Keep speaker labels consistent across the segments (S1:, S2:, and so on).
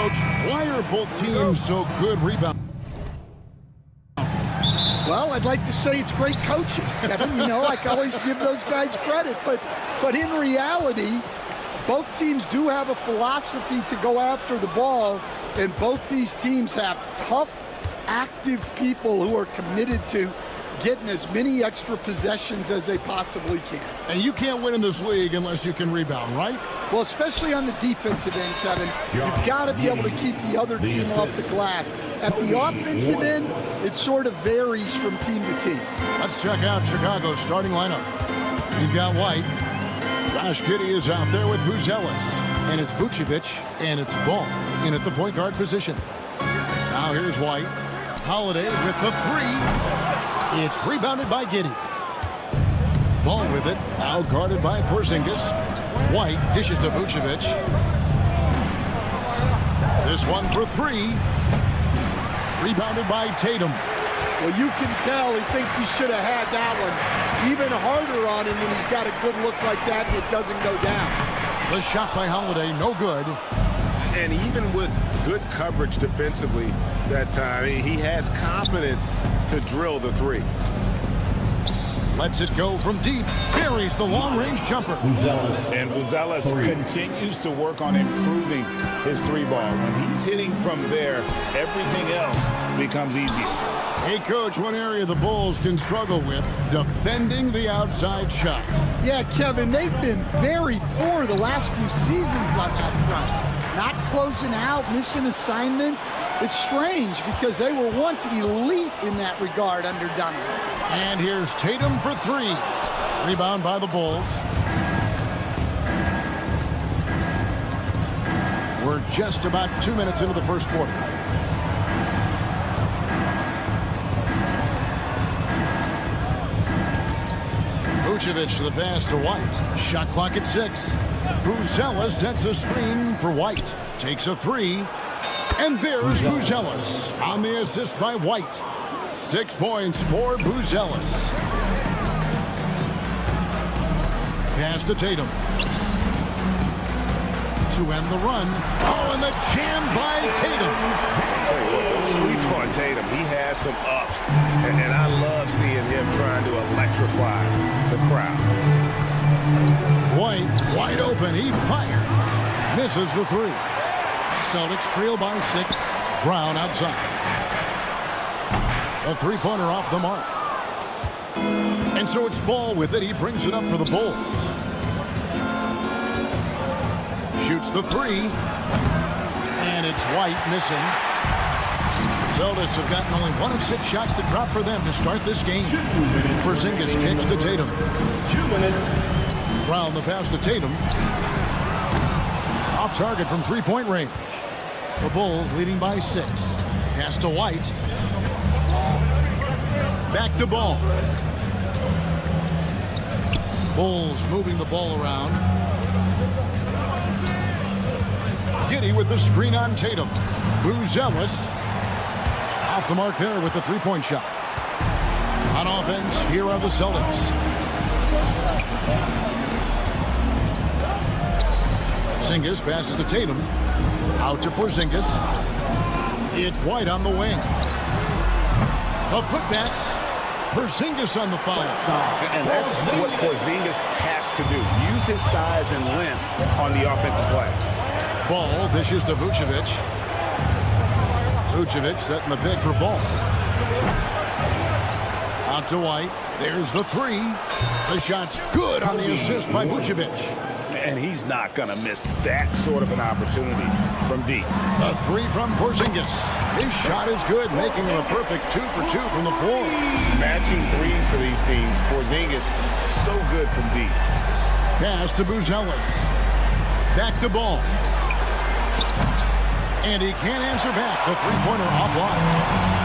S1: Coach, why are both teams so good rebound?
S2: Well, I'd like to say it's great coaching, Kevin. You know, I can always give those guys credit. But in reality, both teams do have a philosophy to go after the ball, and both these teams have tough, active people who are committed to getting as many extra possessions as they possibly can.
S1: And you can't win in this league unless you can rebound, right?
S2: Well, especially on the defensive end, Kevin, you've got to be able to keep the other team off the glass. At the offensive end, it sort of varies from team to team.
S1: Let's check out Chicago's starting lineup. You've got White. Josh Giddey is out there with Buzelis. And it's Vucevic, and it's Ball in at the point guard position. Now here's White. Holiday with the three. It's rebounded by Giddey. Ball with it, now guarded by Porzingis. White dishes to Vucevic. This one for three. Rebounded by Tatum.
S2: Well, you can tell he thinks he should have had that one even harder on him when he's got a good look like that and it doesn't go down.
S1: The shot by Holiday, no good.
S3: And even with good coverage defensively that time, he has confidence to drill the three.
S1: Lets it go from deep. Buries the long-range jumper.
S3: And Buzelis continues to work on improving his three ball. When he's hitting from there, everything else becomes easier.
S1: Hey, Coach, one area the Bulls can struggle with, defending the outside shot.
S2: Yeah, Kevin, they've been very poor the last few seasons on that front. Not closing out, missing assignments. It's strange because they were once elite in that regard under Donovan.
S1: And here's Tatum for three. Rebound by the Bulls. We're just about 2 minutes into the first quarter. Vucevic to the pass to White. Shot clock at 6. Buzelis sets a screen for White. Takes a three. And there's Buzelis on the assist by White. 6 points for Buzelis. Pass to Tatum. To end the run. Oh, and the jam by Tatum.
S3: Don't sleep on Tatum. He has some ups. And I love seeing him trying to electrify the crowd.
S1: White wide open. He fires. Misses the three. Celtics trail by 6. Brown outside. A three-pointer off the mark. And so it's Ball with it. He brings it up for the Bulls. Shoots the three. And it's White missing. Celtics have gotten only 1 of 6 shots to drop for them to start this game. Porzingis kicks to Tatum.
S4: 2 minutes.
S1: Brown the pass to Tatum. Off target from three-point range. The Bulls leading by 6. Pass to White. Back to Ball. Bulls moving the ball around. Giddey with the screen on Tatum. Buzelis off the mark there with the three-point shot. On offense, here are the Celtics. Porzingis passes to Tatum. Out to Porzingis. It's White on the wing. A putback. Porzingis on the foul.
S3: And that's what Porzingis has to do. Use his size and length on the offensive play.
S1: Ball dishes to Vucevic. Vucevic setting the pick for Ball. Out to White. There's the three. The shot's good on the assist by Vucevic.
S3: And he's not going to miss that sort of an opportunity from deep.
S1: A three from Porzingis. His shot is good, making him a perfect 2 for 2 from the floor.
S3: Matching threes for these teams. Porzingis so good from deep.
S1: Pass to Buzelis. Back to Ball. And he can't answer back. The three-pointer offline.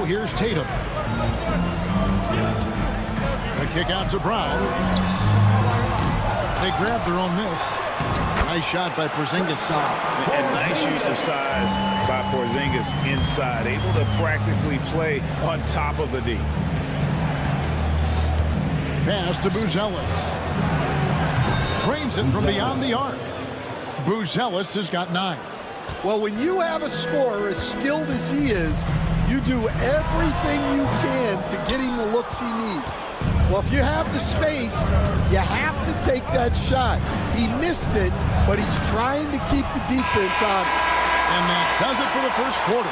S1: Here's Tatum. The kick out to Brown. They grab their own miss. Nice shot by Porzingis.
S3: And nice use of size by Porzingis inside. Able to practically play on top of the D.
S1: pass to Buzelis. Trains it from beyond the arc. Buzelis has got 9.
S2: Well, when you have a scorer as skilled as he is, you do everything you can to get him the looks he needs. Well, if you have the space, you have to take that shot. He missed it, but he's trying to keep the defense honest.
S1: And that does it for the first quarter.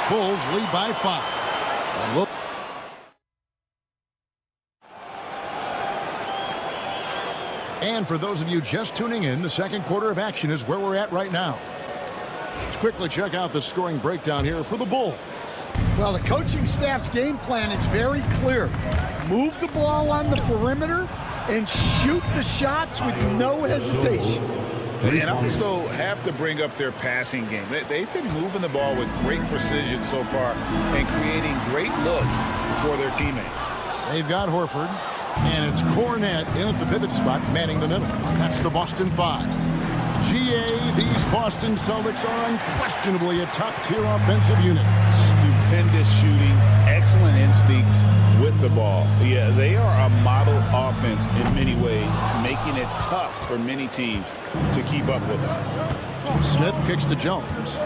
S1: Bulls lead by 5. And look. And for those of you just tuning in, the second quarter of action is where we're at right now. Let's quickly check out the scoring breakdown here for the Bulls.
S2: Well, the coaching staff's game plan is very clear. Move the ball on the perimeter and shoot the shots with no hesitation.
S3: And also have to bring up their passing game. They've been moving the ball with great precision so far and creating great looks for their teammates.
S1: They've got Horford, and it's Cornette in at the pivot spot, manning the middle. That's the Boston 5. GA, these Boston Celtics are unquestionably a top-tier offensive unit.
S3: Stupendous shooting, excellent instincts with the ball. Yeah, they are a model offense in many ways, making it tough for many teams to keep up with them.
S1: Smith kicks to Jones.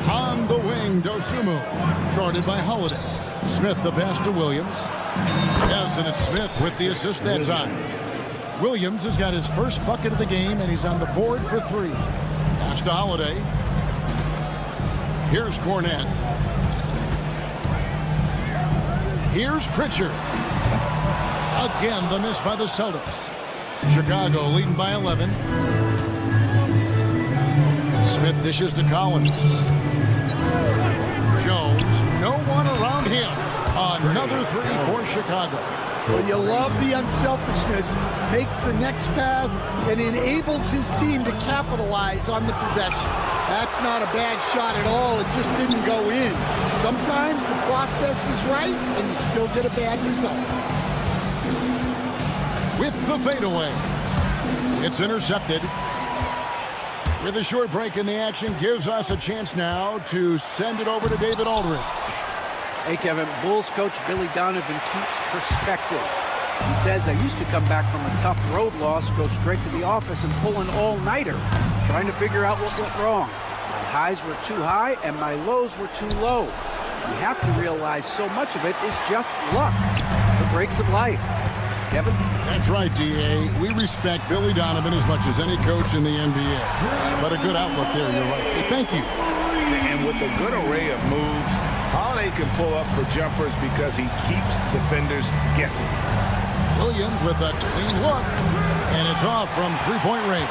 S1: On the wing, Dosunmu, guarded by Holiday. Smith the pass to Williams. Yes, and it's Smith with the assist that time. Williams has got his first bucket of the game, and he's on the board for 3. Pass to Holiday. Here's Cornette. Here's Pritchard. Again, the miss by the Celtics. Chicago leading by 11. Smith dishes to Collins. Jones, no one around him. Another 3 for Chicago.
S2: Well, you love the unselfishness, makes the next pass, and enables his team to capitalize on the possession. That's not a bad shot at all. It just didn't go in. Sometimes the process is right, and you still get a bad result.
S1: With the fadeaway. It's intercepted. With a short break in the action, gives us a chance now to send it over to David Aldridge.
S5: Hey, Kevin, Bulls coach Billy Donovan keeps perspective. He says, I used to come back from a tough road loss, go straight to the office and pull an all-nighter, trying to figure out what went wrong. My highs were too high and my lows were too low. You have to realize so much of it is just luck, the breaks of life. Kevin?
S1: That's right, D.A. We respect Billy Donovan as much as any coach in the NBA. But a good outlook there, you're right. Hey, thank you.
S3: And with a good array of moves, Holiday can pull up for jumpers because he keeps defenders guessing.
S1: Williams with a clean look, and it's off from three-point range.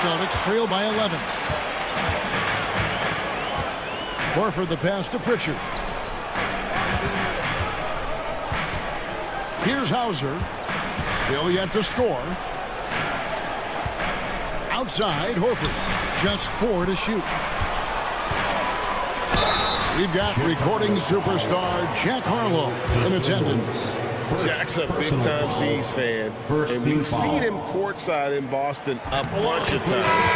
S1: Celtics trail by 11. Horford the pass to Pritchard. Here's Hauser. Still yet to score. Outside, Horford. Just 4 to shoot. We've got recording superstar Jack Harlow in attendance.
S6: Jack's a big-time C's fan, and we've seen him courtside in Boston a bunch of times.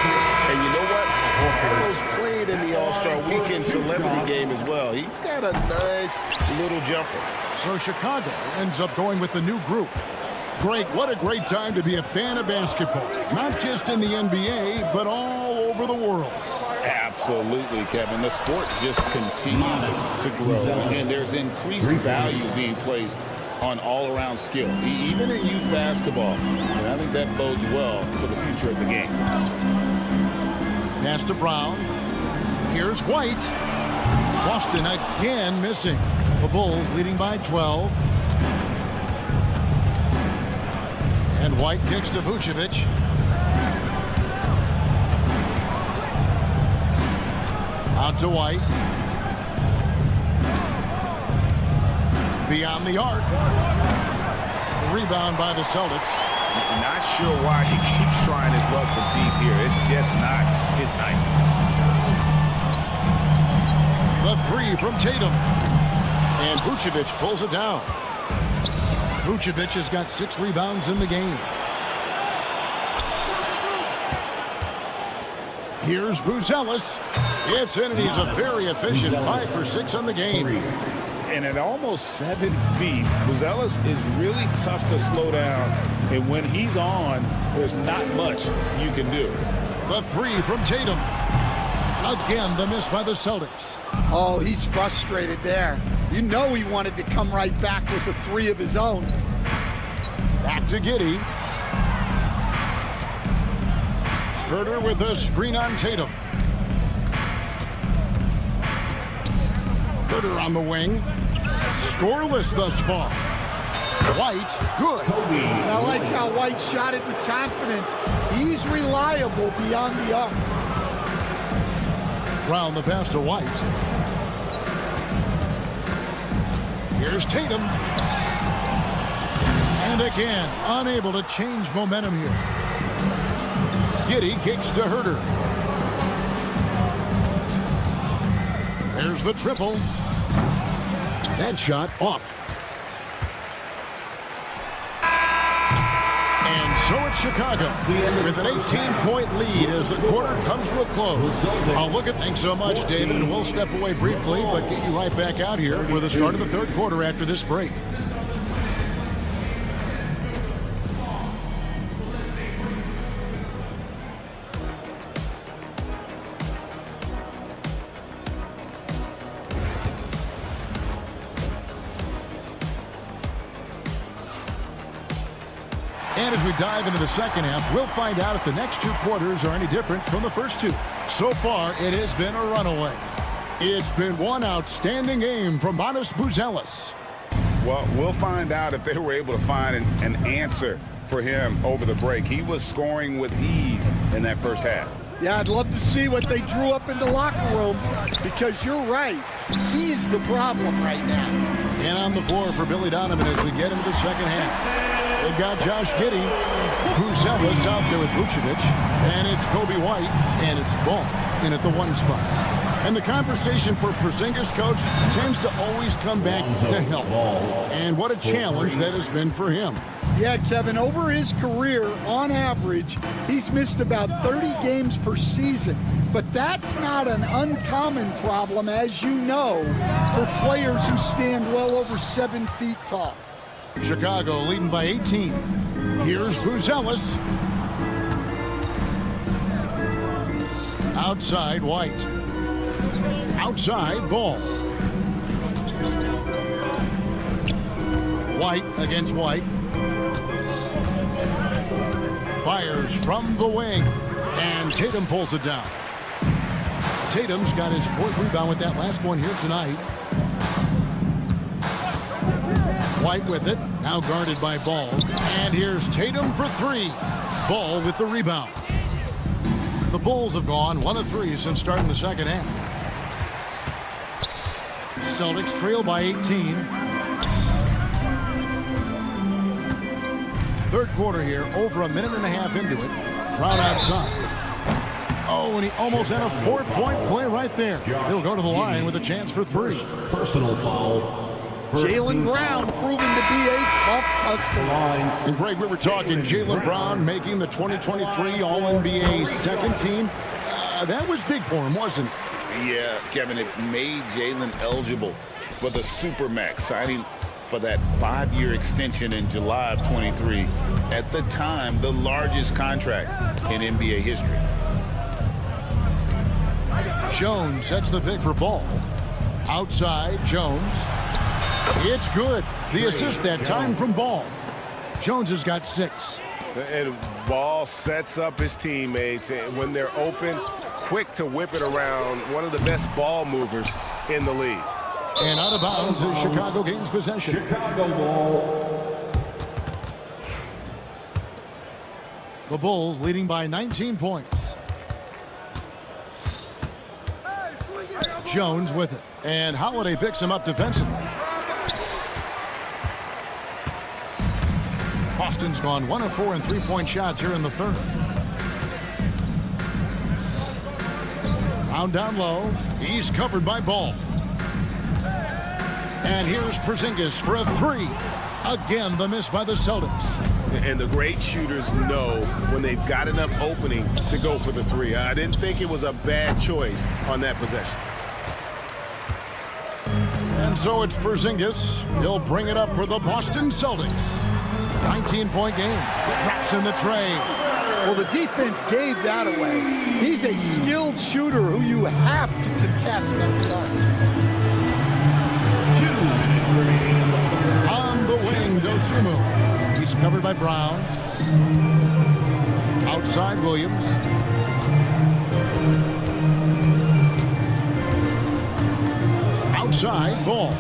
S6: And you know what? Harlow's played in the All-Star Weekend Celebrity Game as well. He's got a nice little jumper.
S1: So Chicago ends up going with the new group. Greg, what a great time to be a fan of basketball. Not just in the NBA, but all over the world.
S3: Absolutely, Kevin. The sport just continues to grow, and there's increased value being placed on all-around skill, even in youth basketball. And I think that bodes well for the future of the game.
S1: Pass to Brown. Here's White. Boston again missing. The Bulls leading by 12. And White kicks to Vucevic. Out to White. Beyond the arc. The rebound by the Celtics.
S3: Not sure why he keeps trying his luck from deep here. It's just not his night.
S1: The 3 from Tatum. And Vucevic pulls it down. Vucevic has got 6 rebounds in the game. Here's Buzelis. It's in, and he's a very efficient 5 for 6 on the game.
S3: And at almost 7 feet, Buzelis is really tough to slow down. And when he's on, there's not much you can do.
S1: The three from Tatum. Again, the miss by the Celtics.
S2: Oh, he's frustrated there. You know he wanted to come right back with the three of his own.
S1: Back to Giddey. Herter with a screen on Tatum. Herter on the wing. Scoreless thus far. White, good.
S2: I like how White shot it with confidence. He's reliable beyond the arc.
S1: Round the pass to White. Here's Tatum. And again, unable to change momentum here. Giddey kicks to Herter. There's the triple. That shot off. And so it's Chicago with an 18-point lead as the quarter comes to a close. I'll look at thanks so much, David, and we'll step away briefly, but get you right back out here for the start of the third quarter after this break. And as we dive into the second half, we'll find out if the next two quarters are any different from the first two. So far, it has been a runaway. It's been one outstanding game from Buzelis.
S3: Well, we'll find out if they were able to find an answer for him over the break. He was scoring with ease in that first half.
S2: Yeah, I'd love to see what they drew up in the locker room, because you're right. He's the problem right now.
S1: And on the floor for Billy Donovan as we get into the second half. They've got Josh Giddey, Buzelis out there with Vucevic, and it's Kobe White, and it's Ball in at the one spot. And the conversation for Porzingis, coach, tends to always come back to health. And what a challenge that has been for him.
S2: Yeah, Kevin, over his career, on average, he's missed about 30 games per season. But that's not an uncommon problem, as you know, for players who stand well over 7 feet tall.
S1: Chicago leading by 18. Here's Buzelis. Outside, White. Outside, Ball. White against White. Fires from the wing. And Tatum pulls it down. Tatum's got his fourth rebound with that last one here tonight. White with it, now guarded by Ball. And here's Tatum for three. Ball with the rebound. The Bulls have gone 1 of 3 since starting the second half. Celtics trail by 18. Third quarter here, over a minute and a half into it. Brown outside. Oh, and he almost had a 4-point play right there. He'll go to the line with a chance for 3.
S4: Personal foul.
S2: Jaylen Brown proving to be a tough customer.
S1: And Greg, we were talking Jaylen Brown making the 2023 All-NBA second team. That was big for him, wasn't it?
S3: Yeah, Kevin, it made Jaylen eligible for the Supermax, signing for that 5-year extension in July of 23. At the time, the largest contract in NBA history.
S1: Jones sets the pick for Ball. Outside, Jones. It's good. The assist that time from Ball. Jones has got 6.
S6: And Ball sets up his teammates, and when they're open, quick to whip it around. One of the best ball movers in the league.
S1: And out of bounds as Chicago gains possession.
S4: Chicago ball.
S1: The Bulls leading by 19 points. Jones with it. And Holiday picks him up defensively. Boston's gone 1 of 4 in 3-point shots here in the third. Brown down low. He's covered by Ball. And here's Porzingis for a 3. Again, the miss by the Celtics.
S6: And the great shooters know when they've got enough opening to go for the 3. I didn't think it was a bad choice on that possession.
S1: And so it's Porzingis. He'll bring it up for the Boston Celtics. 19-point game. Drops in the tray.
S2: Well, the defense gave that away. He's a skilled shooter who you have to contest at the arc.
S4: 2 minutes remaining in the quarter.
S1: On the wing, Dosunmu. He's covered by Brown. Outside, Williams. Outside, Ball.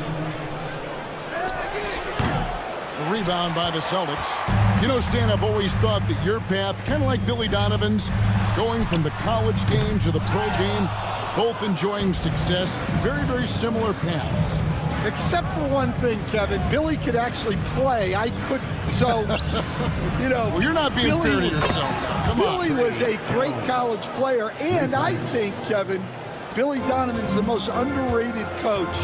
S1: The rebound by the Celtics. You know, Stan, I've always thought that your path, kind of like Billy Donovan's, going from the college game to the pro game, both enjoying success, very, very similar paths.
S2: Except for one thing, Kevin. Billy could actually play. I couldn't. So, you know.
S1: Well, you're not being fair to yourself. Come on.
S2: Billy was a great college player. And I think, Kevin, Billy Donovan's the most underrated coach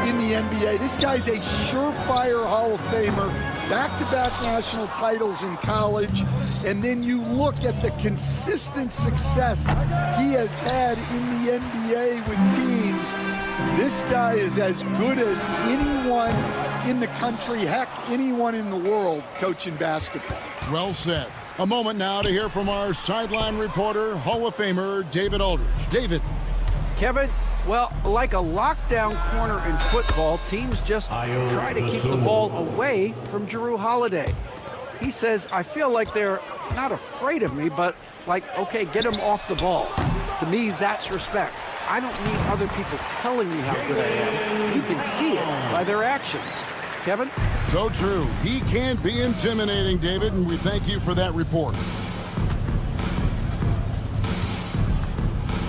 S2: in the NBA. This guy's a surefire Hall of Famer. Back-to-back national titles in college. And then you look at the consistent success he has had in the NBA with teams. This guy is as good as anyone in the country, heck, anyone in the world coaching basketball.
S1: Well said. A moment now to hear from our sideline reporter, Hall of Famer David Aldridge. David.
S5: Kevin, well, like a lockdown corner in football, teams just try to keep the ball away from Jrue Holiday. He says, I feel like they're not afraid of me, but like, okay, get him off the ball. To me, that's respect. I don't need other people telling me how good I am. You can see it by their actions. Kevin?
S1: So true. He can be intimidating, David, and we thank you for that report.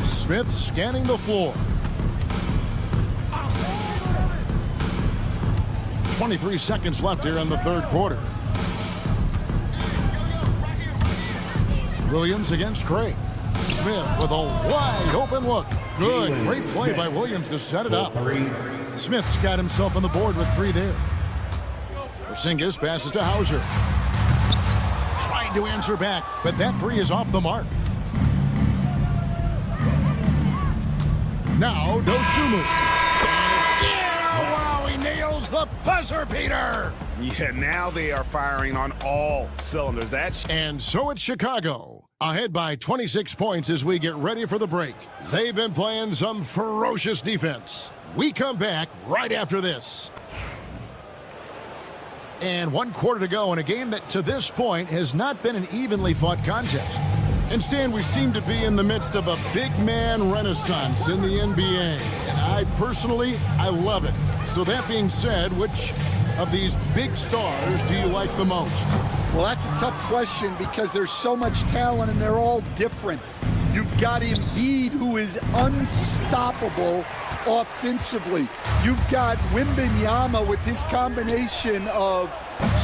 S1: Smith scanning the floor. 23 seconds left here in the third quarter. Williams against Craig. Smith with a wide open look. Good, great play by Williams to set it up. Smith's got himself on the board with 3 there. Porzingis passes to Hauser. Trying to answer back, but that 3 is off the mark. Now, Dosunmu. Yeah, wow, he nails the buzzer beater.
S6: Yeah, now they are firing on all cylinders.
S1: And so it's Chicago, ahead by 26 points as we get ready for the break. They've been playing some ferocious defense. We come back right after this. And 1 quarter to go in a game that to this point has not been an evenly fought contest. And Stan, we seem to be in the midst of a big man renaissance in the NBA. And I personally love it. So that being said, which of these big stars do you like the most?
S2: Well, that's a tough question because there's so much talent and they're all different. You've got Embiid, who is unstoppable offensively. You've got Wembanyama with his combination of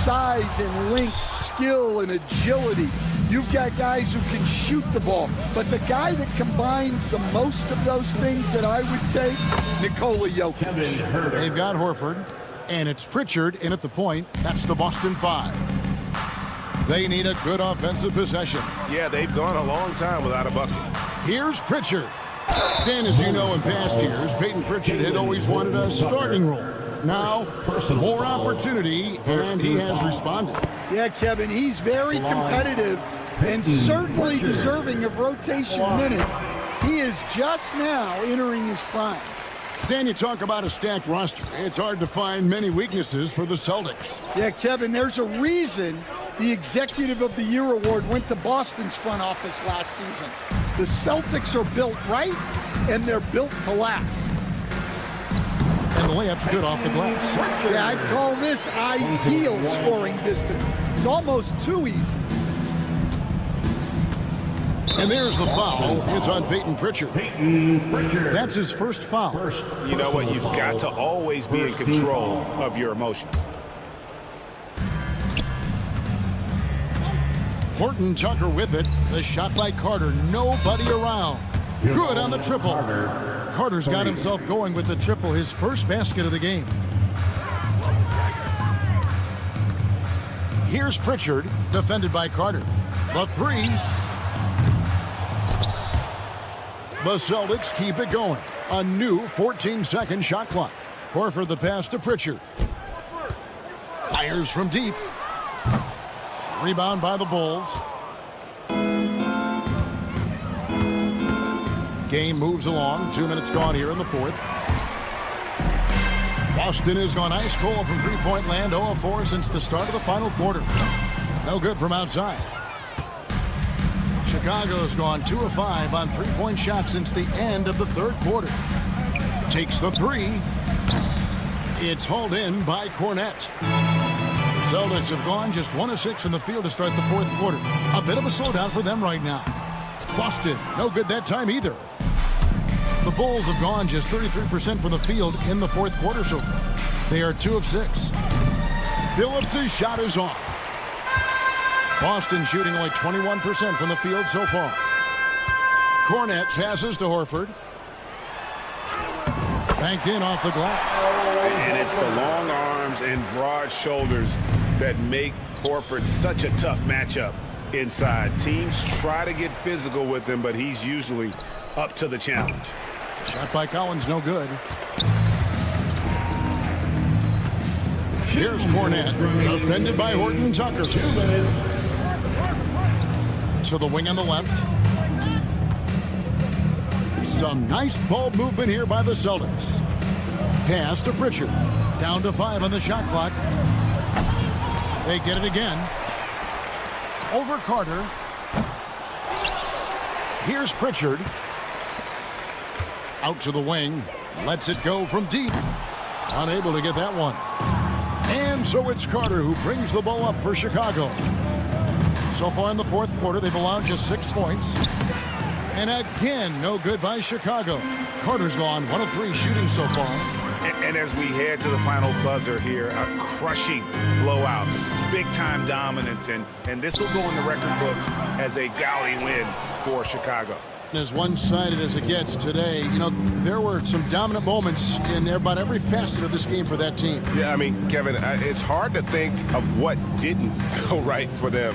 S2: size and length, skill and agility. You've got guys who can shoot the ball. But the guy that combines the most of those things that I would take, Nikola Jokic.
S1: They've got Horford, and it's Pritchard in at the point. That's the Boston 5. They need a good offensive possession.
S6: Yeah, they've gone a long time without a bucket.
S1: Here's Pritchard. Stan, as you know, in past years, Peyton Pritchard had always wanted a starting role. Now, more opportunity, and he has responded.
S2: Yeah, Kevin, he's very competitive and certainly deserving of rotation minutes. He is just now entering his prime.
S1: Stan, you talk about a stacked roster. It's hard to find many weaknesses for the Celtics.
S2: Yeah, Kevin, there's a reason the Executive of the Year award went to Boston's front office last season. The Celtics are built right, and they're built to last.
S1: And the layup's good off the glass.
S2: Yeah, I'd call this ideal scoring distance. It's almost too easy.
S1: And there's the foul. It's on Peyton Pritchard. That's his first foul.
S6: You know what? You've got to always be in control of your emotions.
S1: Horton Tucker with it. The shot by Carter. Nobody around. Good on the triple. Carter's got himself going with the triple, his first basket of the game. Here's Pritchard, defended by Carter. The 3. The Celtics keep it going. A new 14-second shot clock. Horford the pass to Pritchard. Fires from deep. Rebound by the Bulls. Game moves along. 2 minutes gone here in the fourth. Boston has gone ice cold from three-point land, 0 of 4 since the start of the final quarter. No good from outside. Chicago's gone 2 of 5 on three-point shots since the end of the third quarter. Takes the three. It's hauled in by Cornette. The Celtics have gone just 1 of 6 from the field to start the fourth quarter. A bit of a slowdown for them right now. Boston, no good that time either. The Bulls have gone just 33% from the field in the fourth quarter so far. They are 2 of 6. Phillips' shot is off. Boston shooting only 21% from the field so far. Cornette passes to Horford. Banked in off the glass.
S6: And it's the long arms and broad shoulders that make Horford such a tough matchup inside. Teams try to get physical with him, but he's usually up to the challenge.
S1: Shot by Collins, no good. Here's Cornette, defended by Horton Tucker. To the wing on the left. Some nice ball movement here by the Celtics. Pass to Pritchard. Down to 5 on the shot clock. They get it again. Over Carter. Here's Pritchard. Out to the wing. Lets it go from deep. Unable to get that one. And so it's Carter who brings the ball up for Chicago. So far in the fourth quarter, they've allowed just 6 points. And again, no good by Chicago. Carter's gone 1 of 3 shooting so far.
S6: And as we head to the final buzzer here, a crushing blowout, big-time dominance, and this will go in the record books as a gaudy win for Chicago.
S1: As one-sided as it gets today, you know, there were some dominant moments in about every facet of this game for that team.
S7: Yeah, I mean, Kevin, it's hard to think of what didn't go right for them.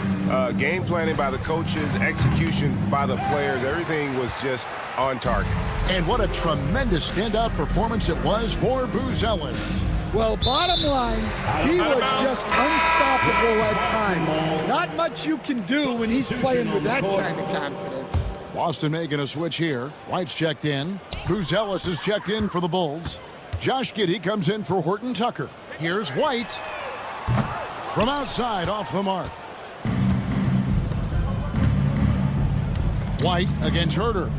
S7: Game planning by the coaches, execution by the players, everything was just on target.
S1: And what a tremendous standout performance it was for Buzelis.
S2: Well, bottom line, he was just unstoppable at times. Not much you can do when he's playing with that kind of confidence.
S1: Boston making a switch here. White's checked in. Buzelis is checked in for the Bulls. Josh Giddey comes in for Horton Tucker. Here's White. From outside, off the mark. White against Herter.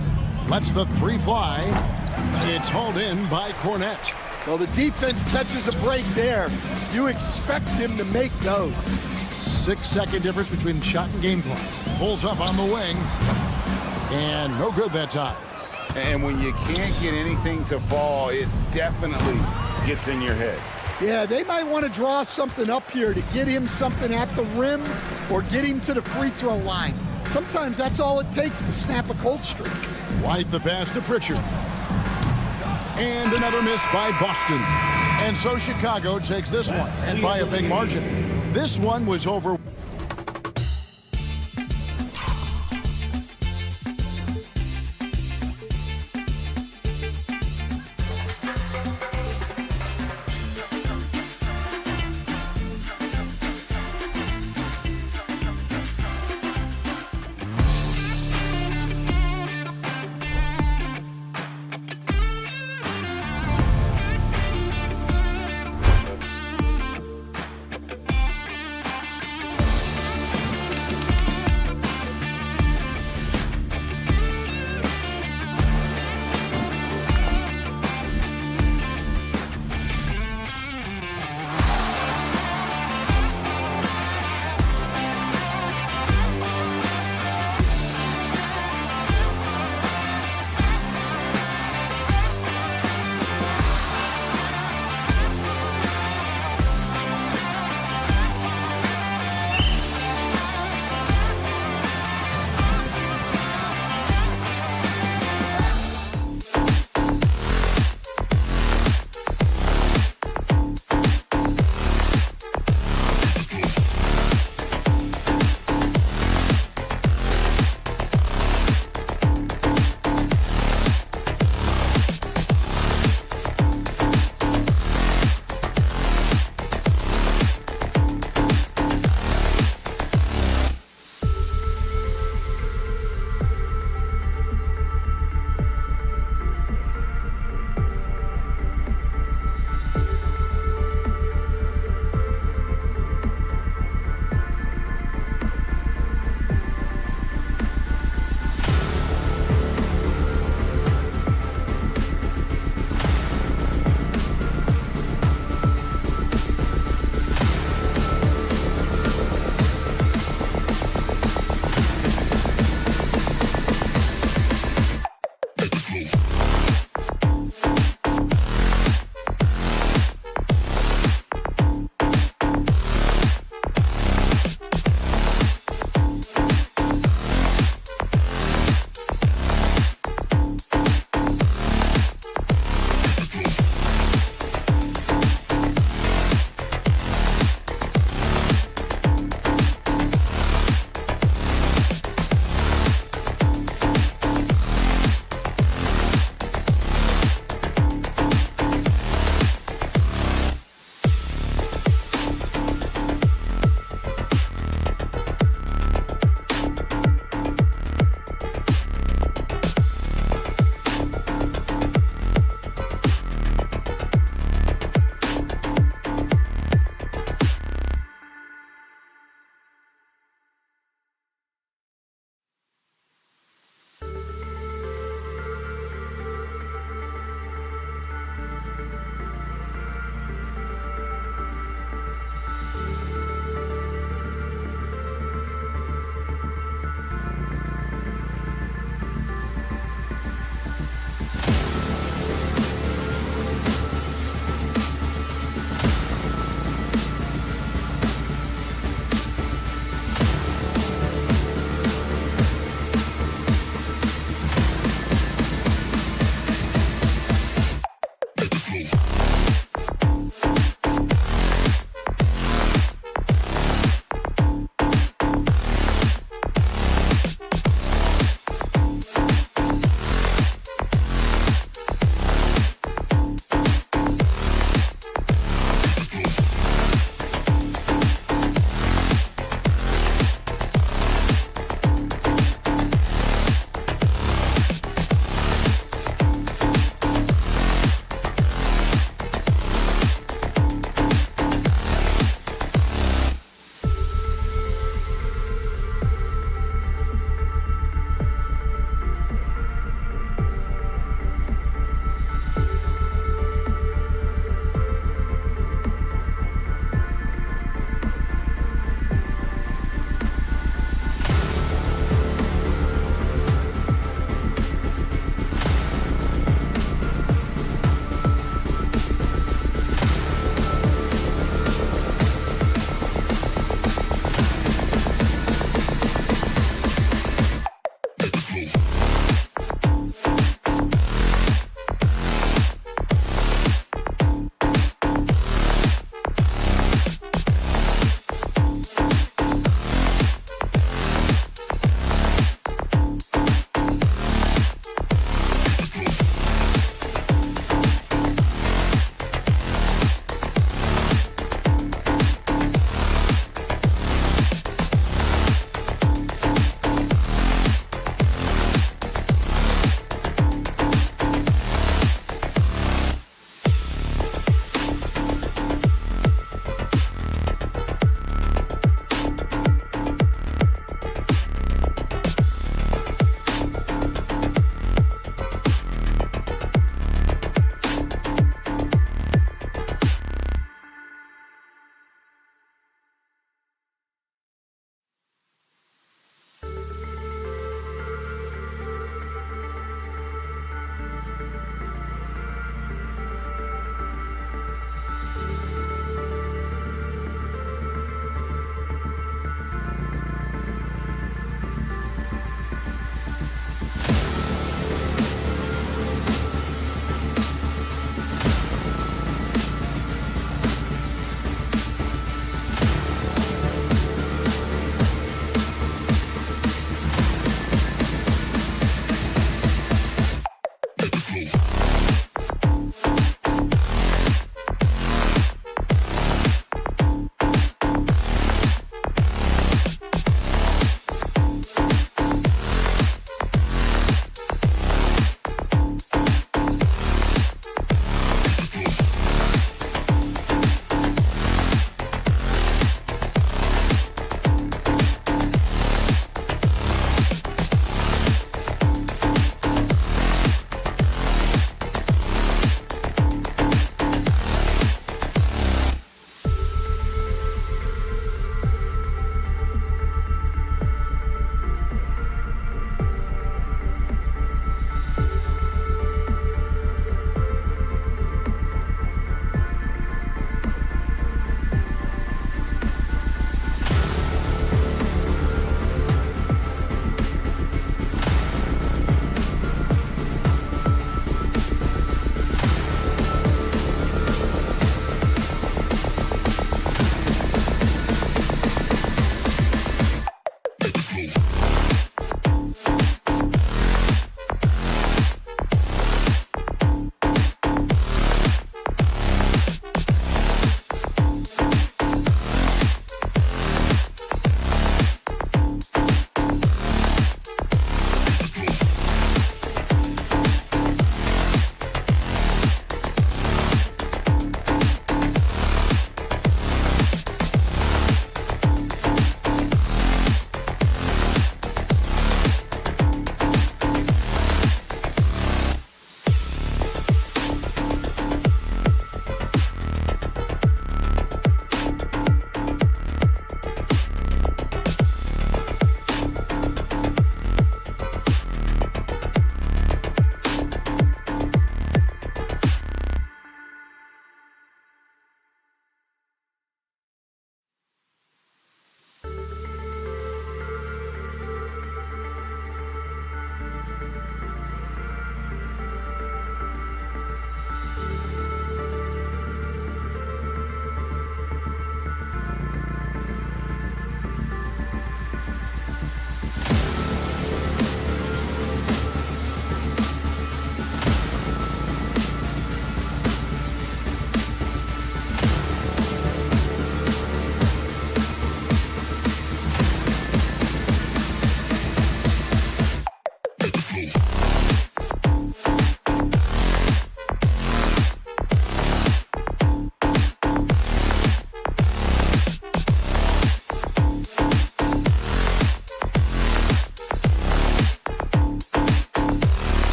S1: Lets the three fly. It's hauled in by Cornette.
S2: Well, the defense catches a break there. You expect him to make those.
S1: 6-second difference between shot and game clock. Pulls up on the wing. And no good that time.
S3: And when you can't get anything to fall, it definitely gets in your head.
S2: Yeah, they might want to draw something up here to get him something at the rim or get him to the free throw line. Sometimes that's all it takes to snap a cold streak.
S1: White the pass to Pritchard. And another miss by Boston. And so Chicago takes this one, and by a big margin. This one was over.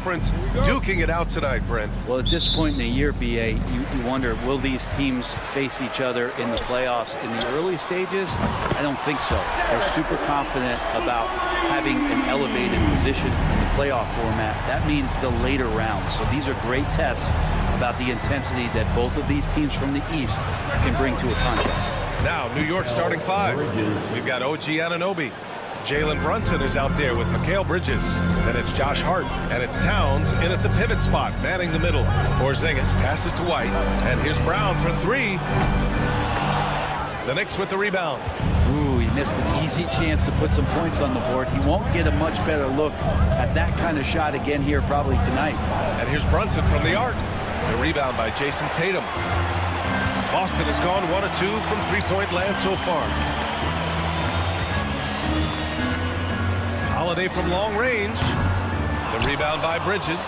S7: Conference duking it out tonight, Brent.
S5: Well, at this point in the year, BA, you wonder, will these teams face each other in the playoffs in the early stages? I don't think so. They're super confident about having an elevated position in the playoff format. That means the later rounds. So these are great tests about the intensity that both of these teams from the East can bring to a contest.
S7: Now, New York starting 5. We've got OG Anunoby. Jalen Brunson is out there with Mikal Bridges. Then it's Josh Hart, and it's Towns in at the pivot spot, manning the middle. Porzingis passes to White, and here's Brown for 3. The Knicks with the rebound.
S5: Ooh, he missed an easy chance to put some points on the board. He won't get a much better look at that kind of shot again here probably tonight.
S7: And here's Brunson from the arc. The rebound by Jason Tatum. Boston has gone 1 of 2 from three-point land so far. Holiday from long range. The rebound by Bridges.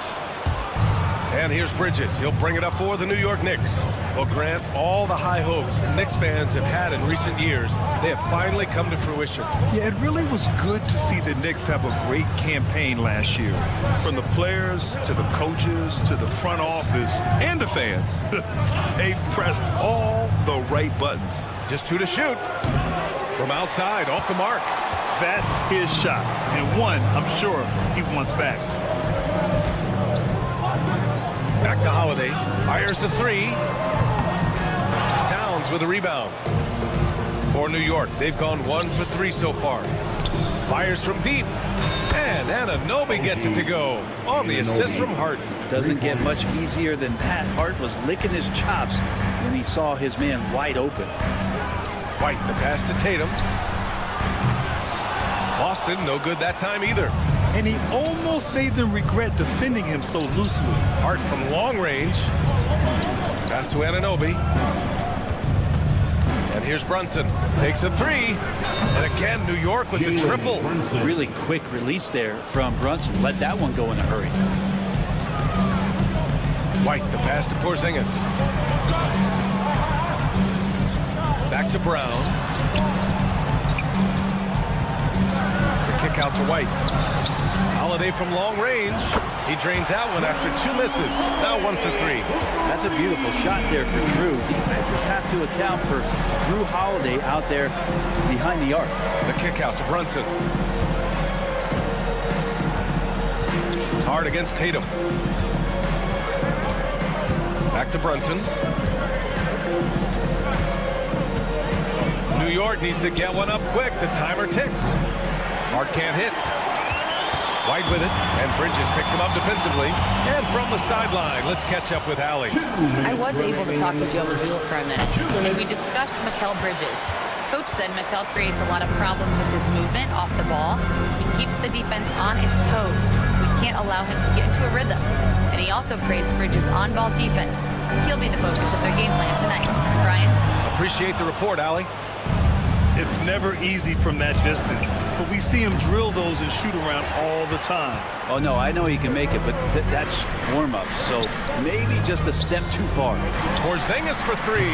S7: And here's Bridges. He'll bring it up for the New York Knicks. Well, Grant, all the high hopes Knicks fans have had in recent years, they have finally come to fruition.
S8: Yeah, it really was good to see the Knicks have a great campaign last year. From the players to the coaches to the front office and the fans. They've pressed all the right buttons.
S7: Just 2 to shoot. From outside, off the mark.
S8: That's his shot. And one, I'm sure, he wants back.
S7: Back to Holiday. Fires the 3. Towns with a rebound. For New York, they've gone 1 for 3 so far. Fires from deep. And Anunoby gets it to go on the assist from Hart.
S5: Doesn't get much easier than that. Hart was licking his chops when he saw his man wide open.
S7: White, the pass to Tatum. Boston, no good that time either.
S8: And he almost made them regret defending him so loosely.
S7: Hart from long range. Pass to Anunoby. And here's Brunson. Takes a 3. And again, New York with the triple.
S5: Really quick release there from Brunson. Let that one go in a hurry.
S7: White, the pass to Porzingis. Back to Brown. The kick out to White. Holiday from long range. He drains that one after 2 misses. Now 1 for 3.
S5: That's a beautiful shot there for Drew. Defenses have to account for Drew Holiday out there behind the arc.
S7: The kick out to Brunson. Hard against Tatum. Back to Brunson. New York needs to get one up quick. The timer ticks. Hart can't hit. White with it, and Bridges picks him up defensively. And from the sideline, let's catch up with Allie.
S9: I was able to talk to Joe Mazzulla for a minute, and we discussed Mikal Bridges. Coach said Mikal creates a lot of problems with his movement off the ball. He keeps the defense on its toes. We can't allow him to get into a rhythm. And he also praised Bridges' on-ball defense. He'll be the focus of their game plan tonight. Brian?
S7: Appreciate the report, Allie.
S8: It's never easy from that distance, but we see him drill those and shoot around all the time.
S5: Oh, no, I know he can make it, but that's warm-up, so maybe just a step too far.
S7: Porzingis for 3.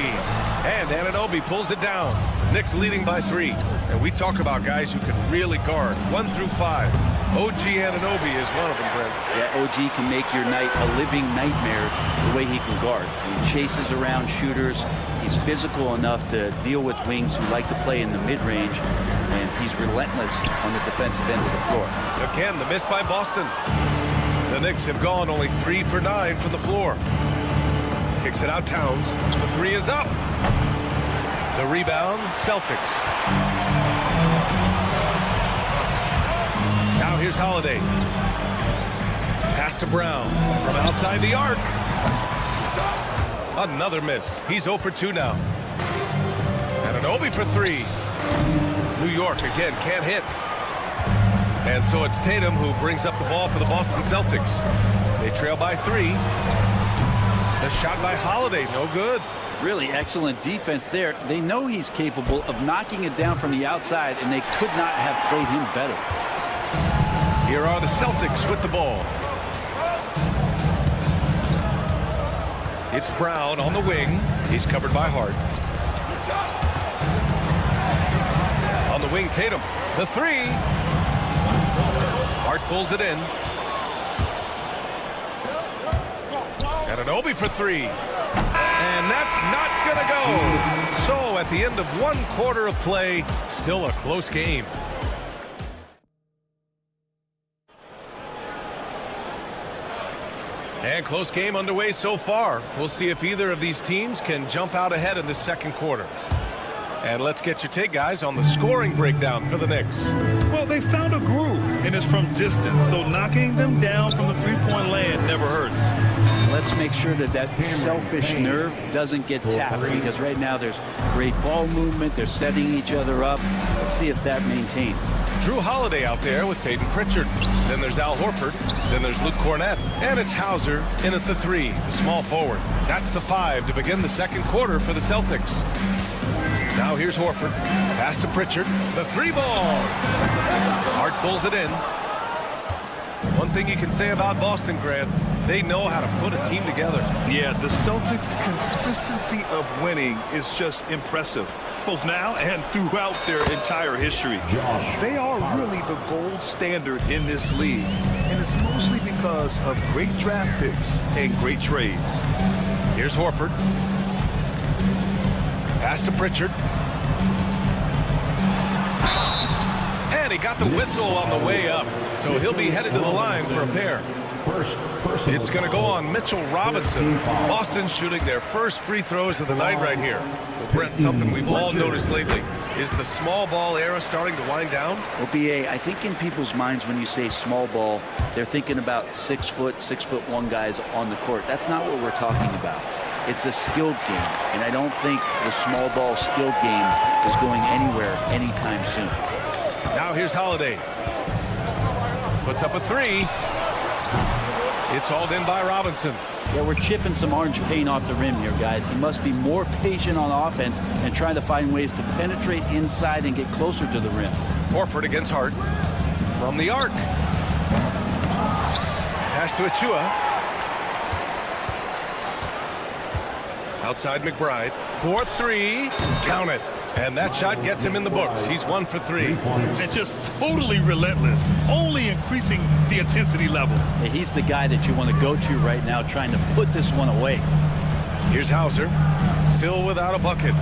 S7: And Anunoby pulls it down. Knicks leading by 3. And we talk about guys who can really guard 1 through 5. OG Anunoby is one of them, Brent.
S5: Yeah, OG can make your night a living nightmare the way he can guard. He chases around shooters. He's physical enough to deal with wings who like to play in the mid-range, and he's relentless on the defensive end of the floor.
S7: Again, the miss by Boston. The Knicks have gone only 3 for 9 from the floor. Kicks it out, Towns. The 3 is up. The rebound, Celtics. Now here's Holiday. Pass to Brown from outside the arc. Another miss. He's 0 for 2 now. Anunoby for 3. New York again can't hit. And so it's Tatum who brings up the ball for the Boston Celtics. They trail by 3. The shot by Holiday, no good.
S5: Really excellent defense there. They know he's capable of knocking it down from the outside, and they could not have played him better.
S7: Here are the Celtics with the ball. It's Brown on the wing. He's covered by Hart. On the wing, Tatum. The 3. Hart pulls it in. Anunoby for three. And that's not going to go. So at the end of 1 quarter of play, still a close game. And close game underway so far. We'll see if either of these teams can jump out ahead in the second quarter. And let's get your take, guys, on the scoring breakdown for the Knicks.
S8: Well, they found a groove, and it's from distance, so knocking them down from the three-point land never hurts.
S5: Let's make sure that selfish nerve doesn't get tapped, because right now there's great ball movement. They're setting each other up. Let's see if that maintains.
S7: Drew Holiday out there with Peyton Pritchard. Then there's Al Horford. Then there's Luke Cornett. And it's Hauser in at the 3, the small forward. That's the 5 to begin the second quarter for the Celtics. Now here's Horford. Pass to Pritchard. The 3 ball. Hart pulls it in. One thing you can say about Boston, Grant, they know how to put a team together.
S8: Yeah, the Celtics' consistency of winning is just impressive, both now and throughout their entire history. They are really the gold standard in this league, and it's mostly because of great draft picks and great trades.
S7: Here's Horford. Pass to Pritchard. And he got the whistle on the way up, so he'll be headed to the line for a pair. It's going to go on Mitchell Robinson. Boston shooting their first free throws of the night right here. Brent, something we've all noticed lately. Is the small ball era starting to wind down?
S5: Well, B.A., I think in people's minds when you say small ball, they're thinking about 6'1" guys on the court. That's not what we're talking about. It's a skilled game, and I don't think the small ball skilled game is going anywhere anytime soon.
S7: Now here's Holiday. Puts up a 3. It's hauled in by Robinson.
S5: Yeah, we're chipping some orange paint off the rim here, guys. He must be more patient on offense and trying to find ways to penetrate inside and get closer to the rim.
S7: Horford against Hart. From the arc. Pass to Achua. Outside McBride. 4-3. Count it. And that shot gets him in the books. He's 1 for 3.
S8: And just totally relentless, only increasing the intensity level.
S5: Yeah, he's the guy that you want to go to right now, trying to put this one away.
S7: Here's Hauser. Still without a bucket.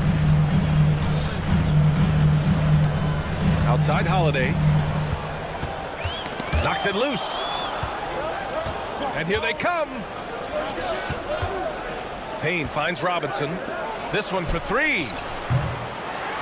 S7: Outside Holiday. Knocks it loose. And here they come. Payne finds Robinson. This one for 3.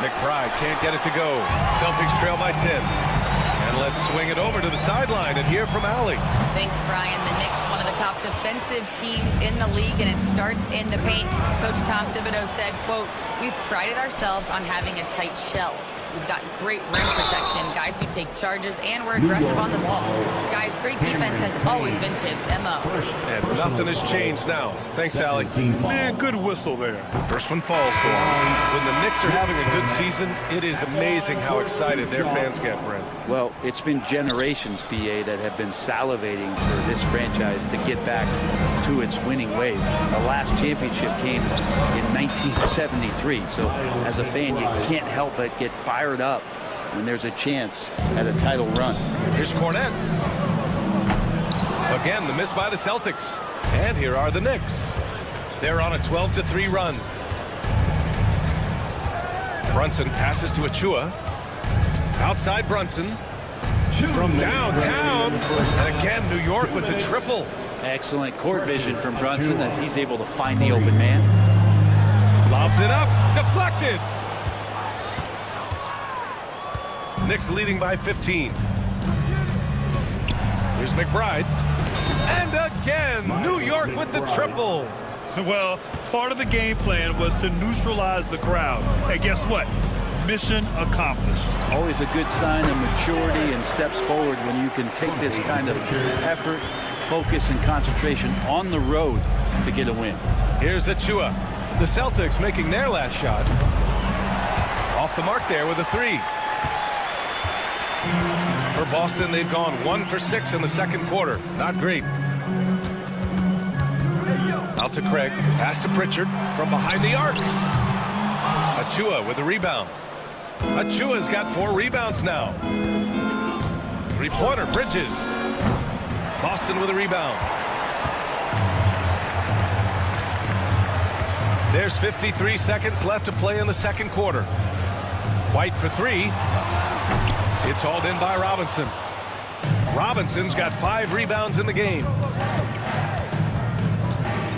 S7: McBride can't get it to go. Celtics trail by 10. And let's swing it over to the sideline and hear from Allie.
S9: Thanks, Brian. The Knicks, one of the top defensive teams in the league, and it starts in the paint. Coach Tom Thibodeau said, quote, "We've prided ourselves on having a tight shell. We've got great rim protection, guys who take charges, and we're aggressive on the ball. Guys, great defense has always been Tibbs' MO."
S7: And nothing has changed now. Thanks, Allie.
S8: Man, good whistle there.
S7: First one falls for him. When the Knicks are having a good season, it is amazing how excited their fans get, Brent.
S5: Well, it's been generations, BA, that have been salivating for this franchise to get back to its winning ways. The last championship came in 1973, so as a fan, you can't help but get fired up when there's a chance at a title run.
S7: Here's Cornett. Again, the miss by the Celtics. And here are the Knicks. They're on a 12-3 run. Brunson passes to Achua. Outside Brunson. From downtown. And again, New York with the triple.
S5: Excellent court vision from Brunson as he's able to find the open man.
S7: Lobs it up. Deflected. Knicks leading by 15. Here's McBride. And again, New York with the triple.
S8: Well, part of the game plan was to neutralize the crowd. Hey, guess what? Mission accomplished.
S5: Always a good sign of maturity and steps forward when you can take this kind of effort, focus, and concentration on the road to get a win.
S7: Here's Achua. The Celtics making their last shot. Off the mark there with a 3. For Boston, they've gone 1 for 6 in the second quarter. Not great. Out to Craig. Pass to Pritchard from behind the arc. Achua with a rebound. Achua's got 4 rebounds now. 3-pointer, Bridges. Boston with a rebound. There's 53 seconds left to play in the second quarter. White for three. It's hauled in by Robinson. Robinson's got 5 rebounds in the game.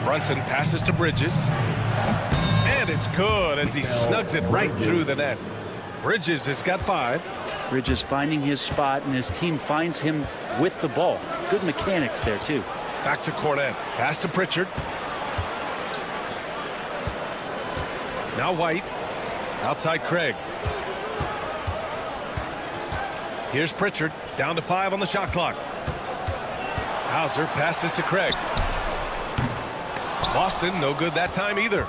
S7: Brunson passes to Bridges. And it's good as he snugs it right through the net. Bridges has got 5.
S10: Bridges finding his spot, and his team finds him with the ball. Good mechanics there, too.
S7: Back to Cornette. Pass to Pritchard. Now White. Outside Craig. Here's Pritchard. Down to 5 on the shot clock. Hauser passes to Craig. Boston, no good that time either.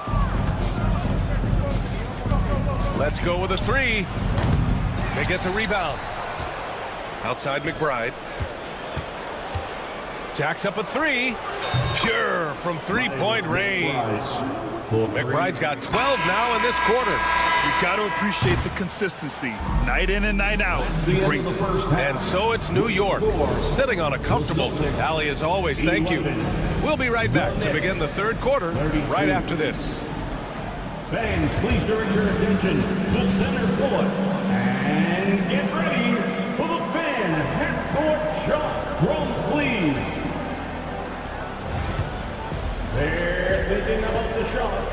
S7: Let's go with a 3. They get the rebound. Outside McBride. Jacks up a 3. Pure from 3-point range. McBride's got 12 now in this quarter.
S8: You got to appreciate the consistency. Night in and night out. Brings it.
S7: And so it's New York, sitting on a comfortable. Allie, as always, thank you. We'll be right back to begin the third quarter right after this.
S4: Fans, please direct your attention to center court. And get ready for the fan half-court shot. Drums, please. They're thinking about the shot.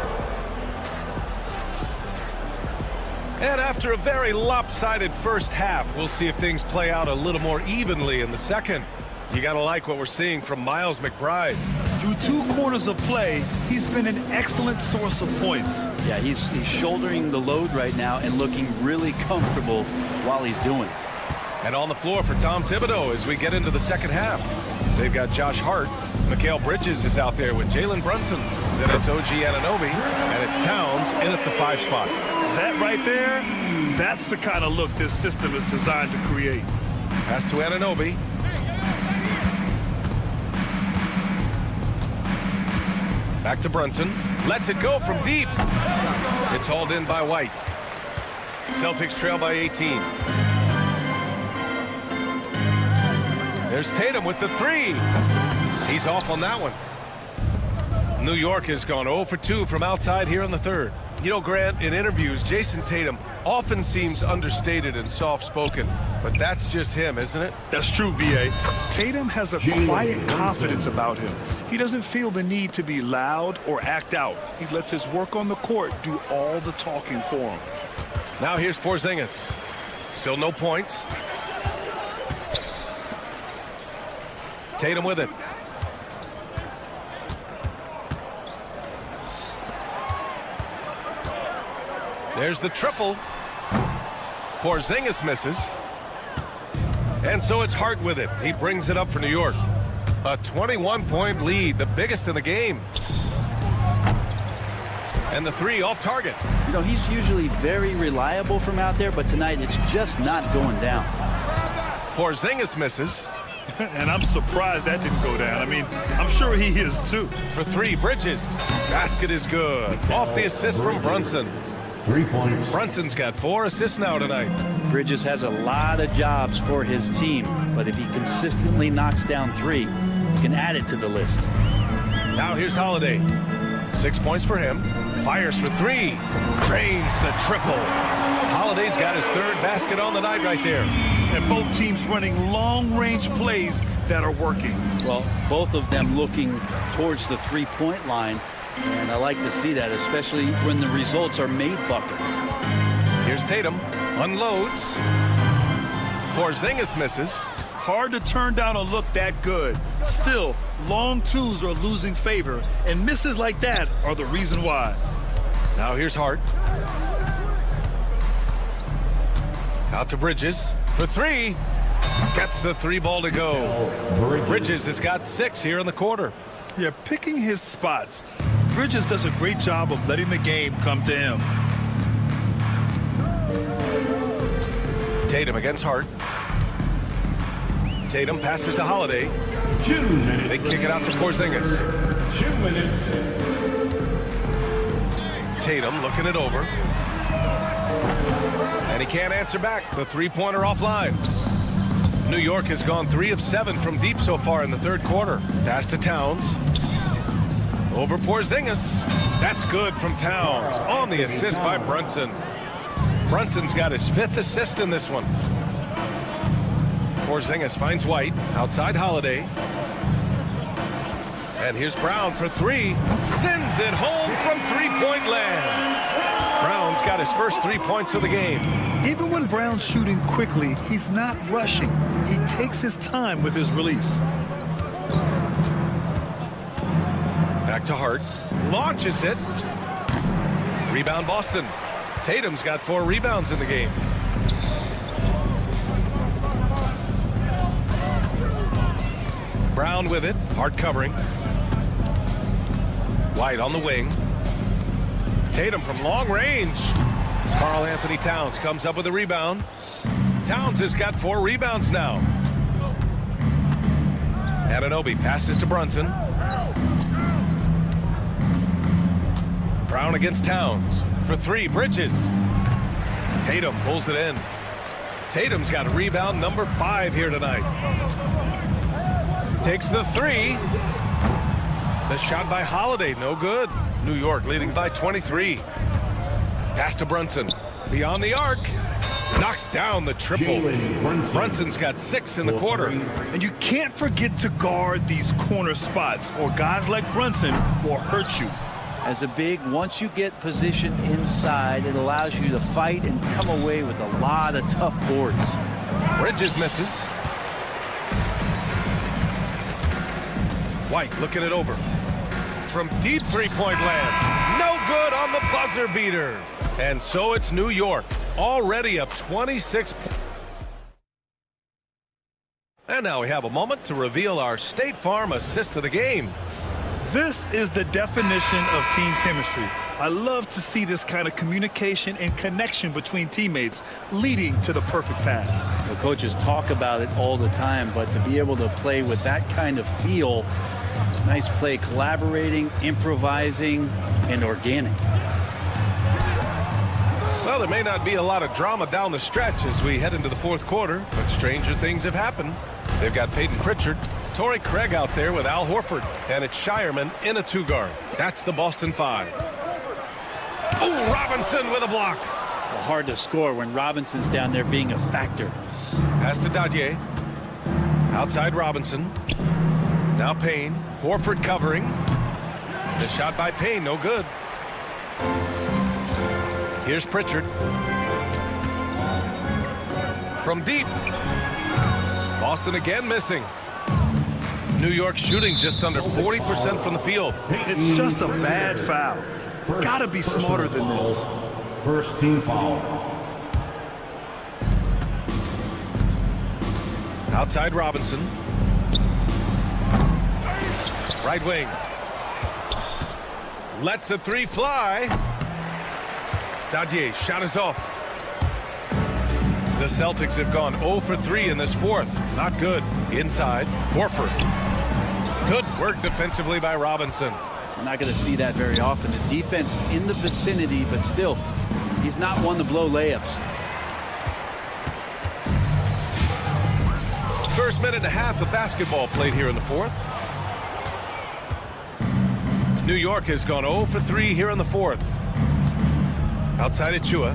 S7: And after a very lopsided first half, we'll see if things play out a little more evenly in the second. You got to like what we're seeing from Miles McBride.
S8: Through 2 quarters of play, he's been an excellent source of points.
S10: Yeah, he's shouldering the load right now and looking really comfortable while he's doing it.
S7: And on the floor for Tom Thibodeau as we get into the second half. They've got Josh Hart. Mikal Bridges is out there with Jalen Brunson. Then it's OG Anunoby, and it's Towns in at the 5 spot.
S8: That right there, that's the kind of look this system is designed to create.
S7: Pass to Anunoby. Back to Brunson. Lets it go from deep. It's hauled in by White. Celtics trail by 18. There's Tatum with the 3. He's off on that one. New York has gone 0 for 2 from outside here in the third. You know, Grant, in interviews, Jason Tatum often seems understated and soft-spoken, but that's just him, isn't it?
S8: That's true, B.A. Tatum has a quiet confidence about him. He doesn't feel the need to be loud or act out. He lets his work on the court do all the talking for him.
S7: Now here's Porzingis. Still no points. Tatum with it. There's the triple. Porzingis misses. And so it's Hart with it. He brings it up for New York. A 21-point lead, the biggest in the game. And the 3 off target.
S10: You know, he's usually very reliable from out there, but tonight it's just not going down.
S7: Porzingis misses.
S8: And I'm surprised that didn't go down. I mean, I'm sure he is too.
S7: For 3, Bridges. Basket is good. Off the assist from Brunson.
S4: 3 points.
S7: Brunson's got 4 assists now tonight.
S10: Bridges has a lot of jobs for his team, but if he consistently knocks down 3, you can add it to the list.
S7: Now here's Holiday. 6 points for him. Fires for 3. Drains the triple. Holiday's got his 3rd basket on the night right there.
S8: And both teams running long-range plays that are working.
S10: Well, both of them looking towards the 3-point line, and I like to see that, especially when the results are made buckets.
S7: Here's Tatum. Unloads. Porzingis misses.
S8: Hard to turn down a look that good. Still, long 2s are losing favor, and misses like that are the reason why.
S7: Now here's Hart. Out to Bridges for 3. Gets the 3 ball to go. Bridges has got 6 here in the quarter.
S8: Yeah, picking his spots. Bridges does a great job of letting the game come to him.
S7: Tatum against Hart. Tatum passes to Holiday.
S4: 2 minutes.
S7: They kick it out to Porzingis.
S4: 2 minutes.
S7: Tatum looking it over. And he can't answer back. The 3-pointer offline. New York has gone 3 of 7 from deep so far in the third quarter. Pass to Towns. Over Porzingis. That's good from Towns on the assist by Brunson. Brunson's got his 5th assist in this one. Porzingis finds White, outside Holiday. And here's Brown for 3. Sends it home from three-point land. Brown's got his first 3 points of the game.
S8: Even when Brown's shooting quickly, he's not rushing. He takes his time with his release.
S7: Back to Hart. Launches it. Rebound Boston. Tatum's got 4 rebounds in the game. Brown with it. Hart covering. White on the wing. Tatum from long range. Karl Anthony Towns comes up with a rebound. Towns has got 4 rebounds now. Anunoby passes to Brunson. Brown against Towns. For 3, Bridges. Tatum pulls it in. Tatum's got rebound number 5 here tonight. Takes the 3. The shot by Holiday, no good. New York leading by 23. Pass to Brunson. Beyond the arc. Knocks down the triple. Brunson's got 6 in the quarter.
S8: And you can't forget to guard these corner spots, or guys like Brunson will hurt you.
S10: As a big, once you get position inside, it allows you to fight and come away with a lot of tough boards.
S7: Bridges misses. White looking it over. From deep three-point land. No good on the buzzer beater. And so it's New York, already up 26. And now we have a moment to reveal our State Farm assist of the game.
S8: This is the definition of team chemistry. I love to see this kind of communication and connection between teammates leading to the perfect pass.
S10: The coaches talk about it all the time, but to be able to play with that kind of feel, nice play, collaborating, improvising, and organic.
S7: Well, there may not be a lot of drama down the stretch as we head into the 4th quarter, but stranger things have happened. They've got Peyton Pritchard, Torrey Craig out there with Al Horford, and it's Shireman in a 2-guard. That's the Boston 5. Oh, Robinson with a block.
S10: Well, hard to score when Robinson's down there being a factor.
S7: Pass to Dadier. Outside Robinson. Now Payne. Horford covering. The shot by Payne, no good. Here's Pritchard. From deep. Boston again missing. New York shooting just under 40% from the field.
S8: It's just a bad foul. Gotta be smarter than this.
S4: First team foul.
S7: Outside Robinson. Right wing. Lets the 3 fly. Dadier, shot is off. The Celtics have gone 0 for 3 in this 4th. Not good. Inside, Horford. Good work defensively by Robinson.
S10: We're not going to see that very often. The defense in the vicinity, but still, he's not one to blow layups.
S7: First minute and a half of basketball played here in the 4th. New York has gone 0 for 3 here in the 4th. Outside Achua.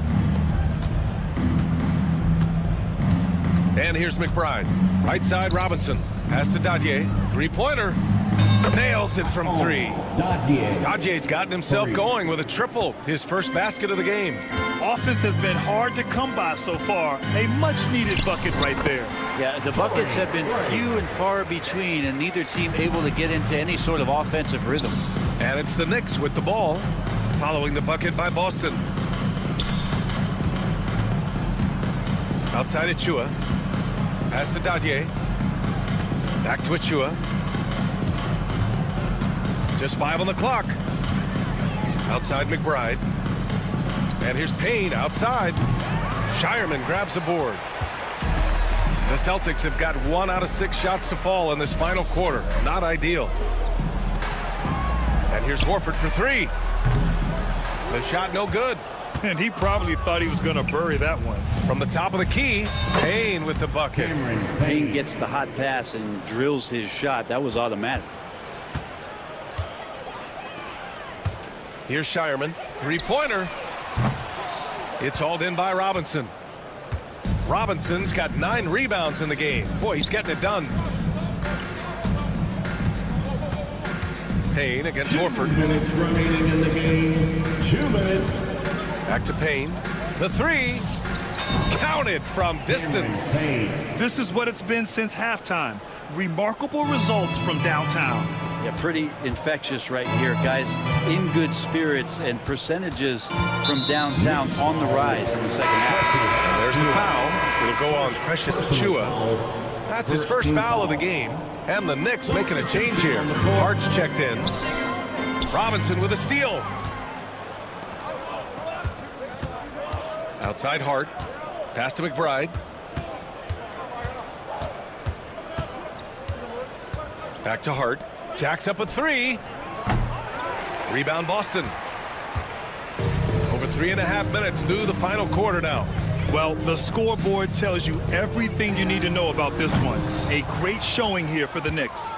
S7: And here's McBride. Right side Robinson. Pass to Dadier. 3-pointer. Nails it from 3. Dadier's gotten himself going with a triple. His first basket of the game.
S8: Offense has been hard to come by so far. A much-needed bucket right there.
S10: Yeah, the buckets have been few and far between, and neither team able to get into any sort of offensive rhythm.
S7: And it's the Knicks with the ball, following the bucket by Boston. Outside Achua. Pass to Dadier. Back to Achua. Just 5 on the clock. Outside McBride. And here's Payne outside. Shireman grabs a board. The Celtics have got 1 out of 6 shots to fall in this final quarter. Not ideal. And here's Horford for 3. The shot no good.
S8: And he probably thought he was going to bury that one.
S7: From the top of the key, Payne with the bucket.
S10: Payne gets the hot pass and drills his shot. That was automatic.
S7: Here's Shireman. Three-pointer. It's hauled in by Robinson. Robinson's got 9 rebounds in the game. Boy, he's getting it done. Payne against Horford.
S4: 2 minutes remaining in the game. 2 minutes.
S7: Back to Payne. The three. Counted from distance.
S8: This is what it's been since halftime. Remarkable results from downtown.
S10: Yeah, pretty infectious right here. Guys in good spirits and percentages from downtown on the rise in the second half.
S7: And there's the foul. It'll go on Precious Achua. That's his first foul of the game. And the Knicks making a change here. Hart's checked in. Robinson with a steal. Outside Hart. Pass to McBride. Back to Hart. Jacks up a three. Rebound Boston. Over 3.5 minutes through the final quarter now.
S8: Well, the scoreboard tells you everything you need to know about this one. A great showing here for the Knicks.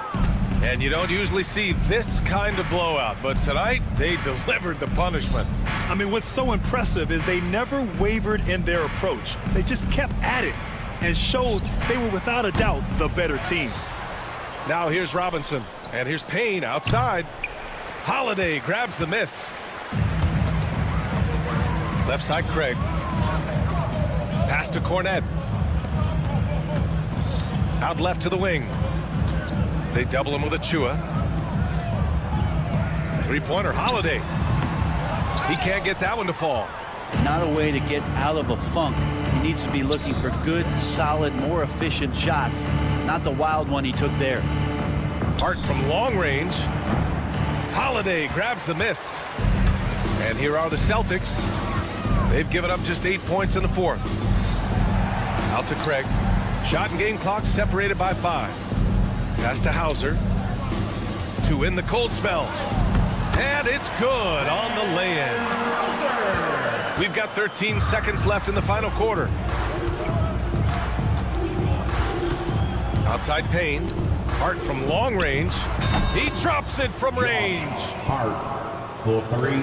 S7: And you don't usually see this kind of blowout, but tonight they delivered the punishment.
S8: I mean, what's so impressive is they never wavered in their approach. They just kept at it and showed they were without a doubt the better team.
S7: Now here's Robinson, and here's Payne outside. Holiday grabs the miss. Left side Craig. Pass to Cornette. Out left to the wing. They double him with Achua. Three-pointer, Holiday. He can't get that one to fall.
S10: Not a way to get out of a funk. He needs to be looking for good, solid, more efficient shots. Not the wild one he took there.
S7: Hart from long range. Holiday grabs the miss. And here are the Celtics. They've given up just 8 points in the fourth. Out to Craig. Shot and game clock separated by 5. Pass to Hauser. To win the cold spell. And it's good on the lay-in. We've got 13 seconds left in the final quarter. Outside Payne. Hart from long range. He drops it from range.
S4: Hart for 3.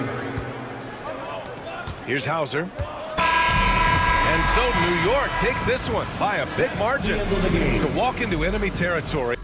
S7: Here's Hauser. And so New York takes this one by a big margin to walk into enemy territory.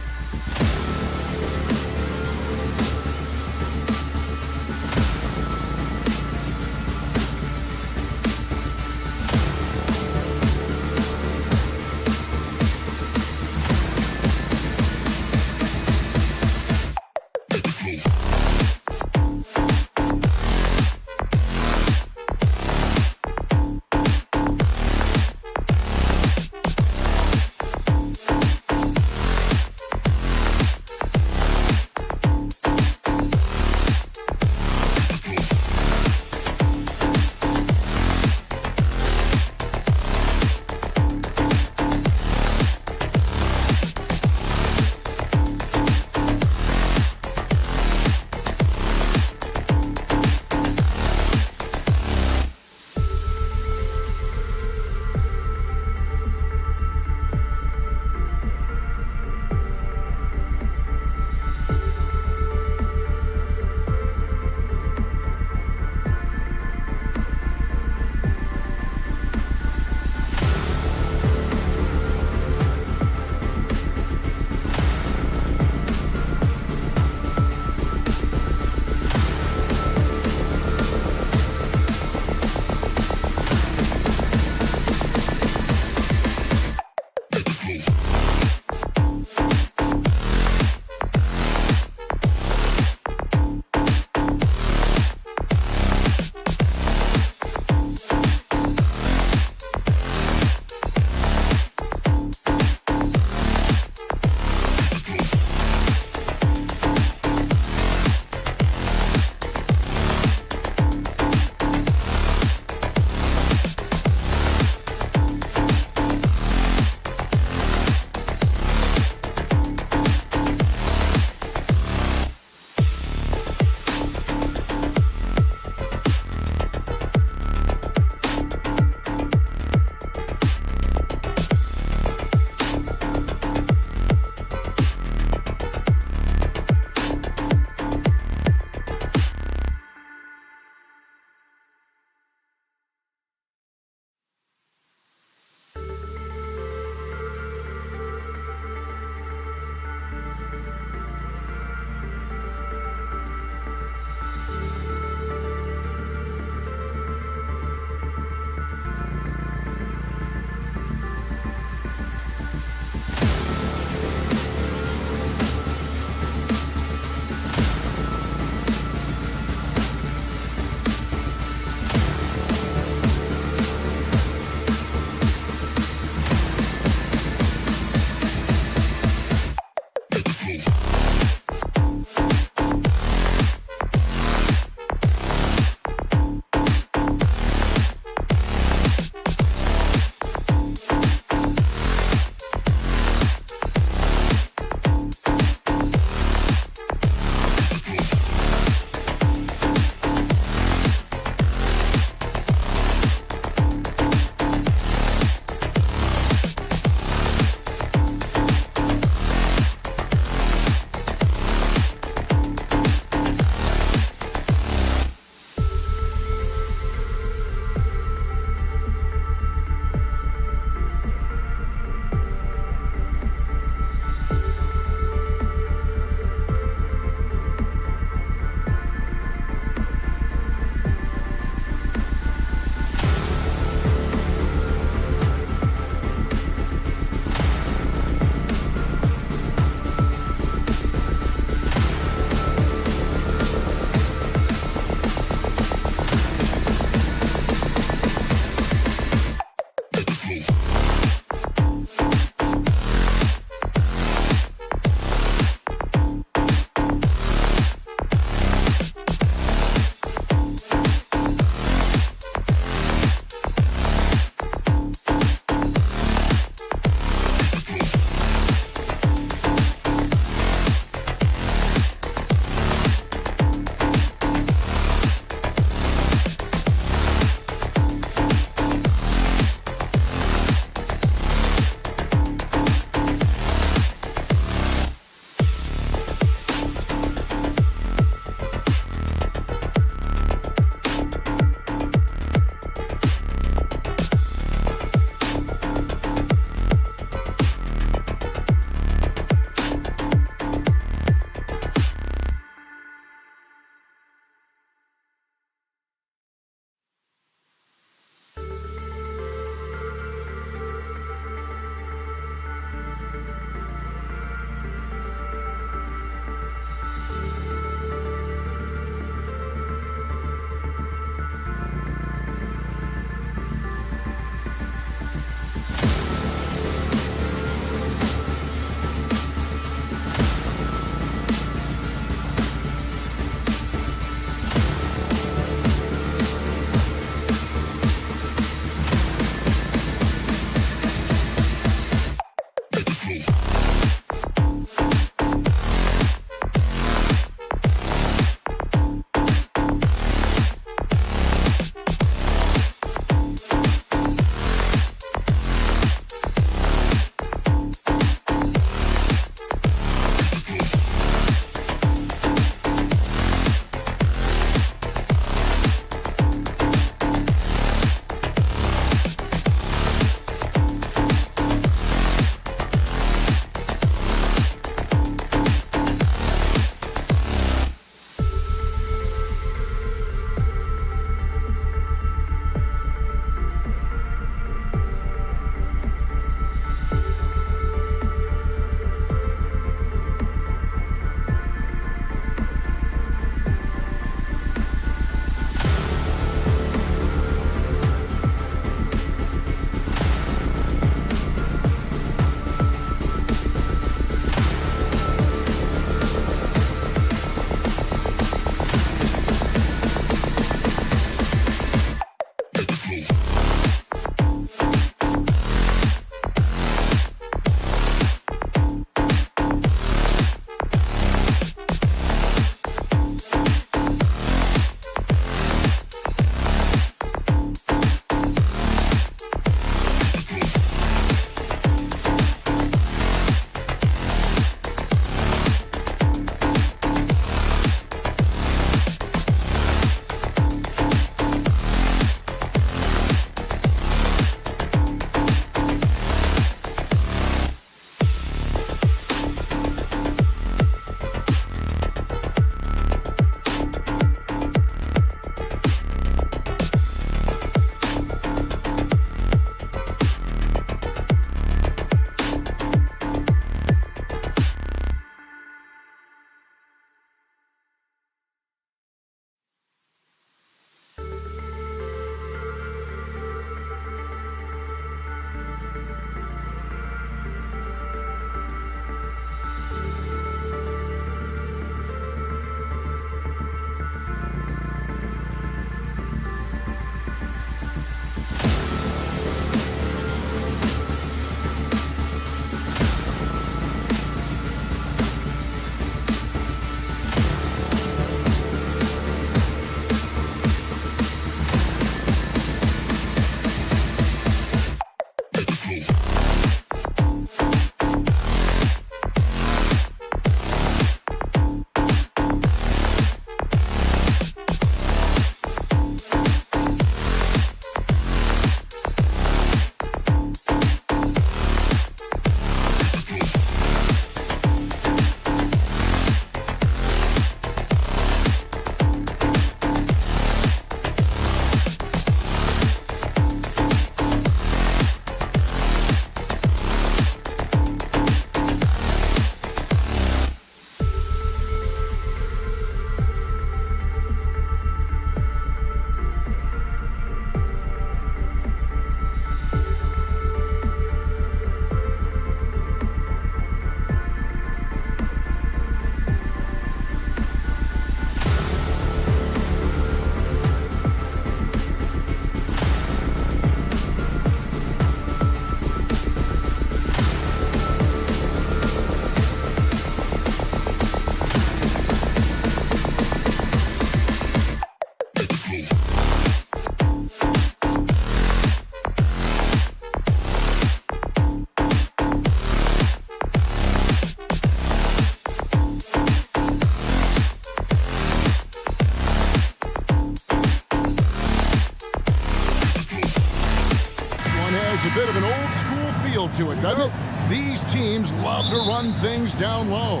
S1: to it, doesn't it? These teams love to run things down low.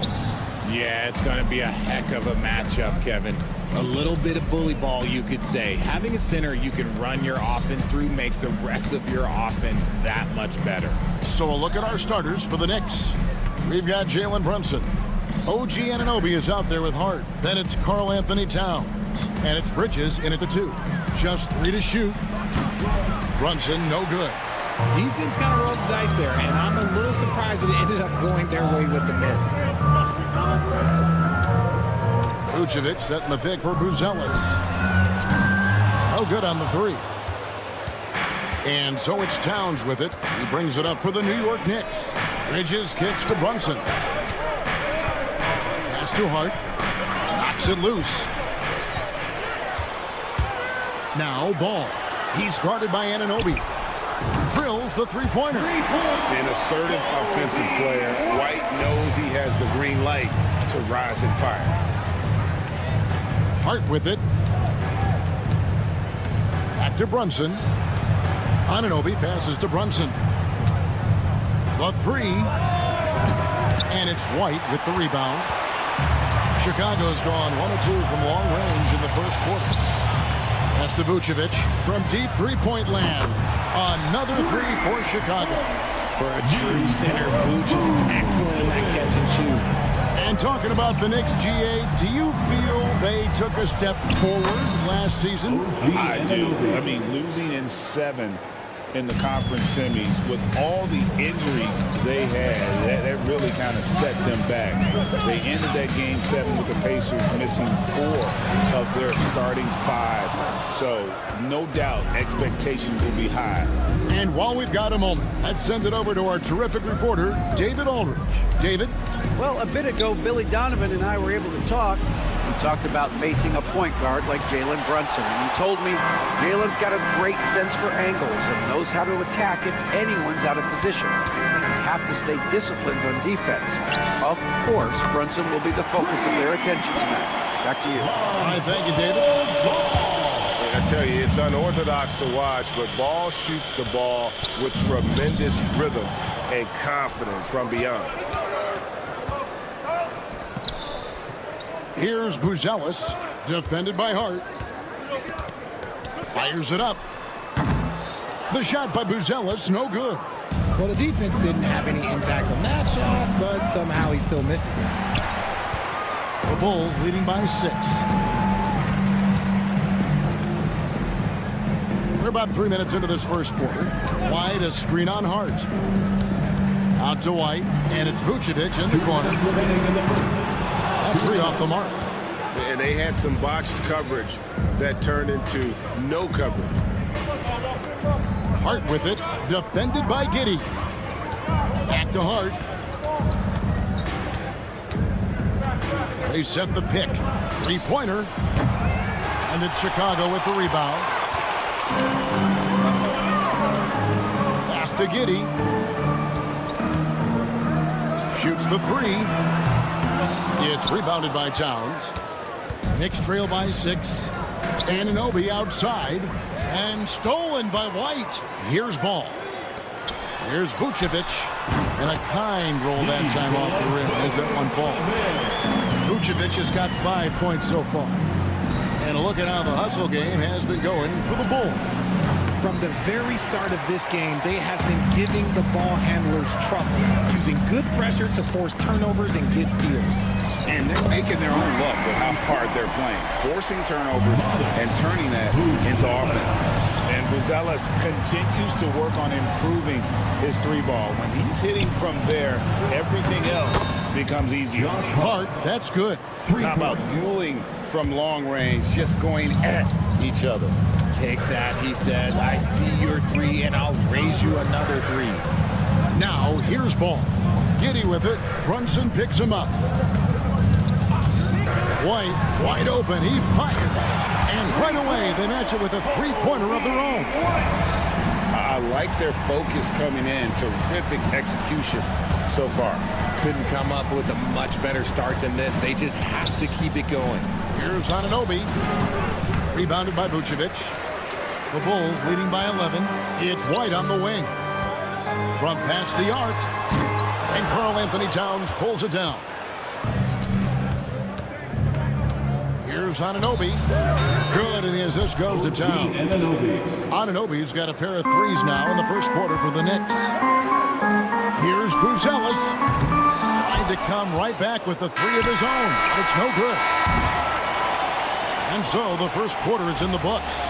S3: Yeah, it's going to be a heck of a matchup, Kevin. A little bit of bully ball, you could say. Having a center you can run your offense through makes the rest of your offense that much better.
S1: So a look at our starters for the Knicks. We've got Jalen Brunson. OG Anunoby is out there with Hart. Then it's Karl Anthony Towns. And it's Bridges in at the 2. Just 3 to shoot. Brunson, no good.
S11: Defense kind of rolled the dice there, and I'm a little surprised that it ended up going their way with the miss.
S1: Vucevic setting the pick for Buzelis. No good on the 3. And so it's Towns with it. He brings it up for the New York Knicks. Bridges kicks to Brunson. Pass to Hart. Knocks it loose. Now Ball. He's guarded by Anunoby. Drills the three-pointer.
S3: An assertive offensive player. White knows he has the green light to rise and fire.
S1: Hart with it. Back to Brunson. Anunoby passes to Brunson. The 3. And it's White with the rebound. Chicago's gone 1 of 2 from long range in the first quarter. Pass to Vucevic from deep three-point land. Another 3 for Chicago.
S11: For a true center, Vooch is excellent in that catch and shoot.
S1: And talking about the Knicks, GA, do you feel they took a step forward last season?
S3: I do. I mean, losing in 7 in the conference semis with all the injuries they had, that really kind of set them back. They ended that game 7 with the Pacers missing 4 of their starting 5. So no doubt expectations will be high.
S1: And while we've got a moment, let's send it over to our terrific reporter, David Aldridge. David?
S5: Well, a bit ago, Billy Donovan and I were able to talk. We talked about facing a point guard like Jalen Brunson, and he told me Jalen's got a great sense for angles and knows how to attack if anyone's out of position. You have to stay disciplined on defense. Of course, Brunson will be the focus of their attention tonight. Back to you.
S1: All right, thank you, David.
S6: I tell you, it's unorthodox to watch, but Ball shoots the ball with tremendous rhythm and confidence from beyond.
S1: Here's Buzelis, defended by Hart. Fires it up. The shot by Buzelis, no good.
S11: Well, the defense didn't have any impact on that shot, but somehow he still misses it.
S1: The Bulls leading by 6. We're about 3 minutes into this first quarter. White, a screen on Hart. Out to White, and it's Vucevic in the corner. That 3 off the mark.
S6: And they had some botched coverage that turned into no coverage.
S1: Hart with it, defended by Giddey. Back to Hart. They set the pick. 3-pointer. And it's Chicago with the rebound. Pass to Giddey. Shoots the 3. It's rebounded by Towns. Knicks trail by 6. Anunoby outside. And stolen by White. Here's Ball. Here's Vucevic. And a kind roll that time off the rim as that one falls. Vucevic has got 5 points so far. And a look at how the hustle game has been going for the Bulls.
S11: From the very start of this game, they have been giving the ball handlers trouble, using good pressure to force turnovers and get steals.
S3: And they're making their own luck with how hard they're playing, forcing turnovers and turning that into offense. And Buzelis continues to work on improving his 3-ball. When he's hitting from there, everything else becomes easier.
S1: Hart, that's good.
S3: How about dueling from long range, just going at each other?
S11: Take that, he says. I see your 3, and I'll raise you another 3.
S1: Now, here's Ball. Giddey with it. Brunson picks him up. White, wide open. He fires. And right away, they match it with a 3-pointer of their own.
S3: I like their focus coming in. Terrific execution so far.
S11: Couldn't come up with a much better start than this. They just have to keep it going.
S1: Here's Anunoby. Rebounded by Vucevic. The Bulls leading by 11. It's White on the wing. from past the arc. And Karl Anthony Towns pulls it down. Here's Anunoby. Good, and the assist goes to Towns. Anunoby's got a pair of threes now in the first quarter for the Knicks. Here's Buzelis. Trying to come right back with the three of his own. It's no good. And so the first quarter is in the books.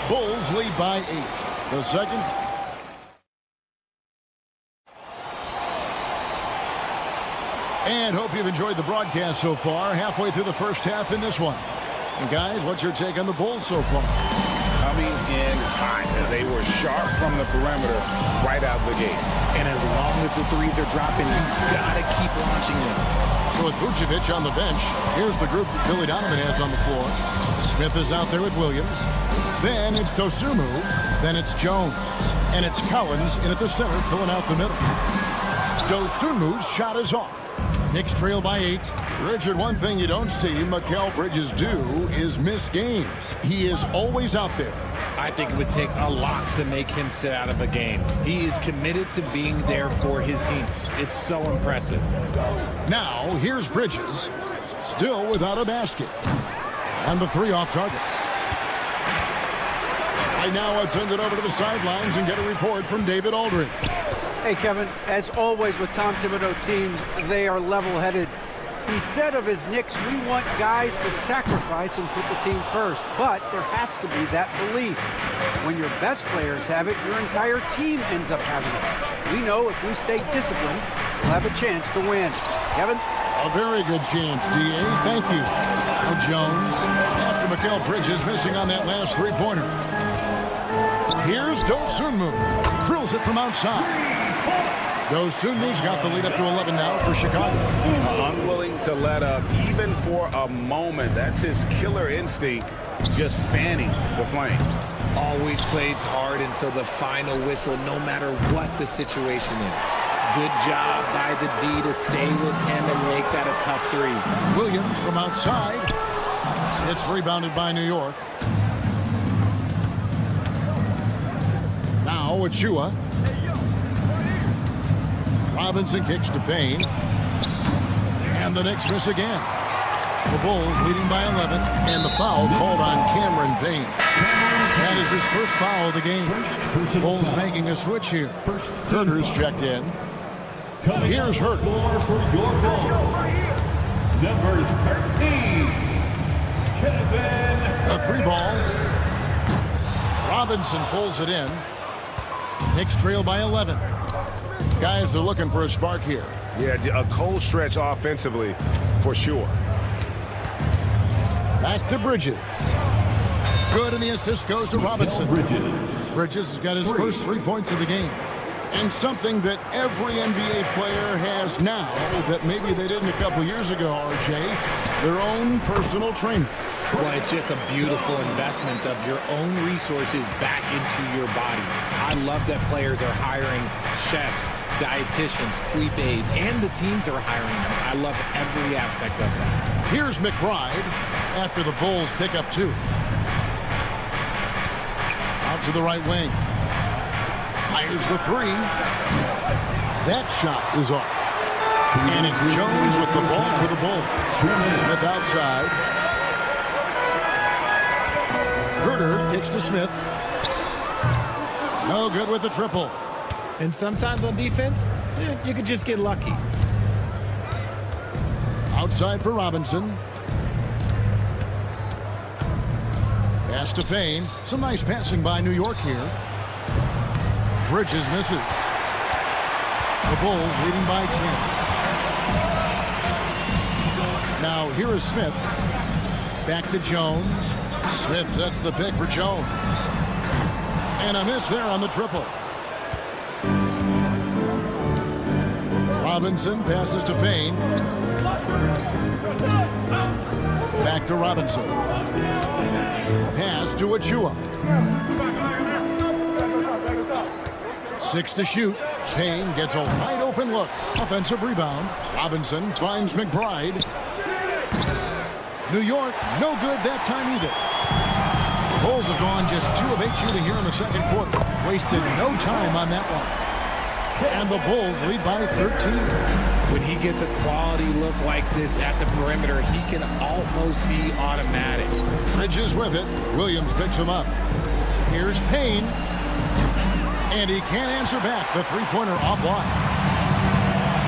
S1: Bulls lead by 8. The second. And hope you've enjoyed the broadcast so far. Halfway through the first half in this one. And guys, what's your take on the Bulls so far?
S3: Coming in hot. They were sharp from the perimeter right out the gate.
S11: And as long as the threes are dropping, you've got to keep launching them.
S1: So with Vucevic on the bench, here's the group that Billy Donovan has on the floor. Smith is out there with Williams. Then it's Dosunmu. Then it's Jones. And it's Collins in at the center, filling out the middle. Dosunmu's shot is off. Knicks trail by 8. Richard, one thing you don't see Mikal Bridges do is miss games. He is always out there.
S11: I think it would take a lot to make him sit out of a game. He is committed to being there for his team. It's so impressive.
S1: Now, here's Bridges, still without a basket. And the three off target. Right now, let's send it over to the sidelines and get a report from David Aldridge.
S5: Hey, Kevin, as always with Tom Thibodeau teams, they are level-headed. He said of his Knicks, we want guys to sacrifice and put the team first, but there has to be that belief. When your best players have it, your entire team ends up having it. We know if we stay disciplined, we'll have a chance to win. Kevin?
S1: A very good chance, D.A. Thank you. Now Jones, after Mikal Bridges missing on that last three-pointer. Here's Dosunmu. Drills it from outside. Dosunmu's got the lead up to 11 now for Chicago.
S3: Unwilling to let up even for a moment. That's his killer instinct, just fanning the flame.
S11: Always plays hard until the final whistle, no matter what the situation is. Good job by the D to stay with him and make that a tough three.
S1: Williams from outside. It's rebounded by New York. Now Achua. Robinson kicks to Payne. And the Knicks miss again. The Bulls leading by 11. And the foul called on Cameron Payne. That is his first foul of the game. Bulls making a switch here. Herter's checked in. Here's Herter.
S4: For your Bulls, number 13, Kevin.
S1: A three ball. Robinson pulls it in. Knicks trail by 11. Guys are looking for a spark here.
S6: Yeah, a cold stretch offensively for sure.
S1: Back to Bridges. Good, and the assist goes to Robinson. Bridges has got his first 3 points of the game. And something that every NBA player has now that maybe they didn't a couple years ago, RJ, their own personal trainer.
S11: Well, it's just a beautiful investment of your own resources back into your body. I love that players are hiring chefs, dietitians, sleep aides, and the teams are hiring them. I love every aspect of that.
S1: Here's McBride after the Bulls pick up 2. Out to the right wing. Fires the 3. That shot is off. And it's Jones with the ball for the Bulls. Smith outside. Herter kicks to Smith. No good with the triple.
S11: And sometimes on defense, you could just get lucky.
S1: Outside for Robinson. Pass to Payne. Some nice passing by New York here. Bridges misses. The Bulls leading by 10. Now here is Smith. Back to Jones. Smith sets the pick for Jones. And a miss there on the triple. Robinson passes to Payne. Back to Robinson. Pass to Achua. 6 to shoot. Payne gets a wide open look. Offensive rebound. Robinson finds McBride. New York, no good that time either. Bulls have gone just 2 of 8 shooting here in the second quarter. Wasted no time on that one. And the Bulls lead by 13.
S11: When he gets a quality look like this at the perimeter, he can almost be automatic.
S1: Bridges with it. Williams picks him up. Here's Payne. And he can't answer back. The three-pointer offline.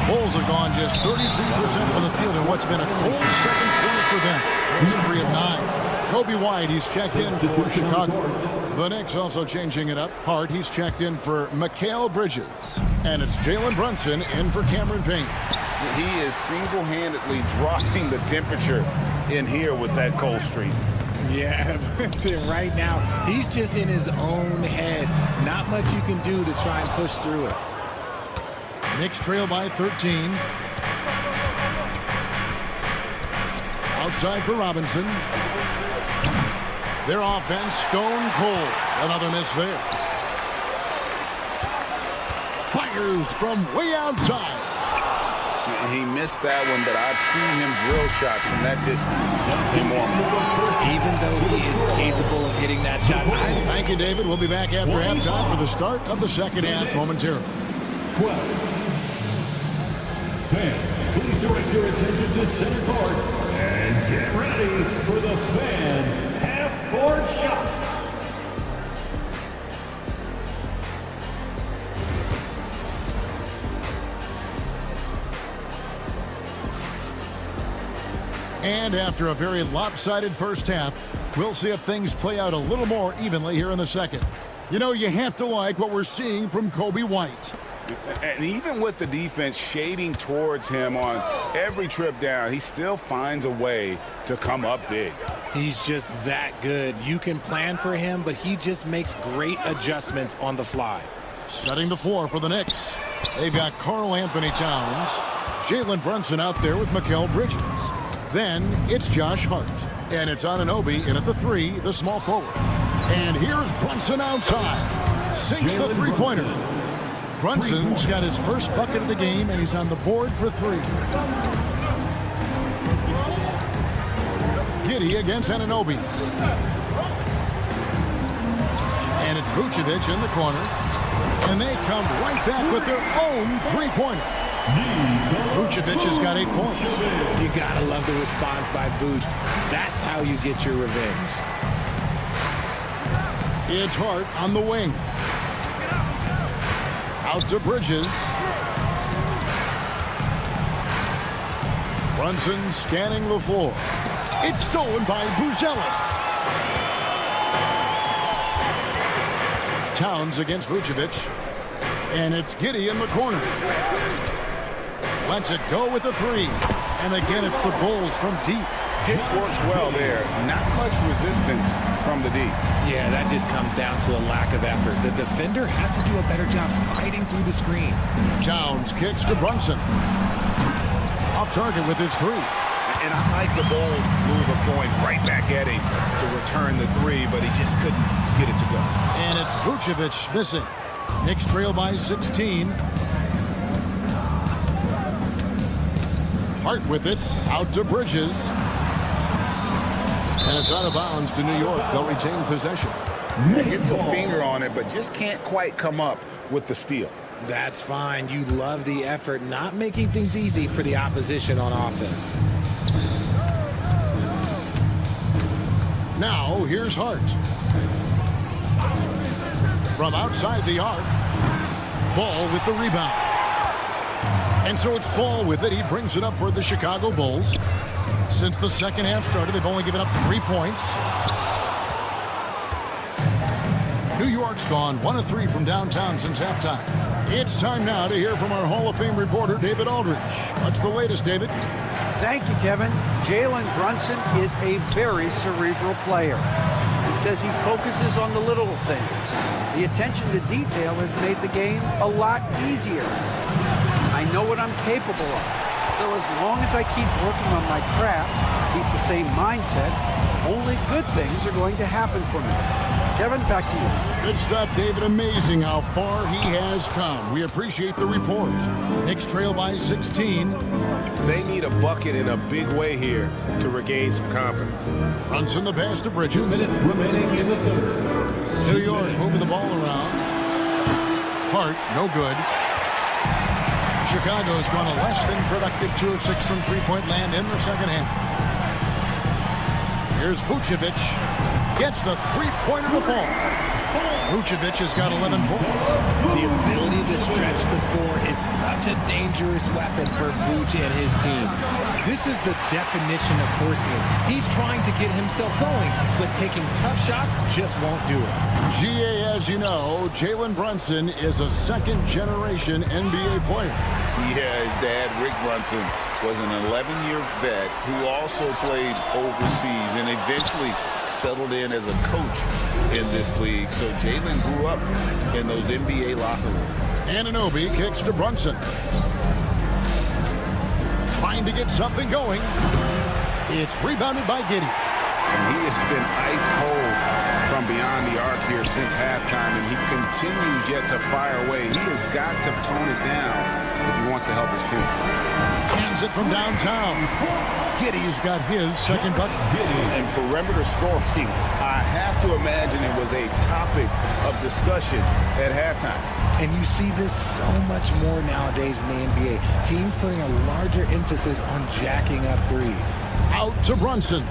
S1: Bulls have gone just 33% from the field in what's been a cold second quarter for them. It's 3 of 9. Kobe White, he's checked in for Chicago. The Knicks also changing it up. Hart, he's checked in for Mikal Bridges. And it's Jalen Brunson in for Cameron Payne.
S3: He is single-handedly dropping the temperature in here with that cold streak.
S11: Yeah, but right now, he's just in his own head. Not much you can do to try and push through it.
S1: Knicks trail by 13. Outside for Robinson. Their offense stone cold. Another miss there. Fires from way outside.
S3: He missed that one, but I've seen him drill shots from that distance.
S11: Even though he is capable of hitting that shot.
S1: Thank you, David. We'll be back after halftime for the start of the second half momentarily.
S4: 12. Fans, please direct your attention to center court and get ready for the fan half-court shots.
S1: And after a very lopsided first half, we'll see if things play out a little more evenly here in the second. You know, you have to like what we're seeing from Kobe White.
S3: And even with the defense shading towards him on every trip down, he still finds a way to come up big.
S11: He's just that good. You can plan for him, but he just makes great adjustments on the fly.
S1: Setting the floor for the Knicks. They've got Karl Anthony Towns, Jalen Brunson out there with Mikal Bridges. Then it's Josh Hart. And it's Anunoby in at the 3, the small forward. And here's Brunson outside. Sinks the three-pointer. Brunson's got his first bucket of the game, and he's on the board for 3. Giddey against Anunoby. And it's Vucevic in the corner. And they come right back with their own three-pointer. Vucevic has got 8 points.
S11: You gotta love the response by Vuce. That's how you get your revenge.
S1: It's Hart on the wing. Out to Bridges. Brunson scanning the floor. It's stolen by Buzelis. Towns against Vucevic. And it's Giddey in the corner. Lets it go with a 3. And again, it's the Bulls from deep.
S3: Hit works well there. Not much resistance from the D.
S11: Yeah, that just comes down to a lack of effort. The defender has to do a better job fighting through the screen.
S1: Towns kicks to Brunson. Off target with his 3.
S8: And I like the bold move of going right back at him to return the 3, but he just couldn't get it to go.
S1: And it's Vucevic missing. Knicks trail by 16. Hart with it. Out to Bridges. And it's out of bounds to New York. They'll retain possession.
S3: Gets a finger on it, but just can't quite come up with the steal.
S11: That's fine. You love the effort, not making things easy for the opposition on offense.
S1: Now, here's Hart. From outside the arc. Ball with the rebound. And so it's Ball with it. He brings it up for the Chicago Bulls. Since the second half started, they've only given up 3 points. New York's gone 1 of 3 from downtown since halftime. It's time now to hear from our Hall of Fame reporter, David Aldridge. What's the latest, David?
S5: Thank you, Kevin. Jalen Brunson is a very cerebral player. He says he focuses on the little things. The attention to detail has made the game a lot easier. I know what I'm capable of. So as long as I keep working on my craft, keep the same mindset, only good things are going to happen for me. Kevin, back to you.
S1: Good stuff, David. Amazing how far he has come. We appreciate the report. Knicks trail by 16.
S6: They need a bucket in a big way here to regain some confidence.
S1: Brunson the pass to Bridges.
S4: 2 minutes remaining in the third.
S1: New York moving the ball around. Hart, no good. Chicago's gone a less than productive 2 of 6 from three-point land in the second half. Here's Vucevic. Gets the three-pointer to fall. Vucevic has got 11 points.
S11: The ability to stretch the floor is such a dangerous weapon for Vuce and his team. This is the definition of forcing it. He's trying to get himself going, but taking tough shots just won't do it.
S1: GA, as you know, Jalen Brunson is a second-generation NBA player.
S3: Yeah, his dad, Rick Brunson, was an 11-year vet who also played overseas and eventually settled in as a coach in this league. So Jalen grew up in those NBA locker rooms.
S1: Anunoby kicks to Brunson. Trying to get something going. It's rebounded by Giddey.
S3: And he has been ice cold from beyond the arc here since halftime, and he continues yet to fire away. He has got to tone it down if he wants to help his team.
S1: Hands it from downtown. Giddey's got his second bucket.
S3: And perimeter scoring, I have to imagine it was a topic of discussion at halftime.
S11: And you see this so much more nowadays in the NBA. Teams putting a larger emphasis on jacking up threes.
S1: Out to Brunson.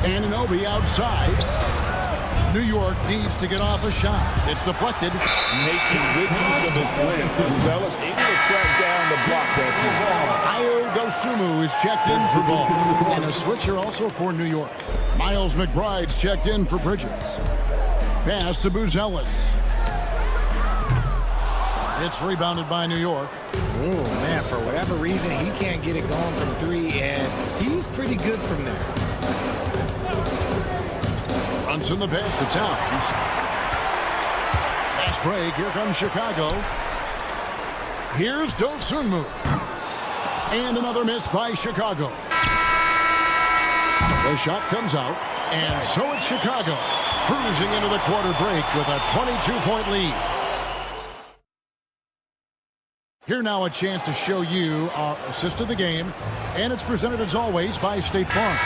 S1: Anunoby outside. New York needs to get off a shot. It's deflected.
S3: Making good use of his length. Buzelis able to track down the block that time.
S1: Ayo Dosunmu is checked in for ball. And a switcher also for New York. Miles McBride's checked in for Bridges. Pass to Buzelis. It's rebounded by New York.
S11: Oh, man, for whatever reason, he can't get it going from three, and he's pretty good from there.
S1: Brunson the pass to Towns. Fast break. Here comes Chicago. Here's Dosunmu. And another miss by Chicago. The shot comes out, and so it's Chicago cruising into the quarter break with a 22-point lead. Here now a chance to show you our assist of the game, and it's presented as always by State Farm.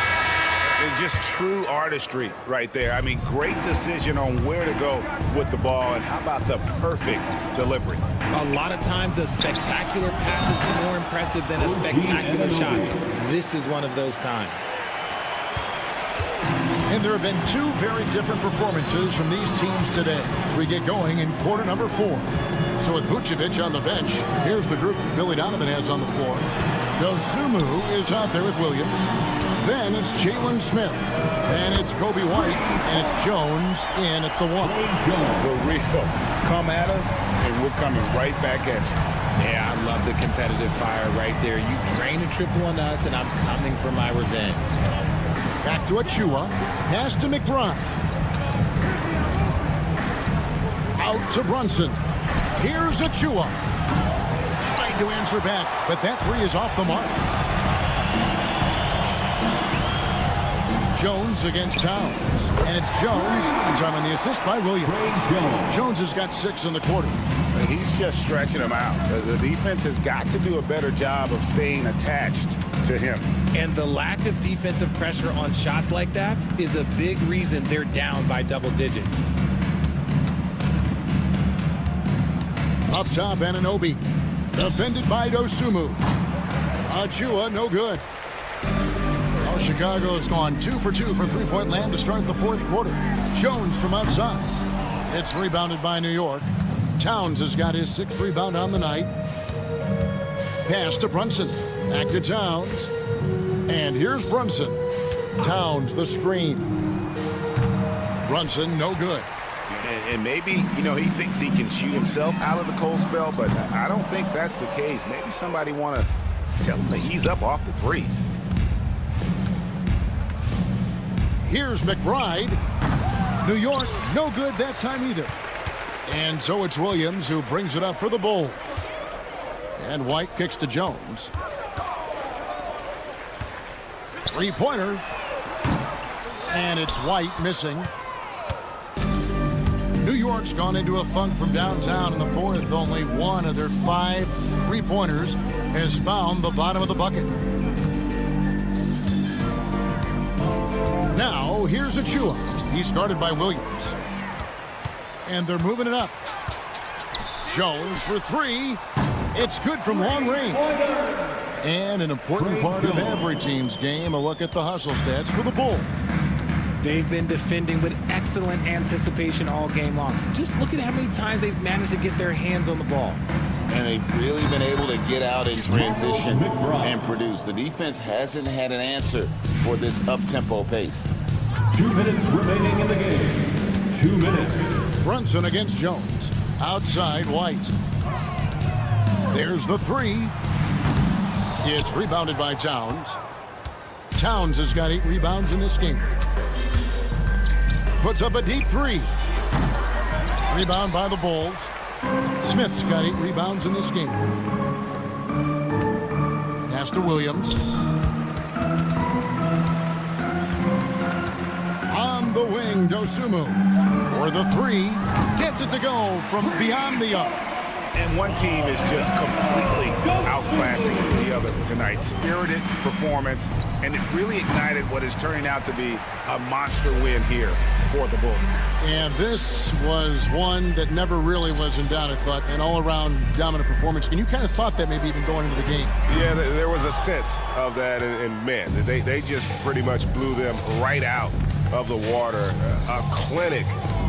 S3: It's just true artistry right there. I mean, great decision on where to go with the ball, and how about the perfect delivery?
S11: A lot of times a spectacular pass is more impressive than a spectacular shot. This is one of those times.
S1: And there have been two very different performances from these teams today as we get going in quarter number 4. So with Vucevic on the bench, here's the group Billy Donovan has on the floor. Dosunmu is out there with Williams. Then it's Jalen Smith. And it's Kobe White. And it's Jones in at the 1.
S3: The real come at us, and we're coming right back at you.
S11: Yeah, I love the competitive fire right there. You drain a triple on us, and I'm coming for my revenge.
S1: Back to Achua. Pass to McBride. Out to Brunson. Here's Achua. Trying to answer back, but that three is off the mark. Jones against Towns. And it's Jones. It's on the assist by Williams. Jones has got 6 in the quarter.
S3: He's just stretching him out. The defense has got to do a better job of staying attached to him.
S11: And the lack of defensive pressure on shots like that is a big reason they're down by double digits.
S1: Up top, Anunoby. Defended by Dosunmu. Achua, no good. Well, Chicago's gone 2 for 2 from three-point land to start the fourth quarter. Jones from outside. It's rebounded by New York. Towns has got his 6th rebound on the night. Pass to Brunson. Back to Towns. And here's Brunson. Towns, the screen. Brunson, no good.
S3: And maybe, you know, he thinks he can shoot himself out of the cold spell, but I don't think that's the case. Maybe somebody want to tell him to ease up off the threes.
S1: Here's McBride. New York, no good that time either. And so it's Williams who brings it up for the Bulls. And White kicks to Jones. Three-pointer. And it's White missing. New York's gone into a funk from downtown in the fourth. Only one of their 5 three-pointers has found the bottom of the bucket. Now, here's Achua. He's guarded by Williams. And they're moving it up. Jones for three. It's good from long range. And an important part of every team's game, a look at the hustle stats for the Bulls.
S11: They've been defending with excellent anticipation all game long. Just look at how many times they've managed to get their hands on the ball.
S3: And they've really been able to get out in transition and produce. The defense hasn't had an answer for this up-tempo pace.
S4: 2 minutes remaining in the game. 2 minutes.
S1: Brunson against Jones. Outside White. There's the three. It's rebounded by Towns. Towns has got 8 rebounds in this game. Puts up a deep three. Rebound by the Bulls. Smith's got 8 rebounds in this game. Pass to Williams. On the wing, Dosunmu. For the three. Gets it to go from beyond the arc.
S6: And one team is just completely outclassing the other tonight. Spirited performance, and it really ignited what is turning out to be a monster win here for the Bulls.
S1: And this was one that never really was in doubt, I thought, an all-around dominant performance. And you kind of thought that maybe even going into the game.
S6: Yeah, there was a sense of that, and man, they just pretty much blew them right out of the water. A clinic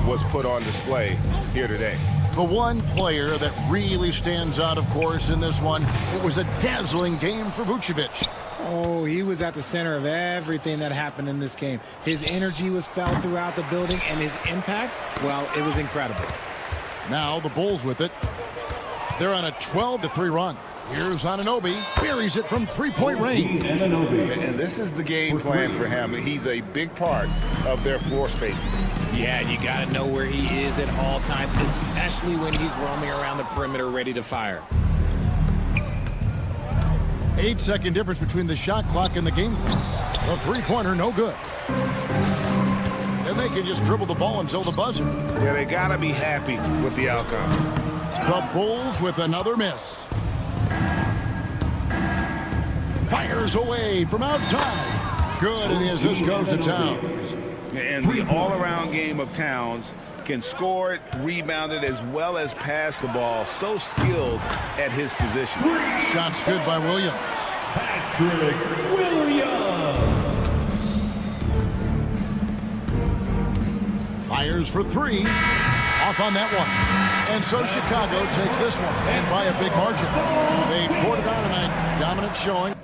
S6: was put on display here today.
S1: The one player that really stands out, of course, in this one, it was a dazzling game for Vucevic.
S11: Oh, he was at the center of everything that happened in this game. His energy was felt throughout the building, and his impact, well, it was incredible.
S1: Now the Bulls with it. They're on a 12-3 run. Here's Anunoby. Buries it from three-point range.
S3: And this is the game plan for him. He's a big part of their floor spacing.
S11: Yeah, and you got to know where he is at all times, especially when he's roaming around the perimeter ready to fire.
S1: 8-second difference between the shot clock and the game clock. The three-pointer, no good. And they can just dribble the ball until the buzzer.
S6: Yeah, they got to be happy with the outcome.
S1: The Bulls with another miss. Fires away from outside. Good, and the assist goes to Towns.
S6: And the all-around game of Towns can score it, rebound it, as well as pass the ball. So skilled at his position.
S1: Shots good by Williams.
S4: Patrick Williams.
S1: Fires for three. Off on that one. And so Chicago takes this one, and by a big margin. They poured it on tonight. Dominant showing.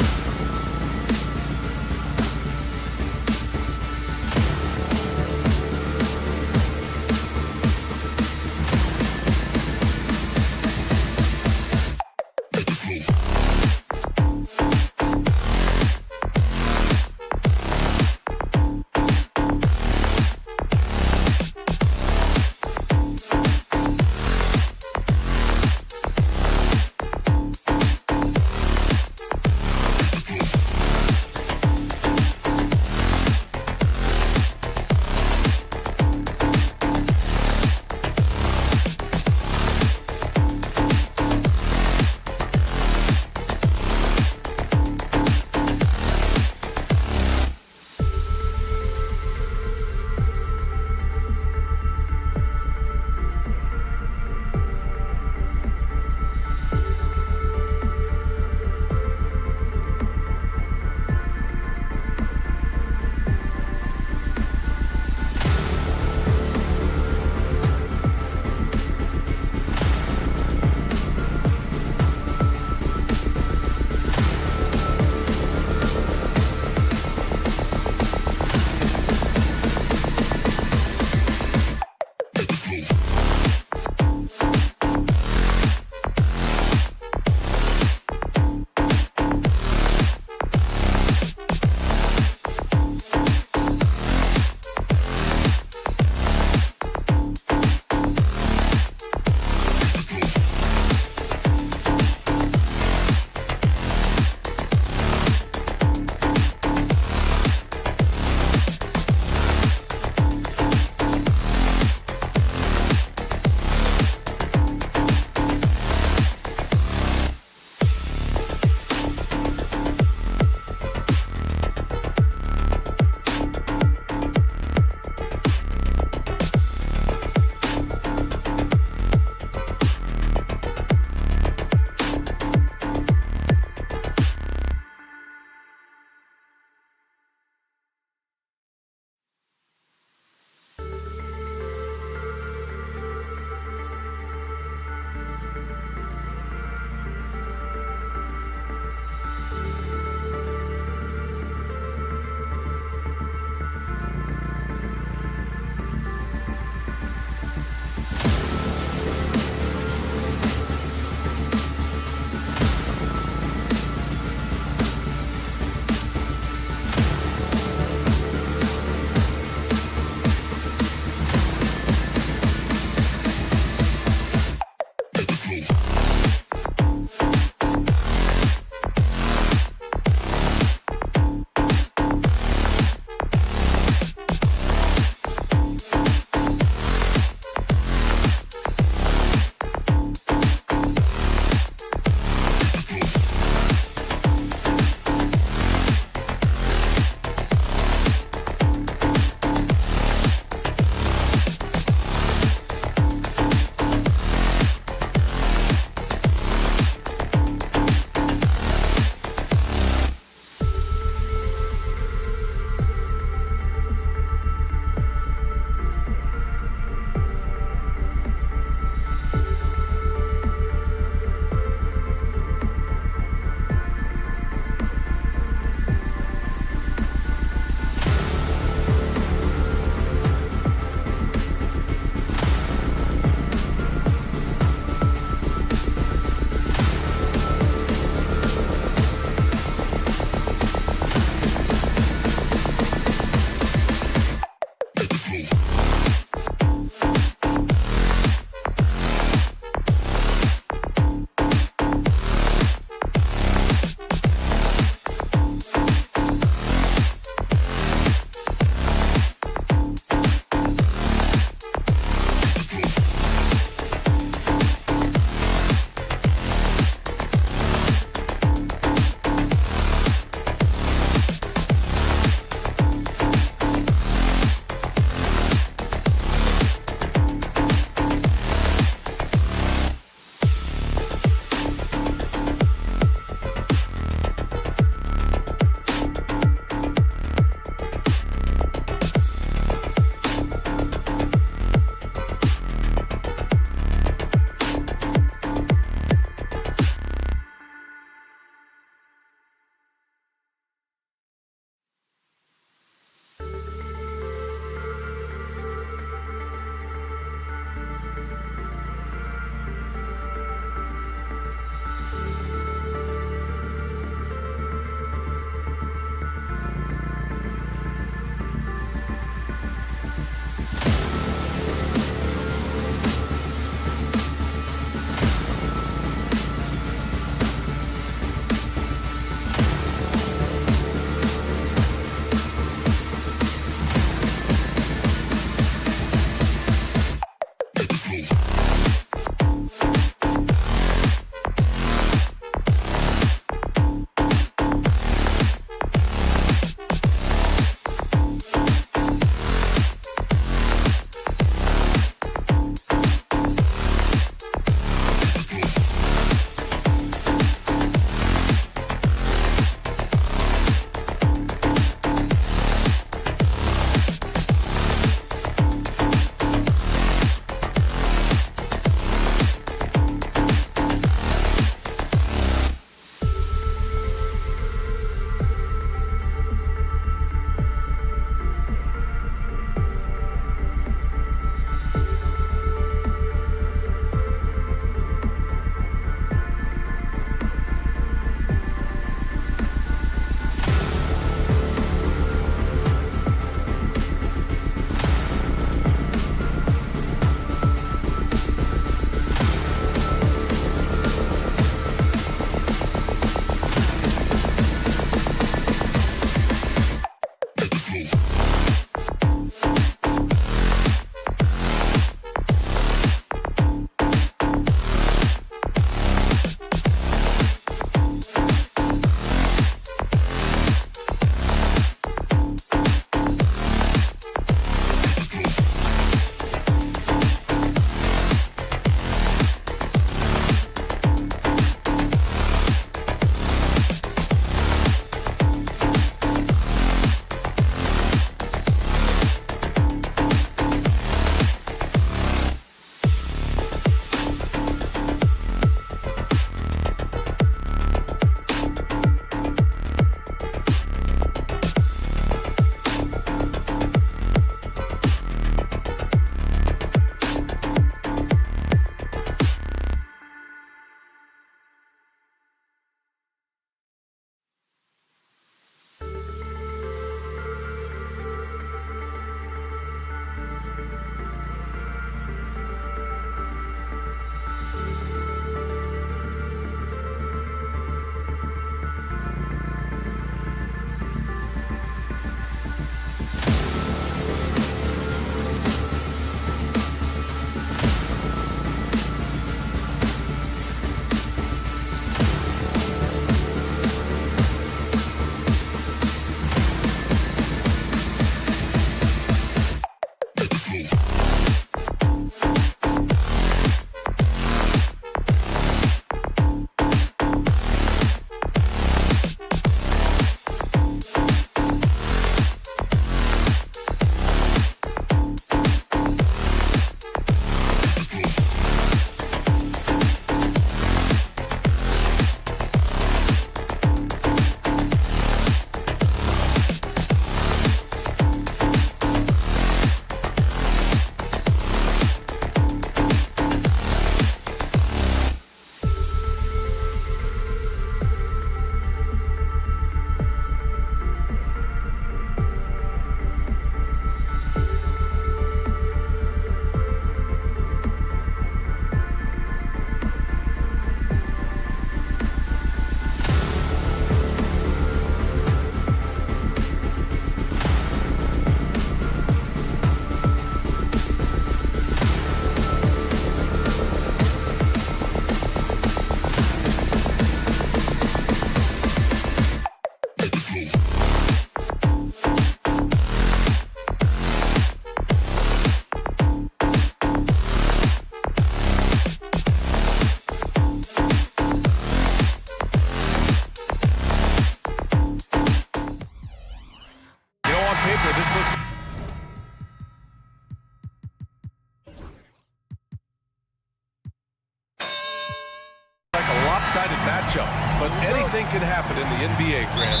S7: matchup, but anything can happen in the NBA, Grant.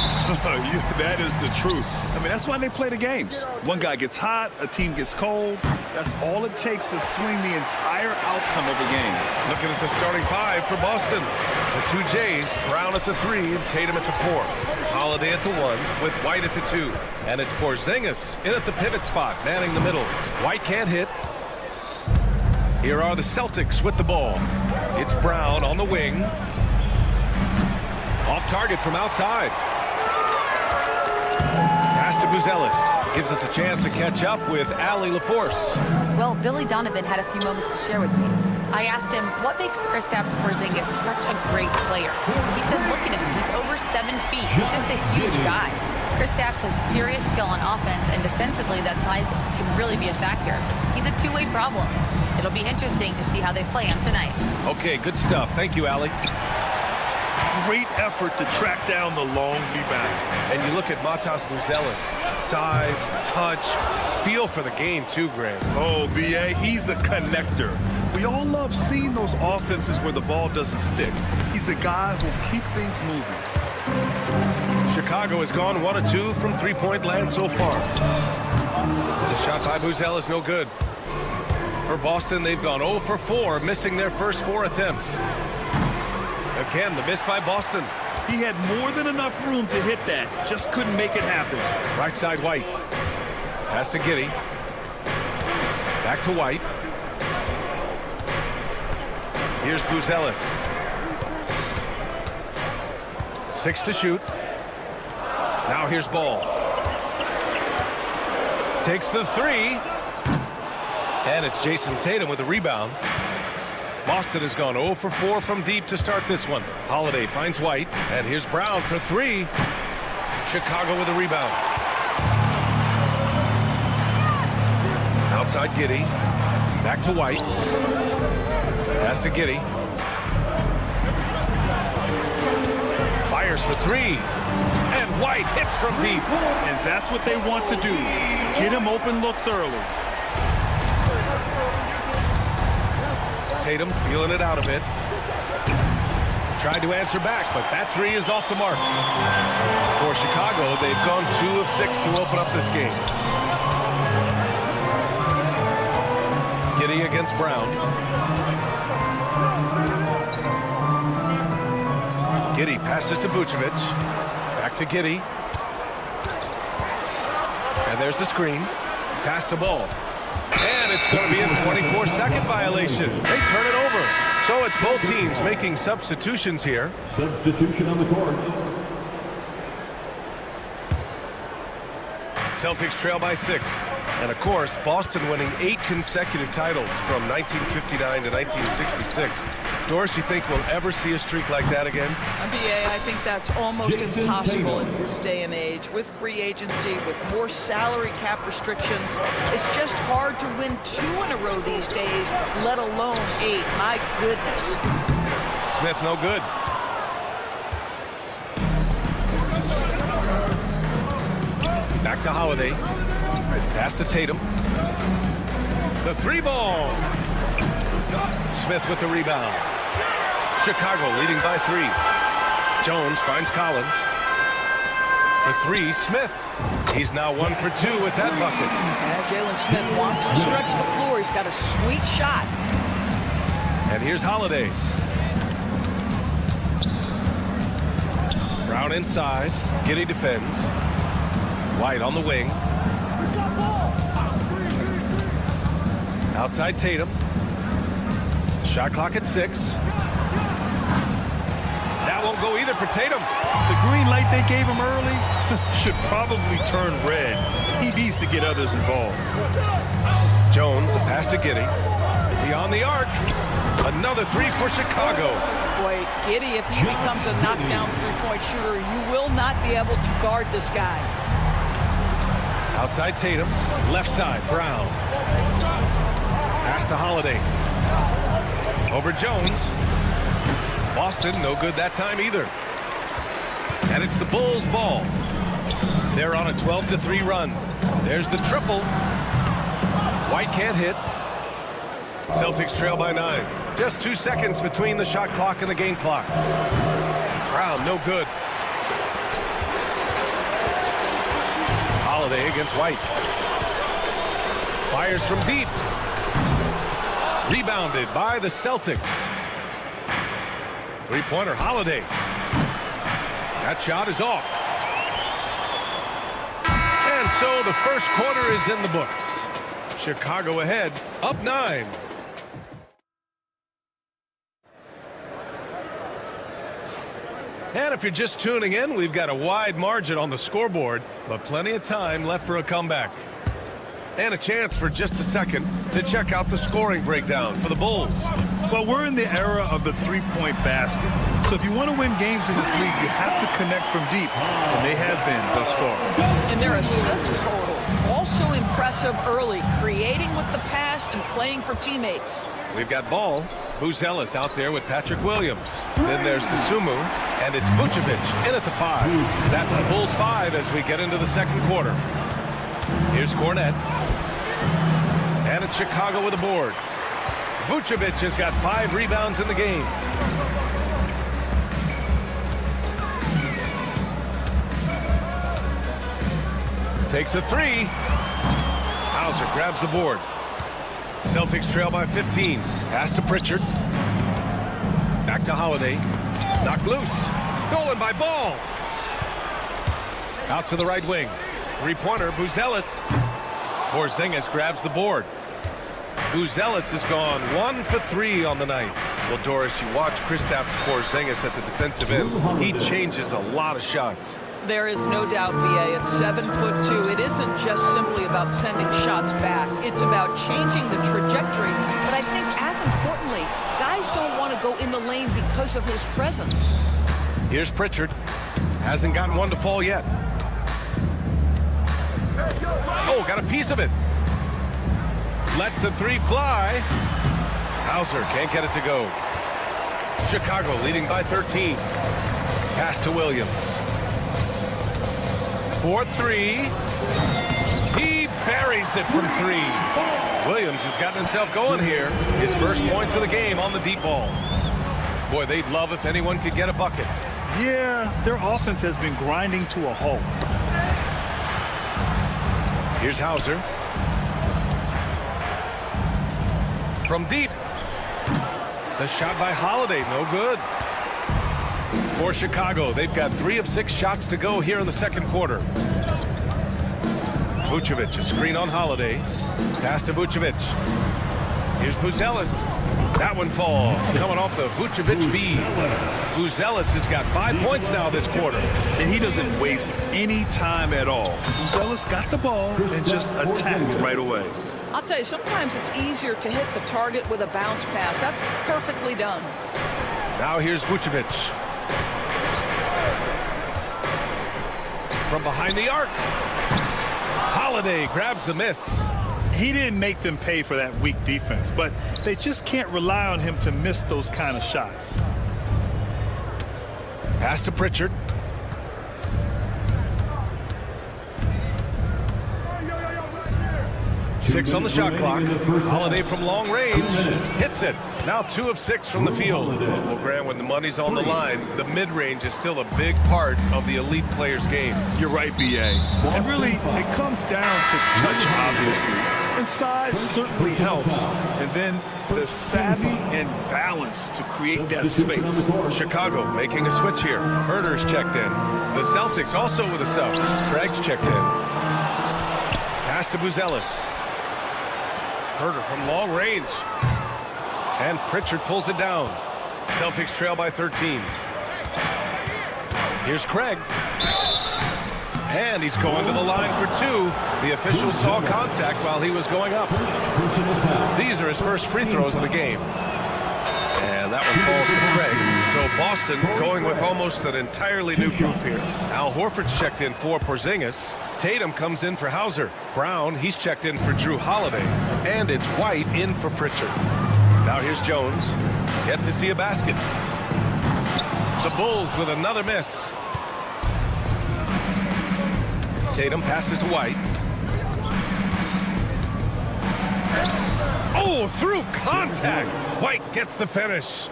S8: That is the truth. I mean, that's why they play the games. One guy gets hot, a team gets cold. That's all it takes to swing the entire outcome of a game.
S7: Looking at the starting five for Boston. The two Jays, Brown at the 3 and Tatum at the 4. Holiday at the 1 with White at the 2. And it's Porzingis in at the pivot spot, manning the middle. White can't hit. Here are the Celtics with the ball. It's Brown on the wing. Off target from outside. Pass to Buzelis. Gives us a chance to catch up with Allie LaForce.
S9: Well, Billy Donovan had a few moments to share with me. I asked him, what makes Kristaps Porzingis such a great player? He said, look at him. He's over 7 feet. He's just a huge guy. Kristaps has serious skill on offense, and defensively, that size can really be a factor. He's a two-way problem. It'll be interesting to see how they play him tonight.
S7: Okay, good stuff. Thank you, Allie.
S8: Great effort to track down the long rebound.
S7: And you look at Matas Buzelis. Size, touch, feel for the game too, Grant.
S8: Oh, B.A., he's a connector. We all love seeing those offenses where the ball doesn't stick. He's a guy who'll keep things moving.
S7: Chicago has gone 1 of 2 from three-point land so far. The shot by Buzelis no good. For Boston, they've gone 0 for 4, missing their first 4 attempts. Again, the miss by Boston.
S8: He had more than enough room to hit that. Just couldn't make it happen.
S7: Right side, White. Pass to Giddey. Back to White. Here's Buzelis. 6 to shoot. Now here's Ball. Takes the 3. And it's Jason Tatum with a rebound. Boston has gone 0 for 4 from deep to start this one. Holiday finds White. And here's Brown for 3. Chicago with a rebound. Outside Giddey. Back to White. Pass to Giddey. Fires for 3. And White hits from deep.
S8: And that's what they want to do. Get him open looks early.
S7: Tatum feeling it out a bit. Tried to answer back, but that 3 is off the mark. For Chicago, they've gone 2 of 6 to open up this game. Giddey against Brown. Giddey passes to Vucevic. Back to Giddey. And there's the screen. Pass to Ball. And it's going to be a 24-second violation. They turn it over. So it's both teams making substitutions here.
S4: Substitution on the court.
S7: Celtics trail by 6. And of course, Boston winning 8 consecutive titles from 1959 to 1966. Doris, you think we'll ever see a streak like that again?
S12: NBA, I think that's almost impossible in this day and age. With free agency, with more salary cap restrictions, it's just hard to win 2 in a row these days, let alone 8. My goodness.
S7: Smith no good. Back to Holiday. Pass to Tatum. The 3 ball. Smith with the rebound. Chicago leading by 3. Jones finds Collins. For 3, Smith. He's now 1 for 2 with that bucket.
S12: Jalen Smith wants to stretch the floor. He's got a sweet shot.
S7: And here's Holiday. Brown inside. Giddey defends. White on the wing. Outside Tatum. Shot clock at 6. That won't go either for Tatum.
S8: The green light they gave him early should probably turn red. He needs to get others involved.
S7: Jones, the pass to Giddey. Beyond the arc. Another 3 for Chicago.
S12: Boy, Giddey, if he becomes a knockdown three-point shooter, you will not be able to guard this guy.
S7: Outside Tatum. Left side, Brown. Pass to Holiday. Over Jones. Boston, no good that time either. And it's the Bulls' ball. They're on a 12-3 run. There's the triple. White can't hit. Celtics trail by 9. Just 2 seconds between the shot clock and the game clock. Brown, no good. Holiday against White. Fires from deep. Rebounded by the Celtics. Three-pointer, Holiday. That shot is off. And so the first quarter is in the books. Chicago ahead, up 9. And if you're just tuning in, we've got a wide margin on the scoreboard, but plenty of time left for a comeback. And a chance for just a second to check out the scoring breakdown for the Bulls.
S8: Well, we're in the era of the three-point basket. So if you want to win games in this league, you have to connect from deep, and they have been thus far.
S12: And their assist total, also impressive early, creating with the pass and playing for teammates.
S7: We've got Ball. Buzelis out there with Patrick Williams. Then there's Dosunmu, and it's Vucevic in at the 5. That's the Bulls 5 as we get into the second quarter. Here's Cornette. And it's Chicago with a board. Vucevic has got 5 rebounds in the game. Takes a 3. Hauser grabs the board. Celtics trail by 15. Pass to Pritchard. Back to Holiday. Knocked loose. Stolen by Ball. Out to the right wing. Three-pointer, Buzelis. Porzingis grabs the board. Buzelis has gone 1 for 3 on the night. Well, Doris, you watch Kristaps Porzingis at the defensive end. He changes a lot of shots.
S12: There is no doubt, B.A. At 7'2", it isn't just simply about sending shots back. It's about changing the trajectory. But I think, as importantly, guys don't want to go in the lane because of his presence.
S7: Here's Pritchard. Hasn't gotten one to fall yet. Oh, got a piece of it. Lets the 3 fly. Hauser can't get it to go. Chicago leading by 13. Pass to Williams. 4-3. He buries it from 3. Williams has gotten himself going here. His first points of the game on the deep ball. Boy, they'd love if anyone could get a bucket.
S8: Yeah, their offense has been grinding to a halt.
S7: Here's Hauser. From deep. The shot by Holiday, no good. For Chicago, they've got 3 of 6 shots to go here in the second quarter. Vucevic, a screen on Holiday. Pass to Vucevic. Here's Buzelis. That one falls, coming off the Vucevic feed. Buzelis has got 5 points now this quarter.
S8: And he doesn't waste any time at all. Buzelis got the ball and just attacked right away.
S12: I'll tell you, sometimes it's easier to hit the target with a bounce pass. That's perfectly done.
S7: Now here's Vucevic. From behind the arc. Holiday grabs the miss.
S8: He didn't make them pay for that weak defense, but they just can't rely on him to miss those kind of shots.
S7: Pass to Pritchard. Six on the shot clock. Holiday from long range. Hits it. Now 2 of 6 from the field. Well, Grant, when the money's on the line, the mid-range is still a big part of the elite player's game.
S8: You're right, B.A. And really, it comes down to touch, obviously. And size certainly helps. And then the savvy and balance to create that space.
S7: Chicago making a switch here. Herder's checked in. The Celtics also with a sub. Craig's checked in. Pass to Buzelis. Herder from long range. And Pritchard pulls it down. Celtics trail by 13. Here's Craig. And he's going to the line for 2. The official saw contact while he was going up. These are his first free throws of the game. And that one falls to Craig. So Boston going with almost an entirely new group here. Al Horford's checked in for Porzingis. Tatum comes in for Hauser. Brown, he's checked in for Drew Holiday. And it's White in for Pritchard. Now here's Jones. Yet to see a basket. The Bulls with another miss. Tatum passes to White. Oh, through contact. White gets the finish.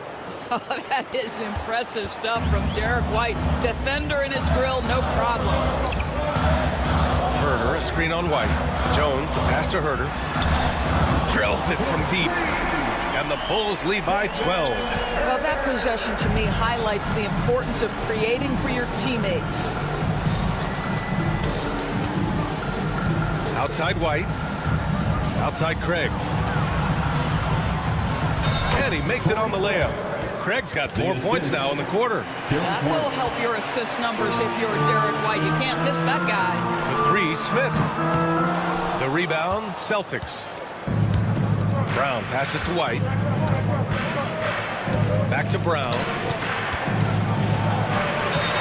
S12: Oh, that is impressive stuff from Derek White. Defender in his grill, no problem.
S7: Herder, a screen on White. Jones, the pass to Herder. Drills it from deep. And the Bulls lead by 12.
S12: Well, that possession to me highlights the importance of creating for your teammates.
S7: Outside White. Outside Craig. And he makes it on the layup. Craig's got 4 points now in the quarter.
S12: That will help your assist numbers if you're Derek White. You can't miss that guy.
S7: The three, Smith. The rebound, Celtics. Brown passes to White. Back to Brown.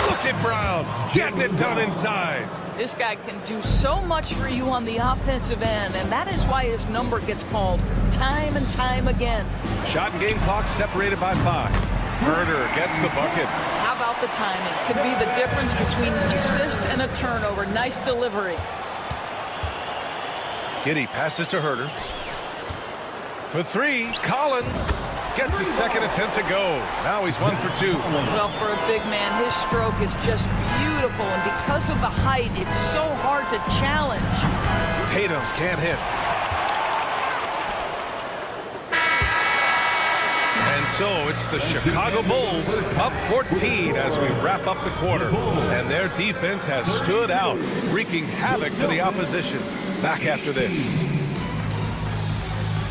S7: Look at Brown getting it done inside.
S12: This guy can do so much for you on the offensive end, and that is why his number gets called time and time again.
S7: Shot and game clock separated by 5. Herder gets the bucket.
S12: How about the timing? Could be the difference between an assist and a turnover. Nice delivery.
S7: Giddey passes to Herder. For 3, Collins gets his second attempt to go. Now he's 1 for 2.
S12: Well, for a big man, his stroke is just beautiful, and because of the height, it's so hard to challenge.
S7: Tatum can't hit. And so it's the Chicago Bulls up 14 as we wrap up the quarter. And their defense has stood out, wreaking havoc for the opposition. Back after this.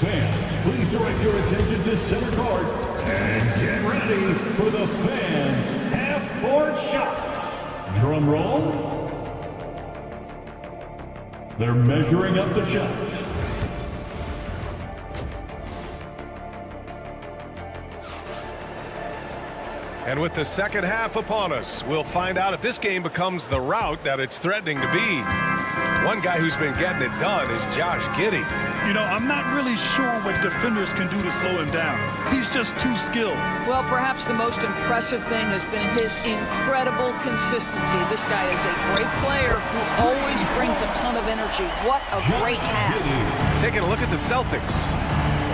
S4: Fans, please direct your attention to center court and get ready for the fan half-court shots. Drum roll. They're measuring up the shots.
S7: And with the second half upon us, we'll find out if this game becomes the rout that it's threatening to be. One guy who's been getting it done is Josh Giddey.
S8: You know, I'm not really sure what defenders can do to slow him down. He's just too skilled.
S12: Well, perhaps the most impressive thing has been his incredible consistency. This guy is a great player who always brings a ton of energy. What a great half.
S7: Taking a look at the Celtics.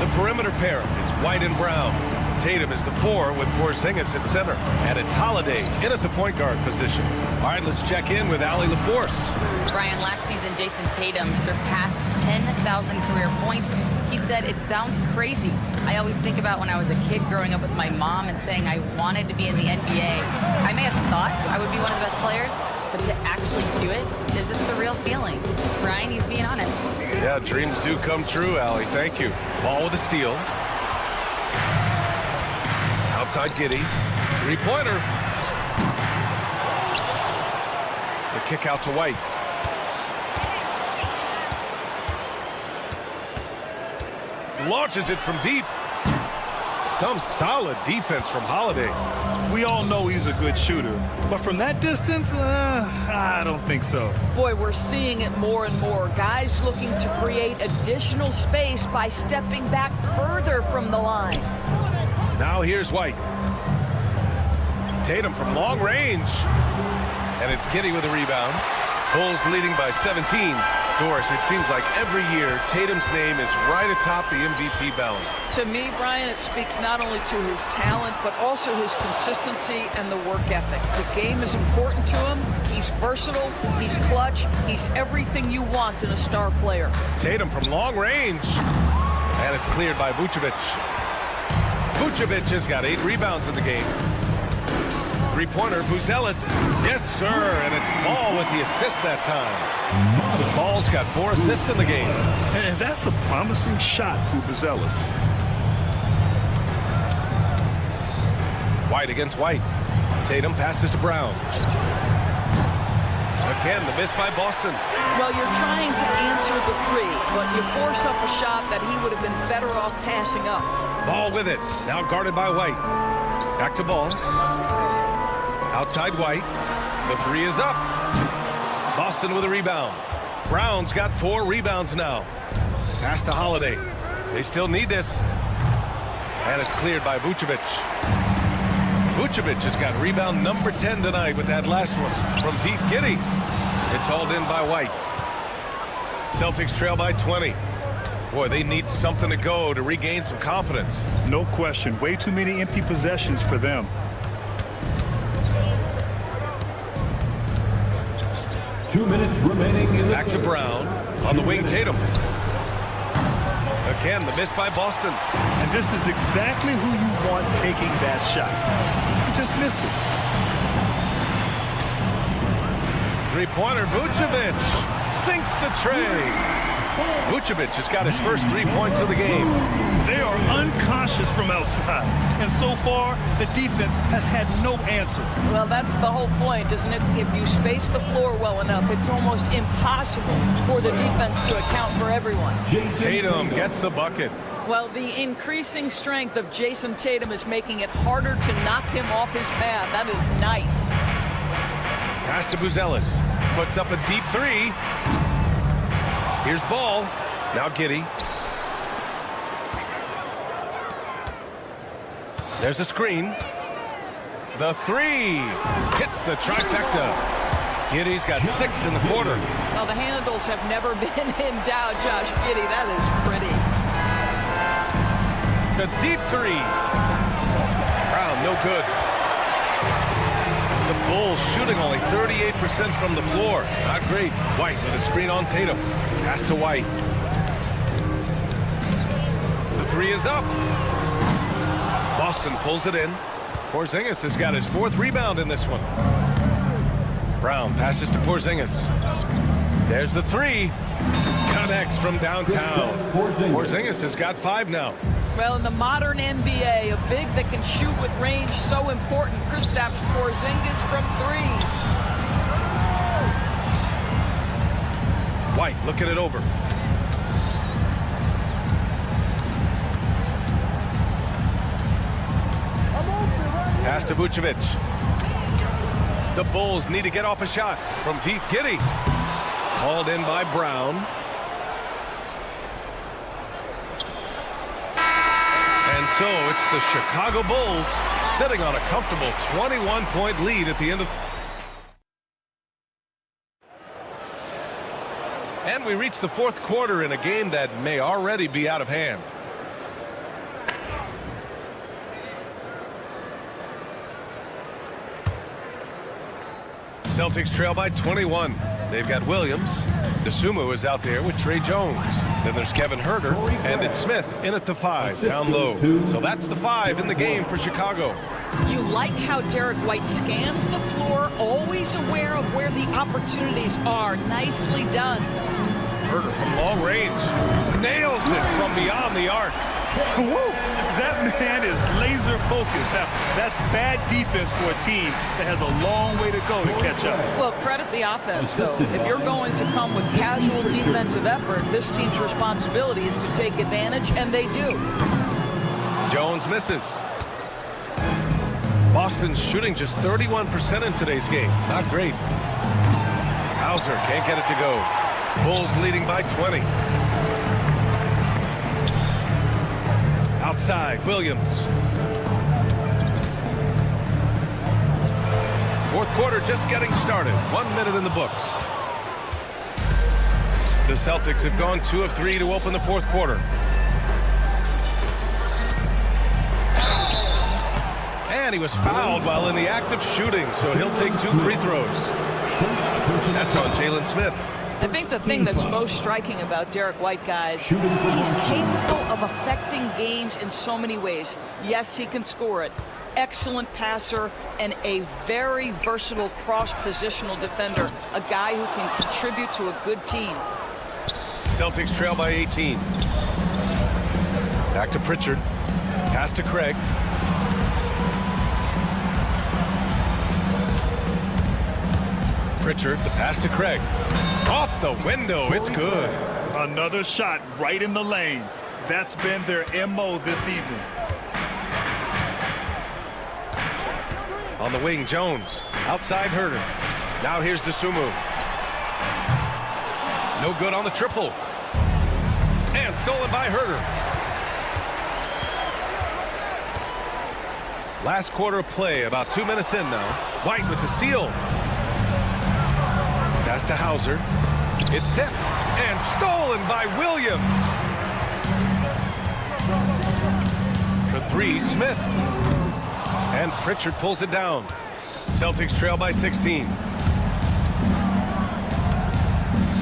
S7: The perimeter pair, it's White and Brown. Tatum is the 4 with Porzingis at center. And it's Holiday in at the point guard position. All right, let's check in with Allie LaForce.
S9: Brian, last season, Jason Tatum surpassed 10,000 career points. He said, "It sounds crazy. I always think about when I was a kid growing up with my mom and saying I wanted to be in the NBA. I may have thought I would be one of the best players, but to actually do it is a surreal feeling." Brian, he's being honest.
S7: Yeah, dreams do come true, Allie. Thank you. Ball with a steal. Outside Giddey. 3-pointer. The kick out to White. Launches it from deep. Some solid defense from Holiday.
S8: We all know he's a good shooter, but from that distance, I don't think so.
S12: Boy, we're seeing it more and more. Guys looking to create additional space by stepping back further from the line.
S7: Now here's White. Tatum from long range. And it's Giddey with a rebound. Bulls leading by 17. Doris, it seems like every year Tatum's name is right atop the MVP ballot.
S12: To me, Brian, it speaks not only to his talent, but also his consistency and the work ethic. The game is important to him. He's versatile. He's clutch. He's everything you want in a star player.
S7: Tatum from long range. And it's cleared by Vucevic. Vucevic has got 8 rebounds in the game. 3-pointer, Buzelis. Yes, sir, and it's Ball with the assist that time. Ball's got 4 assists in the game.
S8: And that's a promising shot for Buzelis.
S7: White against White. Tatum passes to Brown. Again, the miss by Boston.
S12: Well, you're trying to answer the 3, but you force up a shot that he would have been better off passing up.
S7: Ball with it. Now guarded by White. Back to Ball. Outside White. The 3 is up. Boston with a rebound. Brown's got 4 rebounds now. Pass to Holiday. They still need this. And it's cleared by Vucevic. Vucevic has got rebound number 10 tonight with that last one from deep. Giddey. It's hauled in by White. Celtics trail by 20. Boy, they need something to go to regain some confidence.
S8: No question. Way too many empty possessions for them.
S7: Back to Brown. On the wing, Tatum. Again, the miss by Boston.
S8: And this is exactly who you want taking that shot. He just missed it.
S7: Three-pointer, Vucevic sinks the tray. Vucevic has got his first 3 points of the game.
S8: They are uncautious from outside. And so far, the defense has had no answer.
S12: Well, that's the whole point, isn't it? If you space the floor well enough, it's almost impossible for the defense to account for everyone.
S7: Tatum gets the bucket.
S12: Well, the increasing strength of Jason Tatum is making it harder to knock him off his path. That is nice.
S7: Pass to Buzelis. Puts up a deep three. Here's Ball. Now Giddey. There's a screen. The three hits the trifecta. Giddey's got 6 in the quarter.
S12: Well, the handles have never been in doubt, Josh Giddey. That is pretty.
S7: The deep three. Brown, no good. The Bulls shooting only 38% from the floor. Not great. White with a screen on Tatum. Pass to White. The three is up. Boston pulls it in. Porzingis has got his 4th rebound in this one. Brown passes to Porzingis. There's the three. Connects from downtown. Porzingis has got 5 now.
S12: Well, in the modern NBA, a big that can shoot with range so important. Kristaps Porzingis from 3.
S7: White looking it over. Pass to Vucevic. The Bulls need to get off a shot from deep. Giddey. Called in by Brown. And so it's the Chicago Bulls sitting on a comfortable 21-point lead at the end of... And we reach the 4th quarter in a game that may already be out of hand. Celtics trail by 21. They've got Williams. DeSumo is out there with Trey Jones. Then there's Kevin Huerter, and it's Smith in at the 5, down low. So that's the 5 in the game for Chicago.
S12: You like how Derek White scans the floor, always aware of where the opportunities are. Nicely done.
S7: Huerter from long range. Nails it from beyond the arc.
S8: Woo! That man is laser focused. Now, that's bad defense for a team that has a long way to go to catch up.
S12: Well, credit the offense, though. If you're going to come with casual defensive effort, this team's responsibility is to take advantage, and they do.
S7: Jones misses. Boston's shooting just 31% in today's game. Not great. Hauser can't get it to go. Bulls leading by 20. Outside, Williams. 4th quarter just getting started. 1 minute in the books. The Celtics have gone 2 of 3 to open the 4th quarter. And he was fouled while in the act of shooting, so he'll take 2 free throws. That's on Jalen Smith.
S12: I think the thing that's most striking about Derek White, guys, he's capable of affecting games in so many ways. Yes, he can score it. Excellent passer and a very versatile cross-positional defender, a guy who can contribute to a good team.
S7: Celtics trail by 18. Back to Pritchard. Pass to Craig. Pritchard, the pass to Craig. Off the window, it's good.
S8: Another shot right in the lane. That's been their MO this evening.
S7: On the wing, Jones. Outside Huerter. Now here's DeSumo. No good on the triple. And stolen by Huerter. Last quarter of play, about 2 minutes in now. White with the steal. Pass to Hauser. It's tipped and stolen by Williams. three, Smith. And Pritchard pulls it down. Celtics trail by 16.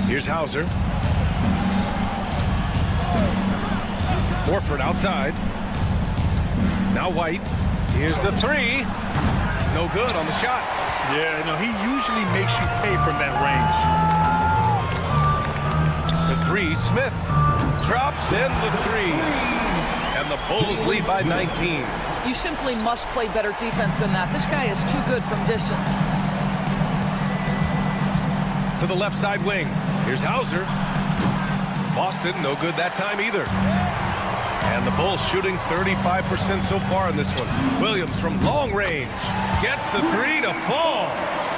S7: Here's Hauser. Horford outside. Now White. Here's the three. No good on the shot.
S8: Yeah, no, he usually makes you pay from that range.
S7: The three, Smith. Drops in the three. And the Bulls lead by 19.
S12: You simply must play better defense than that. This guy is too good from distance.
S7: To the left side wing. Here's Hauser. Boston, no good that time either. And the Bulls shooting 35% so far in this one. Williams from long range gets the three to fall.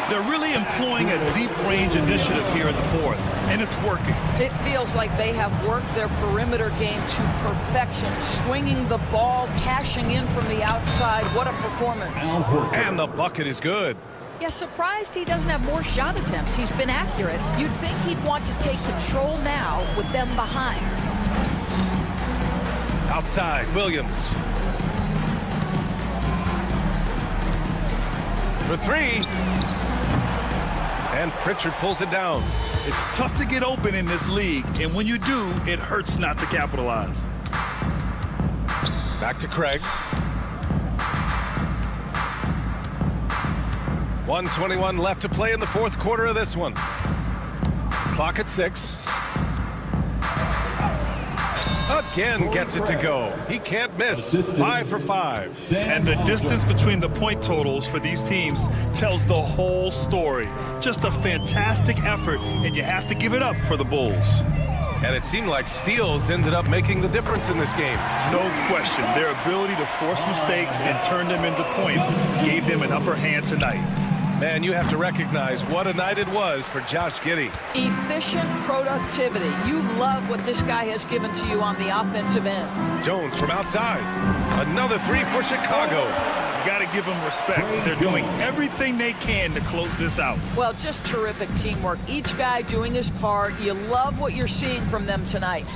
S8: They're really employing a deep range initiative here in the fourth, and it's working.
S12: It feels like they have worked their perimeter game to perfection, swinging the ball, cashing in from the outside. What a performance.
S7: And the bucket is good.
S12: Yeah, surprised he doesn't have more shot attempts. He's been accurate. You'd think he'd want to take control now with them behind.
S7: Outside, Williams. For three. And Pritchard pulls it down.
S8: It's tough to get open in this league, and when you do, it hurts not to capitalize.
S7: Back to Craig. 1:21 left to play in the fourth quarter of this one. Clock at 6. Again gets it to go. He can't miss. 5 for 5.
S8: And the distance between the point totals for these teams tells the whole story. Just a fantastic effort, and you have to give it up for the Bulls.
S7: And it seemed like steals ended up making the difference in this game.
S8: No question. Their ability to force mistakes and turn them into points gave them an upper hand tonight.
S7: Man, you have to recognize what a night it was for Josh Giddey.
S12: Efficient productivity. You love what this guy has given to you on the offensive end.
S7: Jones from outside. Another three for Chicago.
S8: You got to give them respect. They're doing everything they can to close this out.
S12: Well, just terrific teamwork. Each guy doing his part. You love what you're seeing from them tonight.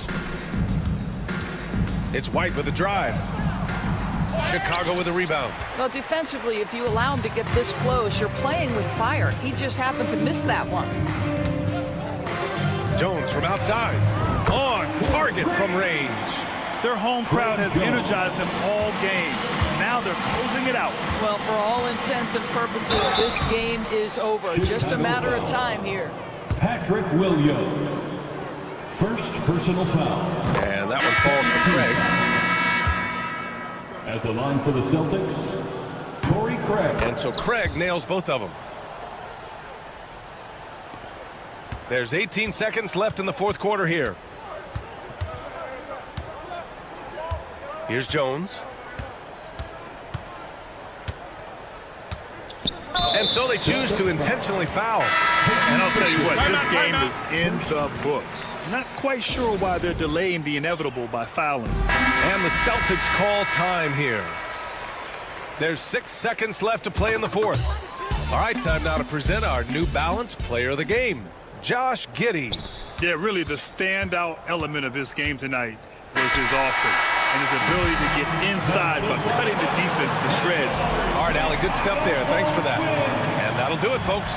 S7: It's White with a drive. Chicago with a rebound.
S12: Well, defensively, if you allow him to get this close, you're playing with fire. He just happened to miss that one.
S7: Jones from outside. On target from range.
S8: Their home crowd has energized them all game. Now they're closing it out.
S12: Well, for all intents and purposes, this game is over. Just a matter of time here.
S4: Patrick Williams. First personal foul.
S7: And that one falls to Craig.
S4: At the line for the Celtics, Torrey Craig.
S7: And so Craig nails both of them. There's 18 seconds left in the fourth quarter here. Here's Jones. And so they choose to intentionally foul.
S8: And I'll tell you what, this game is in the books. Not quite sure why they're delaying the inevitable by fouling.
S7: And the Celtics call time here. There's 6 seconds left to play in the fourth. All right, time now to present our New Balance Player of the Game, Josh Giddey.
S8: Yeah, really the standout element of his game tonight was his offense and his ability to get inside but cutting the defense to shreds.
S7: All right, Allie, good stuff there. Thanks for that. And that'll do it, folks.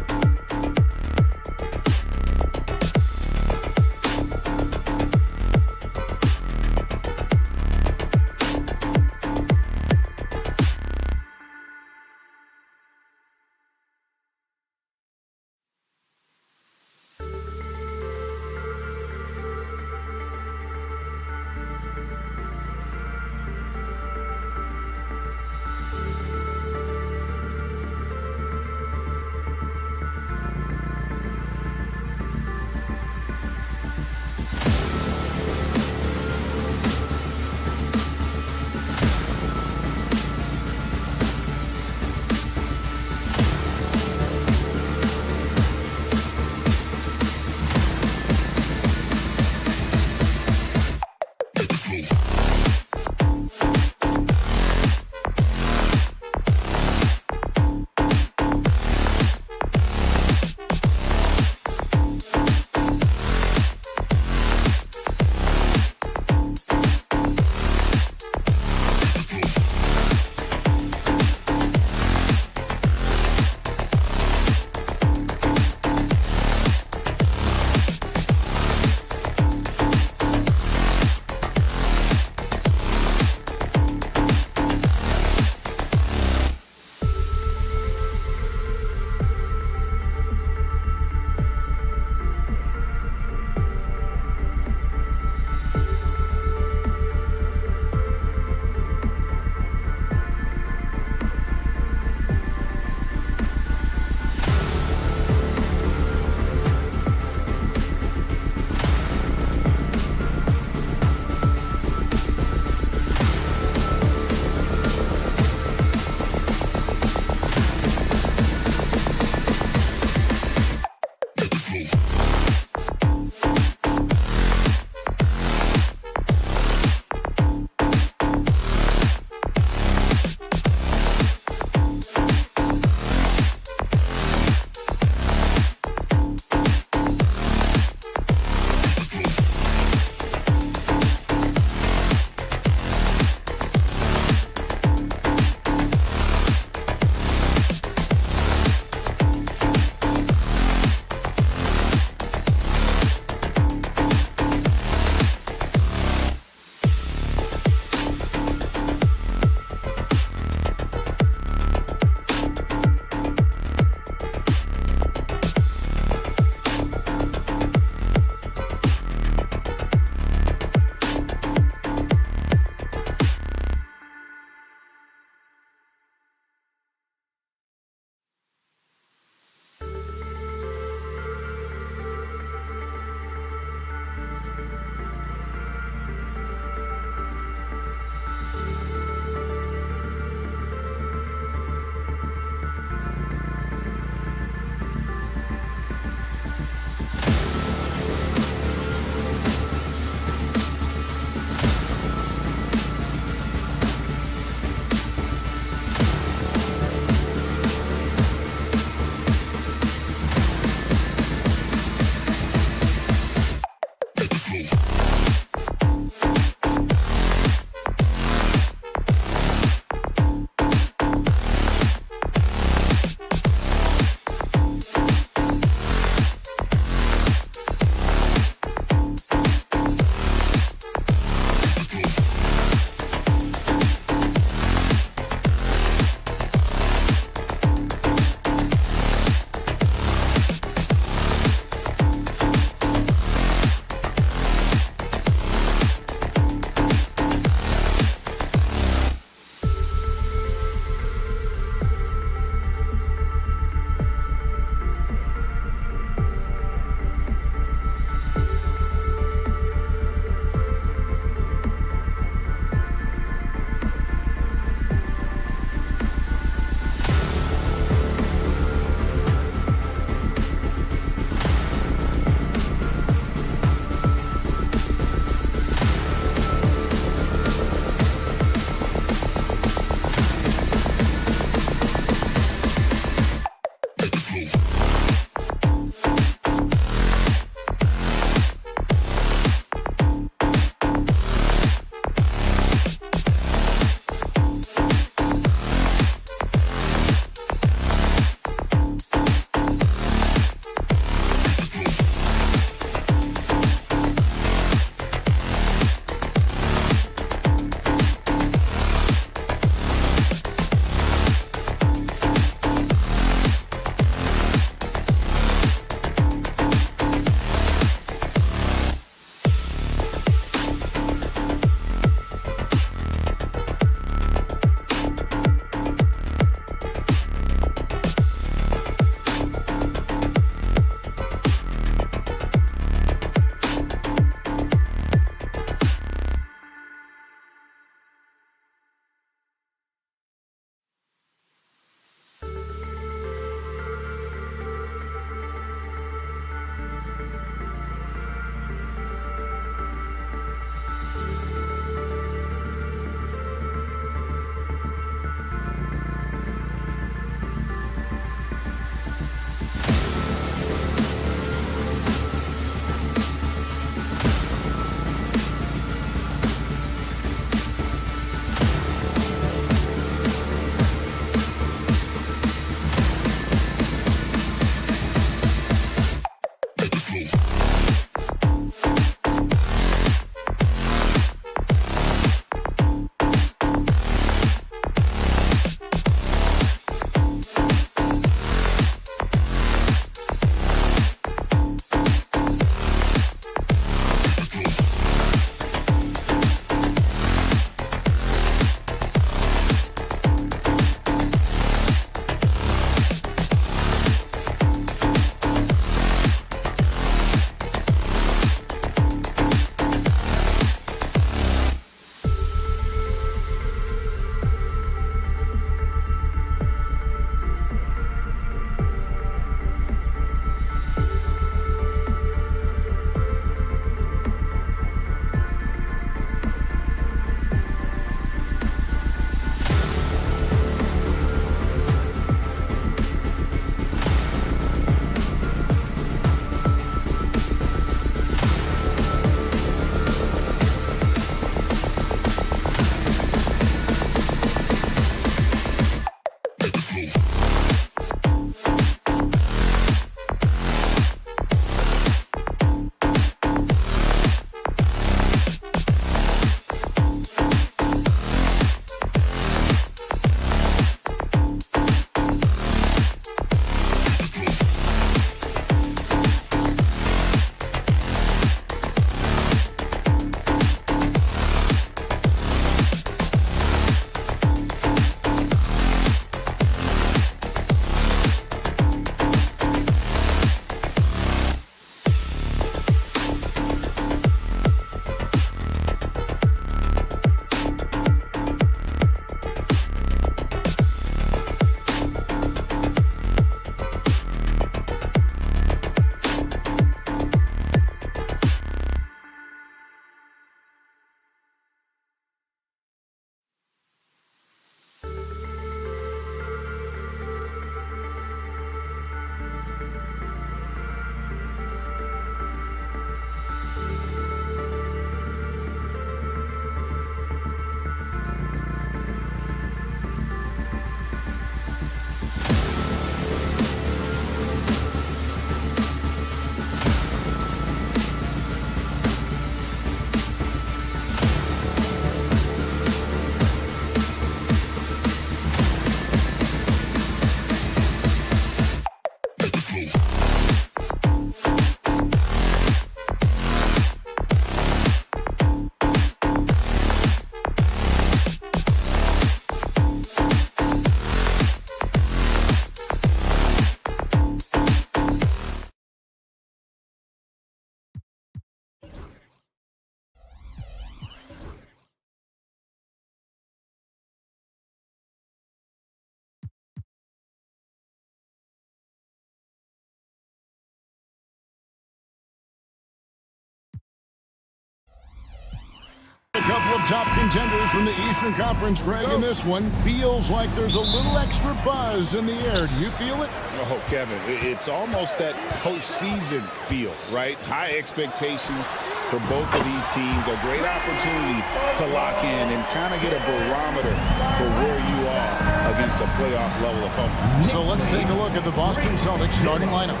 S1: A couple of top contenders from the Eastern Conference, Greg, and this one feels like there's a little extra buzz in the air. Do you feel it?
S3: Oh, Kevin, it's almost that postseason feel, right? High expectations for both of these teams. A great opportunity to lock in and kind of get a barometer for where you are against a playoff-level opponent.
S1: So let's take a look at the Boston Celtics starting lineup.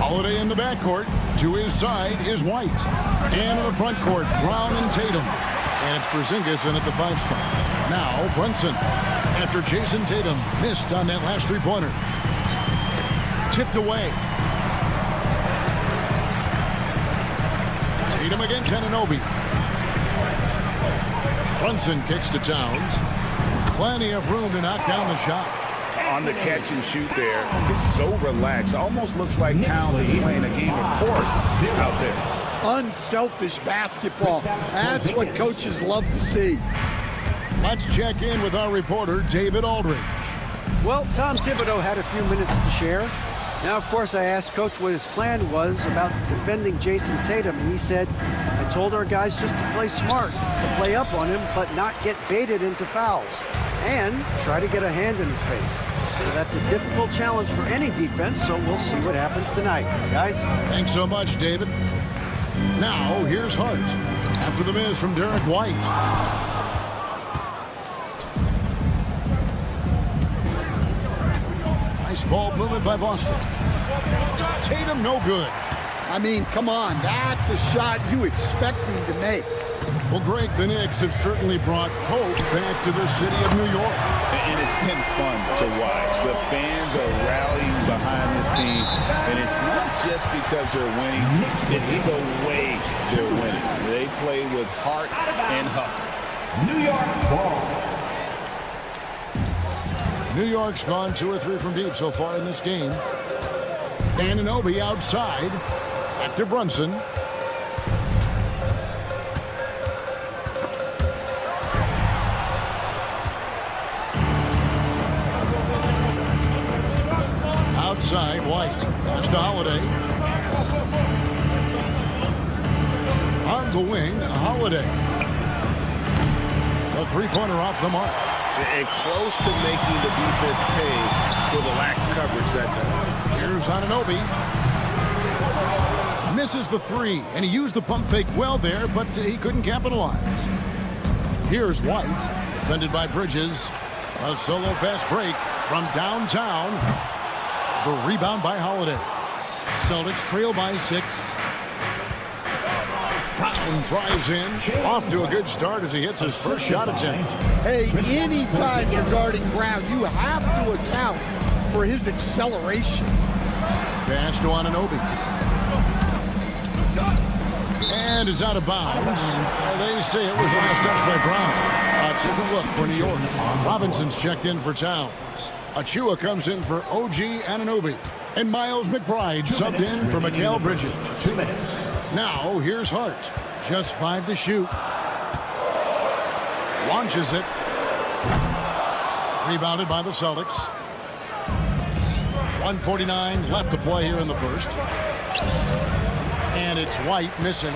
S1: Holiday in the backcourt. To his side is White. And in the front court, Brown and Tatum. And it's Porzingis in at the 5 spot. Now, Brunson. After Jason Tatum missed on that last three-pointer. Tipped away. Tatum against Anunoby. Brunson kicks to Towns. Plenty of room to knock down the shot.
S3: On the catch and shoot there, just so relaxed. Almost looks like Towns is playing a game of horse out there.
S2: Unselfish basketball. That's what coaches love to see.
S1: Let's check in with our reporter, David Aldridge.
S5: Well, Tom Thibodeau had a few minutes to share. Now, of course, I asked Coach what his plan was about defending Jason Tatum, and he said, I told our guys just to play smart, to play up on him, but not get baited into fouls, and try to get a hand in his face. So that's a difficult challenge for any defense, so we'll see what happens tonight. Guys?
S1: Thanks so much, David. Now, here's Hart. After the miss from Derek White. Nice ball movement by Boston. Tatum, no good.
S2: I mean, come on. That's a shot you expect him to make.
S1: Well, Greg, the Knicks have certainly brought hope back to the city of New York.
S3: And it's been fun to watch. The fans are rallying behind this team. And it's not just because they're winning. It's the way they're winning. They play with heart and hustle.
S4: New York ball.
S1: New York's gone 2 or 3 from deep so far in this game. Anunoby outside. Back to Brunson. Outside, White. Pass to Holiday. On the wing, Holiday. A three-pointer off the mark.
S6: And close to making the defense pay for the lax coverage that time.
S1: Here's Anunoby. Misses the 3, and he used the pump fake well there, but he couldn't capitalize. Here's White, defended by Bridges. A solo fast break from downtown. The rebound by Holiday. Celtics trail by 6. Brown drives in. Off to a good start as he hits his first shot attempt.
S2: Hey, anytime you're guarding Brown, you have to account for his acceleration.
S1: Pass to Anunoby. And it's out of bounds. They say it was a last touch by Brown. A different look for New York. Robinson's checked in for Towns. Achua comes in for OG Anunoby. And Miles McBride subbed in for Mikal Bridges.
S4: 2 minutes.
S1: Now, here's Hart. Just 5 to shoot. Launches it. Rebounded by the Celtics. 1:49 left to play here in the first. And it's White missing.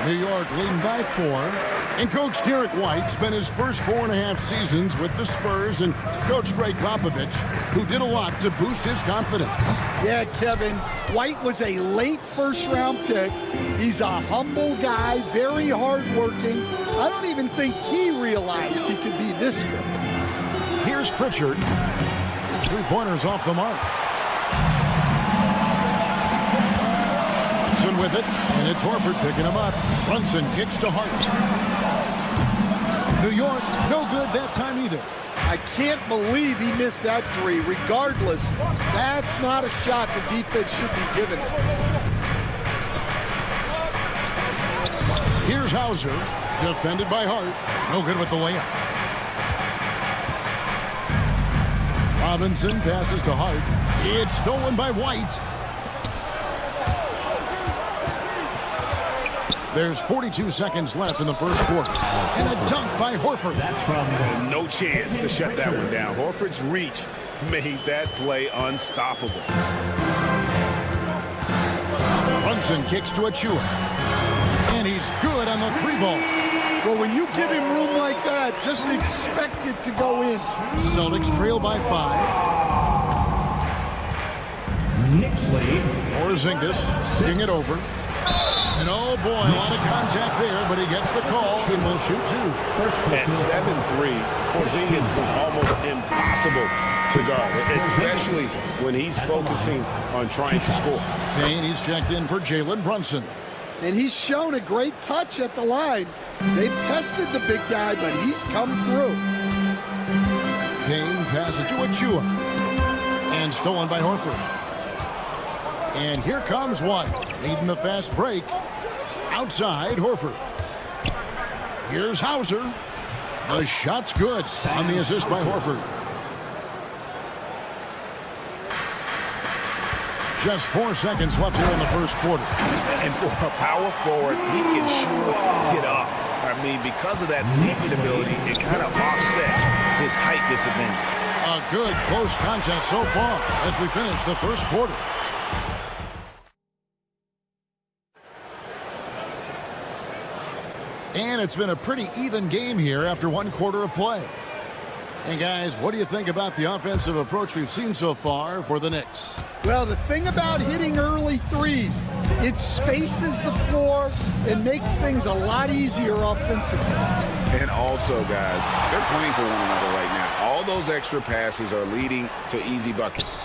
S1: New York leading by 4. And Coach Derek White spent his first 4.5 seasons with the Spurs and Coach Greg Popovich, who did a lot to boost his confidence.
S2: Yeah, Kevin, White was a late first-round pick. He's a humble guy, very hard-working. I don't even think he realized he could be this good.
S1: Here's Pritchard. His three-pointers off the mark. Brunson with it, and it's Horford picking him up. Brunson kicks to Hart. New York, no good that time either.
S2: I can't believe he missed that 3. Regardless, that's not a shot the defense should be giving him.
S1: Here's Hauser, defended by Hart. No good with the layup. Robinson passes to Hart. It's stolen by White. There's 42 seconds left in the first quarter. And a dunk by Horford.
S4: That's from
S6: No chance to shut that one down. Horford's reach made that play unstoppable.
S1: Brunson kicks to Achua. And he's good on the 3 ball.
S2: Well, when you give him room like that, just expect it to go in.
S1: Celtics trail by 5.
S4: Knicks lead.
S1: Porzingis sting it over. And oh boy, a lot of contact there, but he gets the call and will shoot 2.
S6: At 7'3", Porzingis is almost impossible to guard, especially when he's focusing on trying to score.
S1: Payne, he's checked in for Jalen Brunson.
S2: And he's shown a great touch at the line. They've tested the big guy, but he's come through.
S1: Payne passes to Achua. And stolen by Horford. And here comes one, leading the fast break. Outside, Horford. Here's Hauser. The shot's good on the assist by Horford. Just 4 seconds left here in the first quarter.
S6: And for a power forward, he can sure get up. I mean, because of that leaping ability, it kind of offsets his height disadvantage.
S1: A good close contest so far as we finish the first quarter. And it's been a pretty even game here after 1 quarter of play. And guys, what do you think about the offensive approach we've seen so far for the Knicks?
S2: Well, the thing about hitting early threes, it spaces the floor and makes things a lot easier offensively.
S3: And also, guys, they're playing for one another right now. All those extra passes are leading to easy buckets.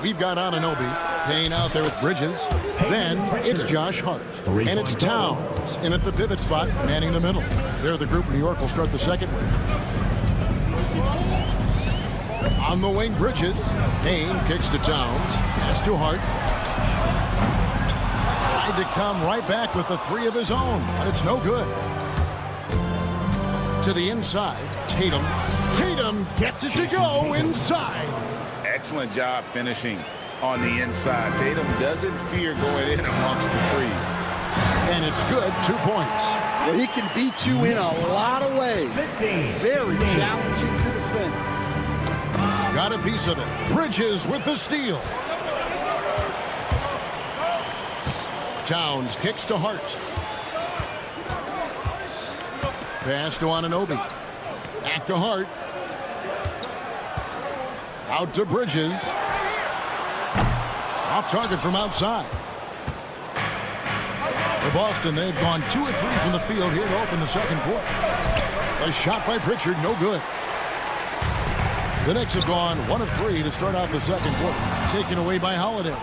S1: We've got Anunoby, Payne out there with Bridges. Then it's Josh Hart. And it's Towns in at the pivot spot, manning the middle. They're the group New York will start the second with. On the wing, Bridges. Payne kicks to Towns. Pass to Hart. Tried to come right back with the 3 of his own, but it's no good. To the inside, Tatum. Tatum gets it to go inside.
S3: Excellent job finishing on the inside. Tatum doesn't fear going in amongst the trees.
S1: And it's good, 2 points.
S2: Well, he can beat you in a lot of ways. Very challenging to defend.
S1: Got a piece of it. Bridges with the steal. Towns kicks to Hart. Pass to Anunoby. Back to Hart. Out to Bridges. Off target from outside. For Boston, they've gone 2 of 3 from the field here to open the second quarter. A shot by Pritchard, no good. The Knicks have gone 1 of 3 to start out the second quarter. Taken away by Holiday.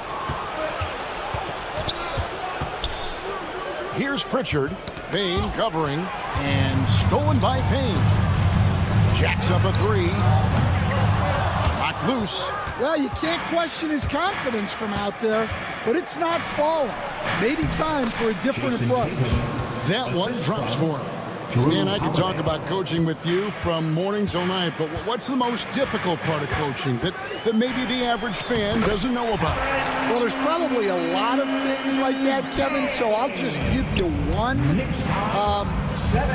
S1: Here's Pritchard. Payne covering. And stolen by Payne. Jacks up a 3. Knocked loose.
S2: Well, you can't question his confidence from out there, but it's not falling. Maybe time for a different approach.
S1: That one drops for him. Stan, I can talk about coaching with you from morning till night, but what's the most difficult part of coaching that maybe the average fan doesn't know about?
S2: Well, there's probably a lot of things like that, Kevin, so I'll just give you one.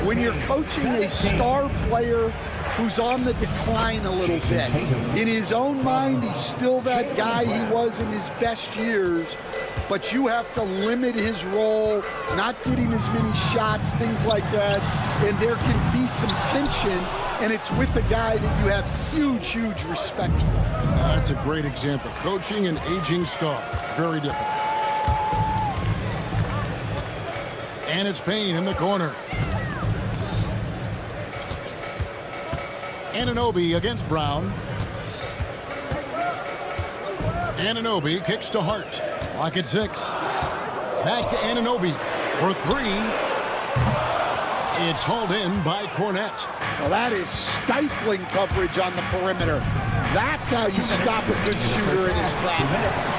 S2: When you're coaching a star player who's on the decline a little bit, in his own mind, he's still that guy he was in his best years, but you have to limit his role, not get him as many shots, things like that, and there can be some tension, and it's with a guy that you have huge, huge respect for.
S1: That's a great example. Coaching an aging star, very different. And it's Payne in the corner. Anunoby against Brown. Anunoby kicks to Hart. Lock at 6. Back to Anunoby for 3. It's hauled in by Cornette.
S2: Well, that is stifling coverage on the perimeter. That's how you stop a good shooter in his tracks.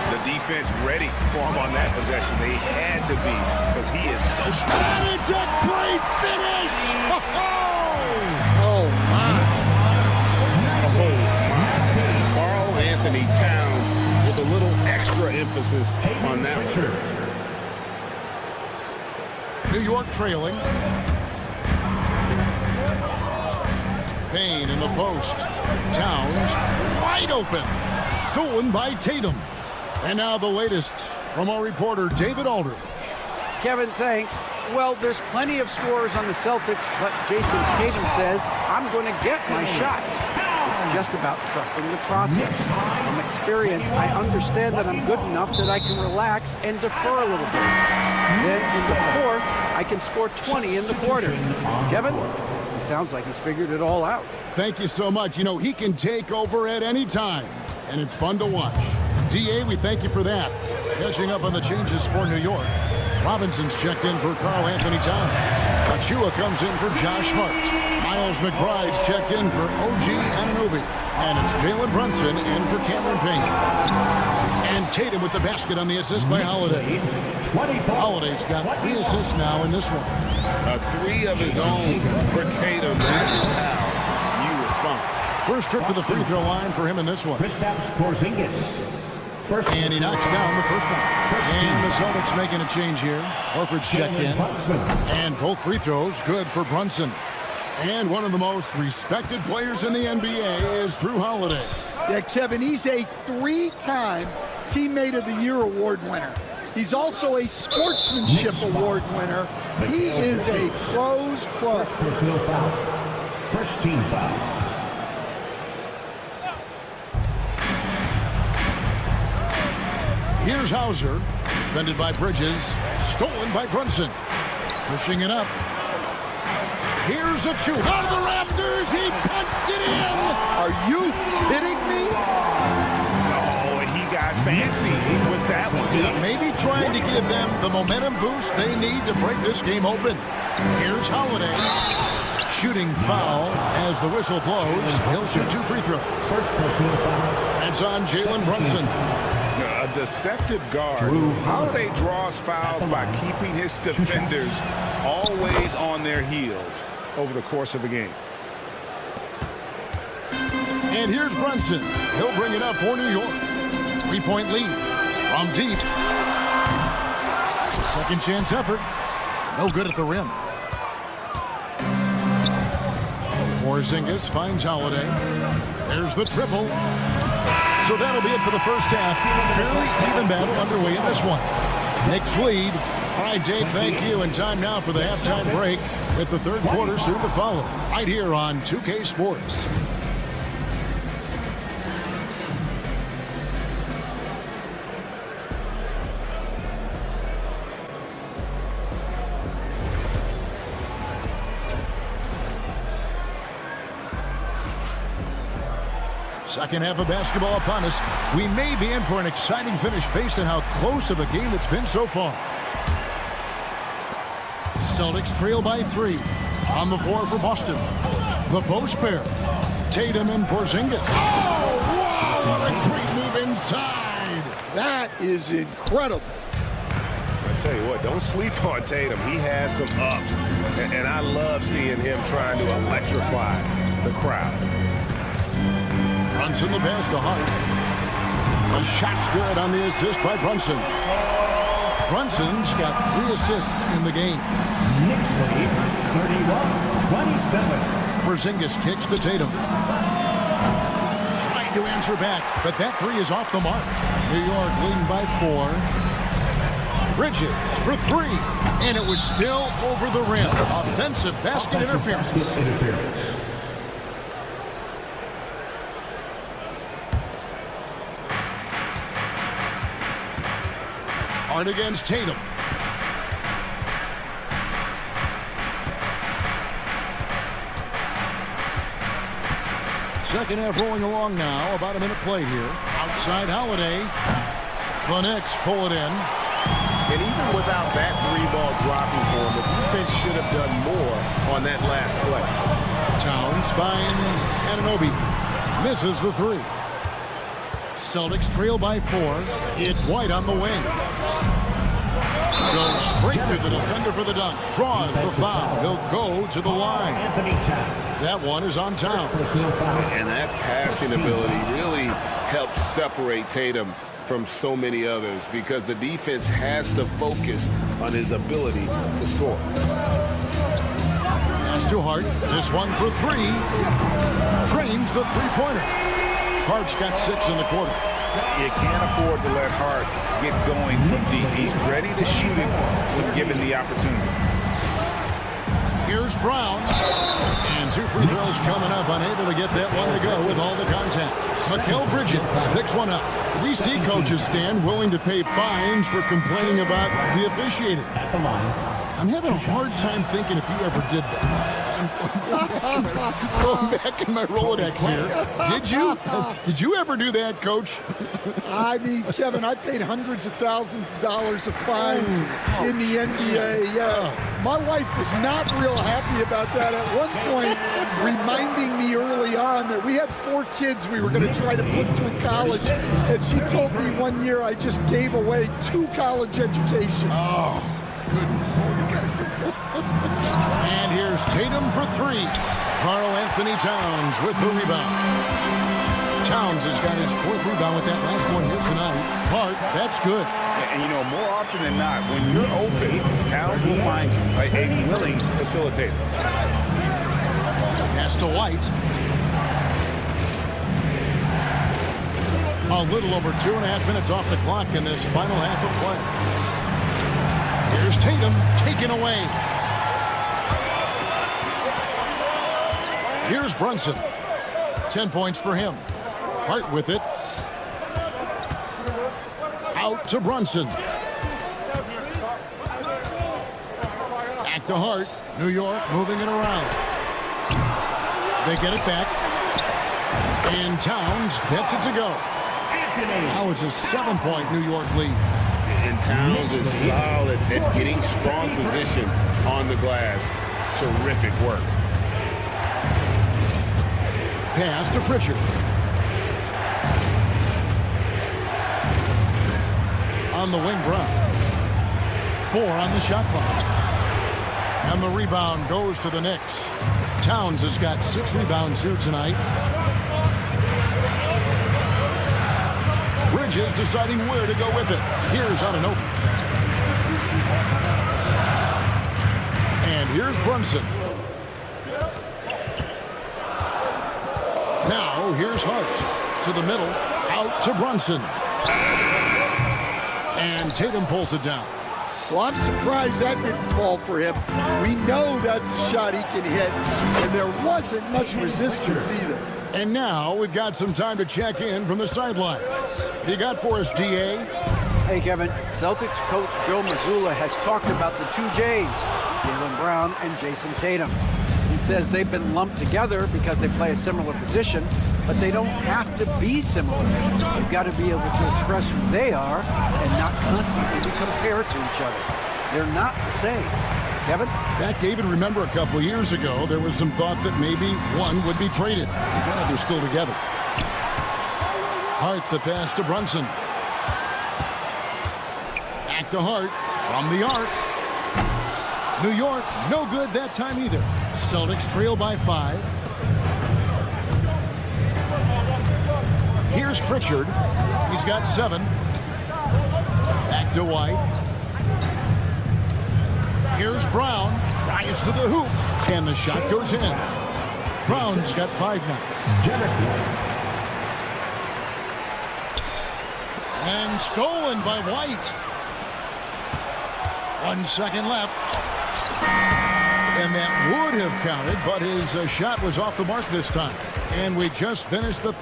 S6: The defense ready for him on that possession. They had to be because he is so strong.
S1: And it's a great finish!
S2: Oh, my.
S3: Karl Anthony Towns with a little extra emphasis on that one.
S1: New York trailing. Payne in the post. Towns wide open. Stolen by Tatum. And now the latest from our reporter David Aldridge.
S5: Kevin, thanks. Well, there's plenty of scorers on the Celtics, but Jason Tatum says, I'm going to get my shots. It's just about trusting the process. From experience, I understand that I'm good enough that I can relax and defer a little bit. Then in the fourth, I can score 20 in the quarter. Kevin, he sounds like he's figured it all out.
S1: Thank you so much. You know, he can take over at any time, and it's fun to watch. DA, we thank you for that. Catching up on the changes for New York. Robinson's checked in for Karl Anthony Towns. Achua comes in for Josh Hart. Miles McBride's checked in for OG Anunoby. And it's Jalen Brunson in for Cameron Payne. And Tatum with the basket on the assist by Holiday. Holiday's got 3 assists now in this one.
S3: 3 of his own for Tatum. That is how you respond.
S1: First trip to the free throw line for him in this one. And he knocks down the first one. And the Celtics making a change here. Horford's checked in. And both free throws good for Brunson. And one of the most respected players in the NBA is Drew Holiday.
S2: Yeah, Kevin, he's a 3-time Teammate of the Year award winner. He's also a Sportsmanship Award winner. He is a pro's pro.
S4: First team foul.
S1: Here's Hauser, defended by Bridges, stolen by Brunson. Pushing it up. Here's a shoot. Out of the rafters, he punched it in.
S2: Are you kidding me?
S3: Oh, he got fancy with that one.
S1: Yeah, maybe trying to give them the momentum boost they need to break this game open. Here's Holiday. Shooting foul as the whistle blows. He'll shoot 2 free throws.
S4: First personal foul.
S1: That's on Jalen Brunson.
S6: A deceptive guard. Holiday draws fouls by keeping his defenders always on their heels over the course of the game.
S1: And here's Brunson. He'll bring it up for New York. 3-point lead from deep. Second chance effort. No good at the rim. Porzingis finds Holiday. There's the triple. So that'll be it for the first half. Fairly even battle underway in this one. Knicks lead. All right, Dave, thank you. And time now for the halftime break with the third quarter soon to follow. Right here on 2K Sports. Second half of basketball upon us. We may be in for an exciting finish based on how close of a game it's been so far. Celtics trail by 3. On the floor for Boston. The post pair. Tatum and Porzingis. Oh, wow! What a great move inside.
S2: That is incredible.
S6: I tell you what, don't sleep on Tatum. He has some ups. And I love seeing him trying to electrify the crowd.
S1: Brunson the pass to Hart. The shot's good on the assist by Brunson. Brunson's got 3 assists in the game.
S4: Knicks lead 31-27.
S1: Porzingis kicks to Tatum. Trying to answer back, but that 3 is off the mark. New York leading by 4. Bridges for 3, and it was still over the rim. Offensive basket interference. Hard against Tatum. Second half rolling along now. About a minute play here. Outside Holiday. The Knicks pull it in.
S6: And even without that 3-ball dropping for him, the defense should have done more on that last play.
S1: Towns finds Anunoby. Misses the 3. Celtics trail by 4. It's White on the wing. Goes straight through the defender for the dunk. Draws the foul. He'll go to the line. That one is on Towns.
S6: And that passing ability really helps separate Tatum from so many others because the defense has to focus on his ability to score.
S1: Pass to Hart. This one for 3. Drains the 3-pointer. Hart's got 6 in the quarter.
S3: You can't afford to let Hart get going from deep. He's ready to shoot it when given the opportunity.
S1: Here's Brown. And 2 free throws coming up. Unable to get that one to go with all the contact. Mikal Bridges picks one up. We see coaches stand willing to pay fines for complaining about the officiating. I'm having a hard time thinking if you ever did that. I'm going back in my Rolodex here. Did you? Did you ever do that, Coach?
S2: I mean, Kevin, I paid hundreds of thousands of dollars of fines in the NBA. My wife was not real happy about that at one point, reminding me early on that we had 4 kids we were going to try to put through college. And she told me one year I just gave away 2 college educations.
S1: Oh, goodness. And here's Tatum for 3. Karl Anthony Towns with the rebound. Towns has got his 4th rebound with that last one here tonight. Hart, that's good.
S3: And, you know, more often than not, when you're open, Towns will find you a willing facilitator.
S1: Pass to White. A little over 2.5 minutes off the clock in this final half of play. Here's Tatum taken away. Here's Brunson. 10 points for him. Hart with it. Out to Brunson. Back to Hart. New York moving it around. They get it back. And Towns gets it to go. Now it's a 7-point New York lead.
S3: And Towns is solid at getting strong position on the glass. Terrific work.
S1: Pass to Pritchard. On the wing, Brown. 4 on the shot clock. And the rebound goes to the Knicks. Towns has got 6 rebounds here tonight. Bridges deciding where to go with it. Here's Anunoby. And here's Brunson. Now here's Hart. To the middle. Out to Brunson. And Tatum pulls it down.
S2: Well, I'm surprised that didn't fall for him. We know that's a shot he can hit, and there wasn't much resistance either.
S1: And now we've got some time to check in from the sidelines. You got for us, DA?
S5: Hey, Kevin. Celtics coach Joe Mazzulla has talked about the 2 J's, Jaylen Brown and Jason Tatum. He says they've been lumped together because they play a similar position, but they don't have to be similar. They've got to be able to express who they are and not constantly be compared to each other. They're not the same. Kevin?
S1: Back, David, remember a couple of years ago, there was some thought that maybe one would be traded. Glad they're still together. Hart, the pass to Brunson. Back to Hart from the arc. New York, no good that time either. Celtics trail by 5. Here's Pritchard. He's got 7. Back to White. Here's Brown. Drives to the hoop. And the shot goes in. Brown's got 5 now. And stolen by White. 1 second left. And that would have counted, but his shot was off the mark this time. And we just finished the...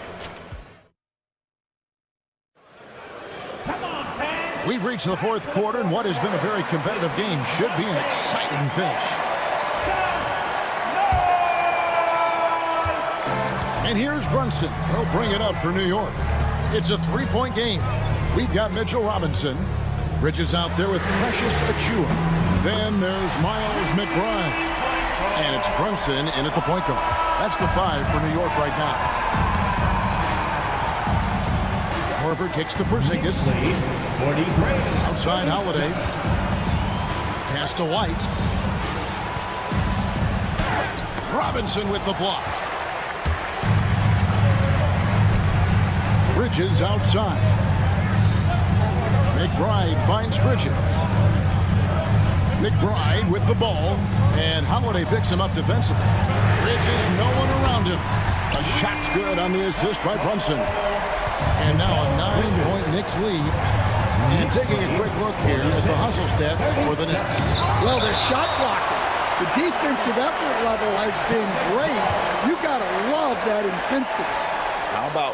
S1: We've reached the 4th quarter, and what has been a very competitive game should be an exciting finish. And here's Brunson. He'll bring it up for New York. It's a 3-point game. We've got Mitchell Robinson. Bridges out there with Precious Achiuwa. Then there's Miles McBride. And it's Brunson in at the point guard. That's the 5 for New York right now. Horford kicks to Porzingis. Outside Holiday. Pass to White. Robinson with the block. Bridges outside. McBride finds Bridges. McBride with the ball, and Holiday picks him up defensively. Bridges, no one around him. A shot's good on the assist by Brunson. And now a 9-point Knicks lead. And taking a quick look here at the hustle stats for the Knicks.
S2: Well, they're shot blocking. The defensive effort level has been great. You got to love that intensity.
S3: How about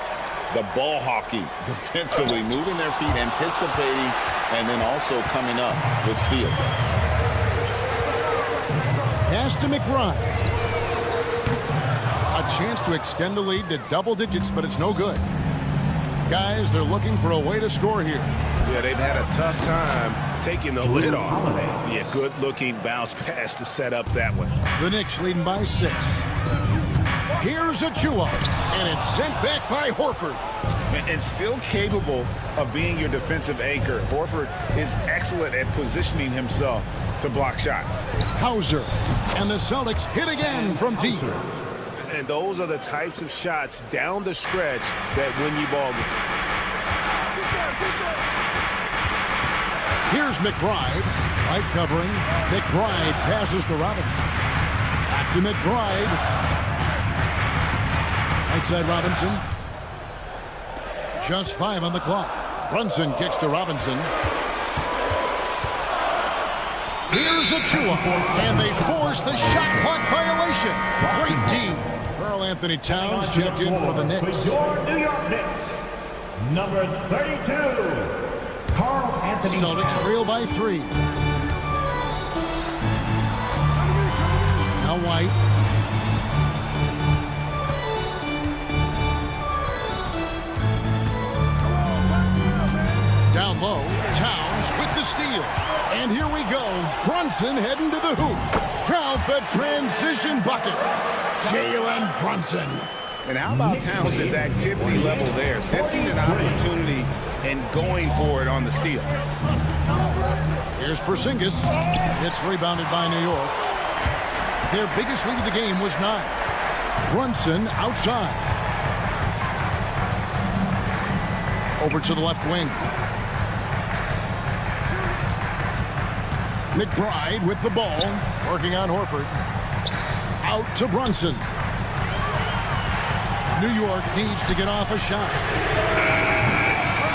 S3: the ball hockey defensively, moving their feet, anticipating, and then also coming up with steal.
S1: Pass to McBride. A chance to extend the lead to double digits, but it's no good. Guys, they're looking for a way to score here.
S6: Yeah, they've had a tough time taking the lid off. Yeah, good-looking bounce pass to set up that one.
S1: The Knicks leading by 6. Here's Achua, and it's sent back by Horford.
S3: And still capable of being your defensive anchor. Horford is excellent at positioning himself to block shots.
S1: Hauser, and the Celtics hit again from deep.
S6: And those are the types of shots down the stretch that win you ball games.
S1: Here's McBride, right covering. McBride passes to Robinson. Back to McBride. Right side Robinson. Just 5 on the clock. Brunson kicks to Robinson. Here's Achua, and they force the shot clock violation. Great team. Karl Anthony Towns checked in for the Knicks.
S4: Your New York Knicks, number 32, Karl Anthony
S1: Celtics
S4: Towns.
S1: trail by 3. Now White. Down low, Towns with the steal. And here we go. Brunson heading to the hoop. Count the transition bucket. Jalen Brunson.
S3: And how about Towns' activity level there, sensing an opportunity and going for it on the steal.
S1: Here's Porzingis. It's rebounded by New York. Their biggest lead of the game was 9. Brunson outside. Over to the left wing. McBride with the ball, working on Horford. Out to Brunson. New York needs to get off a shot.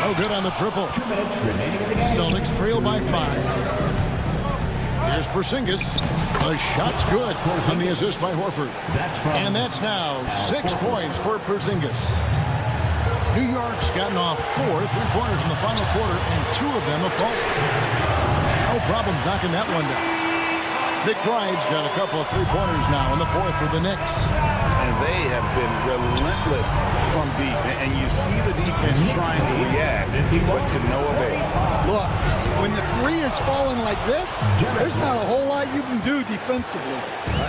S1: Oh, good on the triple. Celtics trail by 5. Here's Porzingis. The shot's good on the assist by Horford. And that's now 6 points for Porzingis. New York's gotten off 4 3-pointers in the final quarter, and 2 of them have fallen. No problems knocking that one down. McBride's got a couple of 3-pointers now in the 4th for the Knicks.
S3: And they have been relentless from deep. And you see the defense trying to react, but to no avail.
S2: Look, when the 3 is falling like this, there's not a whole lot you can do defensively.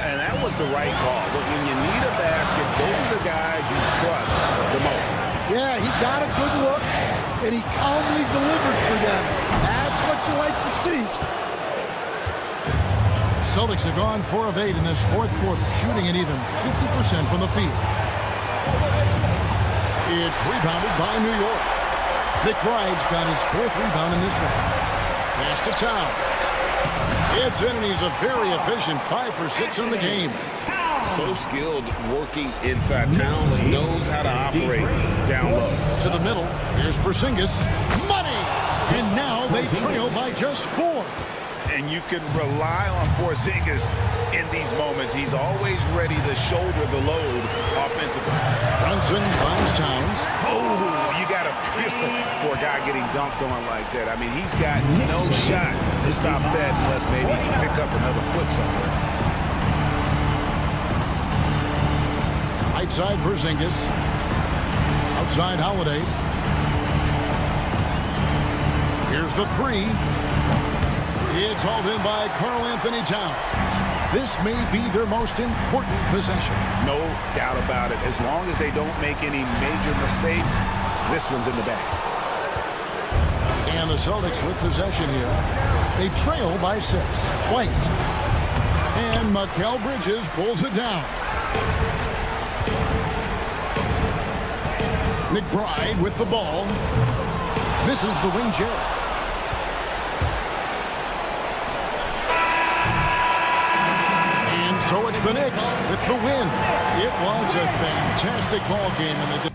S3: And that was the right call. But when you need a basket, go to the guys you trust the most.
S2: Yeah, he got a good look, and he calmly delivered for them. That's what you like to see.
S1: Celtics have gone 4 of 8 in this 4th quarter, shooting at even 50% from the field. It's rebounded by New York. McBride's got his 4th rebound in this one. Pass to Towns. It's in, and he's a very efficient 5 for 6 in the game.
S3: So skilled working inside. Towns knows how to operate down low.
S1: To the middle. Here's Porzingis. Money! And now they trail by just 4.
S6: And you can rely on Porzingis in these moments. He's always ready to shoulder the load offensively.
S1: Brunson finds Towns.
S6: Oh, you got to feel it for a guy getting dunked on like that. I mean, he's got no shot to stop that unless maybe he can pick up another foot somewhere.
S1: Outside Porzingis. Outside Holiday. Here's the 3. It's hauled in by Karl Anthony Towns. This may be their most important possession.
S6: No doubt about it. As long as they don't make any major mistakes, this one's in the bag.
S1: And the Celtics with possession here. They trail by 6. White. And Mikal Bridges pulls it down. McBride with the ball. Misses the wing chair. So it's the Knicks with the win. It was a fantastic ball game in the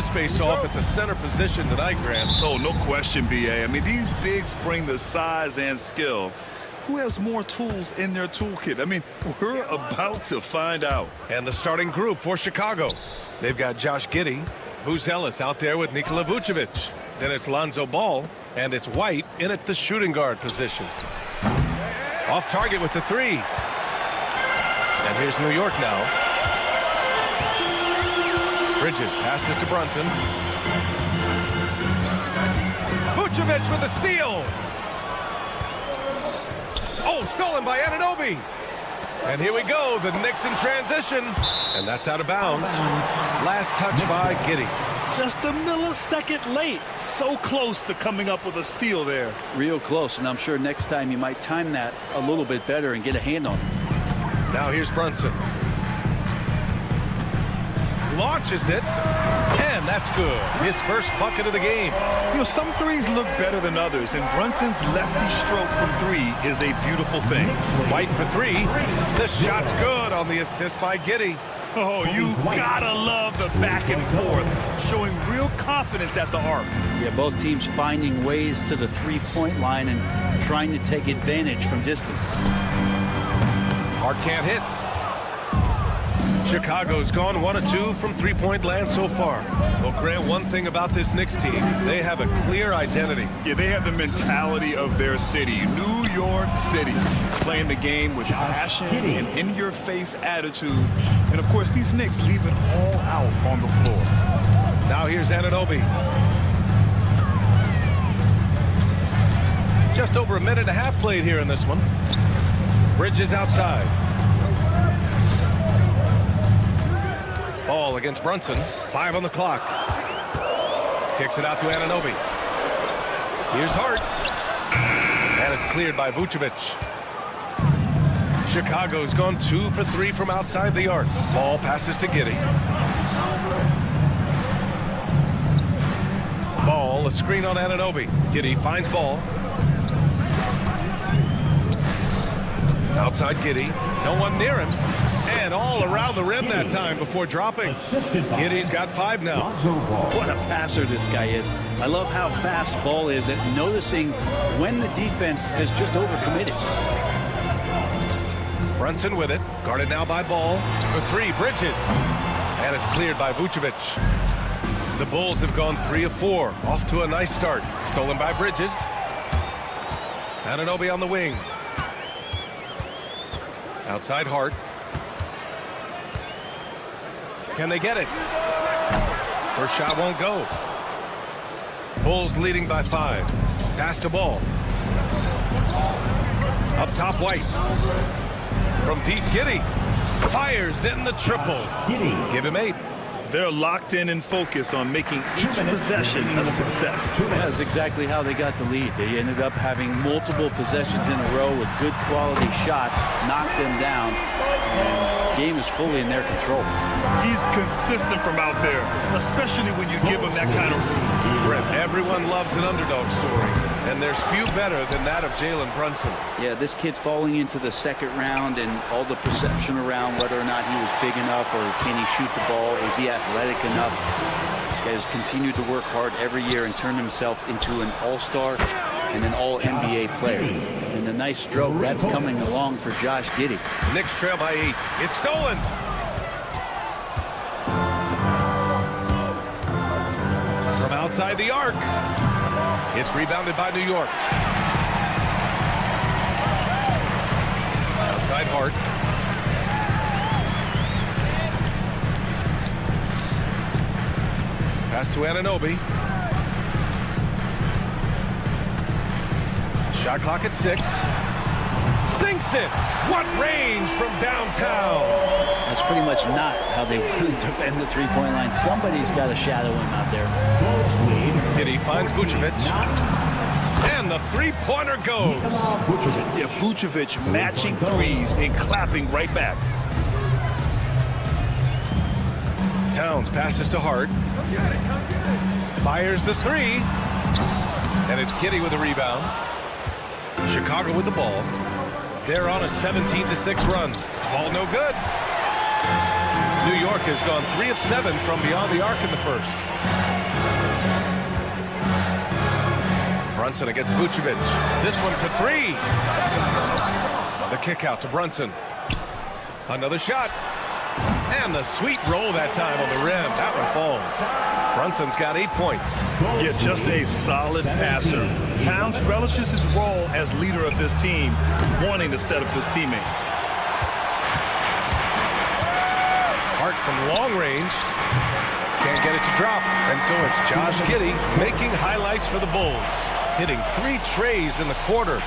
S7: this face-off at the center position tonight, Grant.
S8: Oh, no question, B.A. I mean, these bigs bring the size and skill. Who has more tools in their toolkit? I mean, we're about to find out.
S7: And the starting group for Chicago. They've got Josh Giddey, Buzelis out there with Nikola Vucevic. Then it's Lonzo Ball, and it's White in at the shooting guard position. Off target with the three. And here's New York now. Bridges passes to Brunson. Vucevic with a steal. Oh, stolen by Anunoby. And here we go, the Knicks in transition. And that's out of bounds. Last touch by Giddey.
S8: Just a millisecond late. So close to coming up with a steal there.
S10: Real close, and I'm sure next time you might time that a little bit better and get a hand on it.
S7: Now here's Brunson. Launches it, and that's good. His first bucket of the game.
S8: You know, some threes look better than others, and Brunson's lefty stroke from three is a beautiful thing.
S7: White for three. The shot's good on the assist by Giddey.
S8: Oh, you gotta love the back and forth, showing real confidence at the arc.
S10: Yeah, both teams finding ways to the three-point line and trying to take advantage from distance.
S7: Hart can't hit. Chicago's gone 1 of 2 from three-point land so far. Well, Grant, one thing about this Knicks team, they have a clear identity.
S8: Yeah, they have the mentality of their city, New York City, playing the game with passion and in-your-face attitude. And, of course, these Knicks leave it all out on the floor.
S7: Now here's Anunoby. Just over a minute and a half played here in this one. Bridges outside. Ball against Brunson. 5 on the clock. Kicks it out to Anunoby. Here's Hart. And it's cleared by Vucevic. Chicago's gone 2 for 3 from outside the arc. Ball passes to Giddey. Ball, a screen on Anunoby. Giddey finds ball. Outside Giddey. No one near him. And all around the rim that time before dropping. Giddey's got 5 now.
S10: What a passer this guy is. I love how fast Ball is at noticing when the defense is just overcommitted.
S7: Brunson with it. Guarded now by Ball. For 3, Bridges. And it's cleared by Vucevic. The Bulls have gone 3 of 4. Off to a nice start. Stolen by Bridges. Anunoby on the wing. Outside Hart. Can they get it? First shot won't go. Bulls leading by 5. Pass to Ball. Up top, White. From deep, Giddey. Fires in the triple. Give him 8.
S8: They're locked in and focused on making each possession a success.
S10: That's exactly how they got the lead. They ended up having multiple possessions in a row with good quality shots, knocked them down, and the game is fully in their control.
S8: He's consistent from out there, especially when you give him that kind of
S7: Brett, everyone loves an underdog story, and there's few better than that of Jalen Brunson.
S10: Yeah, this kid falling into the second round and all the perception around whether or not he was big enough or can he shoot the ball, is he athletic enough? This guy has continued to work hard every year and turned himself into an all-star and an all-NBA player. And a nice stroke, that's coming along for Josh Giddey.
S7: Knicks trail by 8. It's stolen. From outside the arc. It's rebounded by New York. Outside Hart. Pass to Anunoby. Shot clock at 6. Sinks it. What range from downtown.
S10: That's pretty much not how they want to defend the three-point line. Somebody's got to shadow him out there.
S7: Giddey finds Vucevic. And the three-pointer goes.
S8: Yeah, Vucevic matching threes and clapping right back.
S7: Towns passes to Hart. Fires the 3. And it's Giddey with a rebound. Chicago with the ball. They're on a 17-6 run. Ball no good. New York has gone 3 of 7 from beyond the arc in the first. Brunson against Vucevic. This one for 3. The kick out to Brunson. Another shot. And the sweet roll that time on the rim. That one falls. Brunson's got 8 points.
S8: Yeah, just a solid passer. Towns relishes his role as leader of this team, wanting to set up his teammates.
S7: Hart from long range. Can't get it to drop. And so it's Josh Giddey making highlights for the Bulls. hitting 3 trays in the quarter.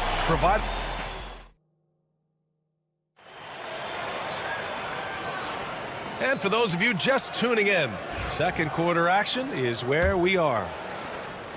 S7: And for those of you just tuning in, second quarter action is where we are.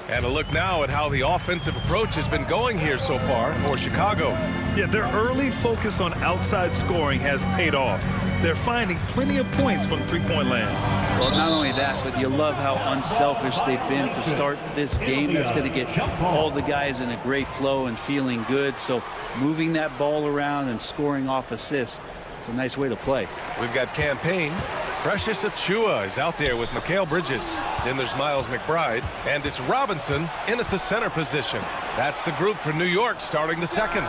S7: And a look now at how the offensive approach has been going here so far for Chicago.
S8: Yeah, their early focus on outside scoring has paid off. They're finding plenty of points from three-point land.
S10: Well, not only that, but you love how unselfish they've been to start this game. That's going to get all the guys in a great flow and feeling good. So moving that ball around and scoring off assists, it's a nice way to play.
S7: We've got campaign. Precious Achiuwa is out there with Mikal Bridges. Then there's Miles McBride, and it's Robinson in at the center position. That's the group for New York starting the second.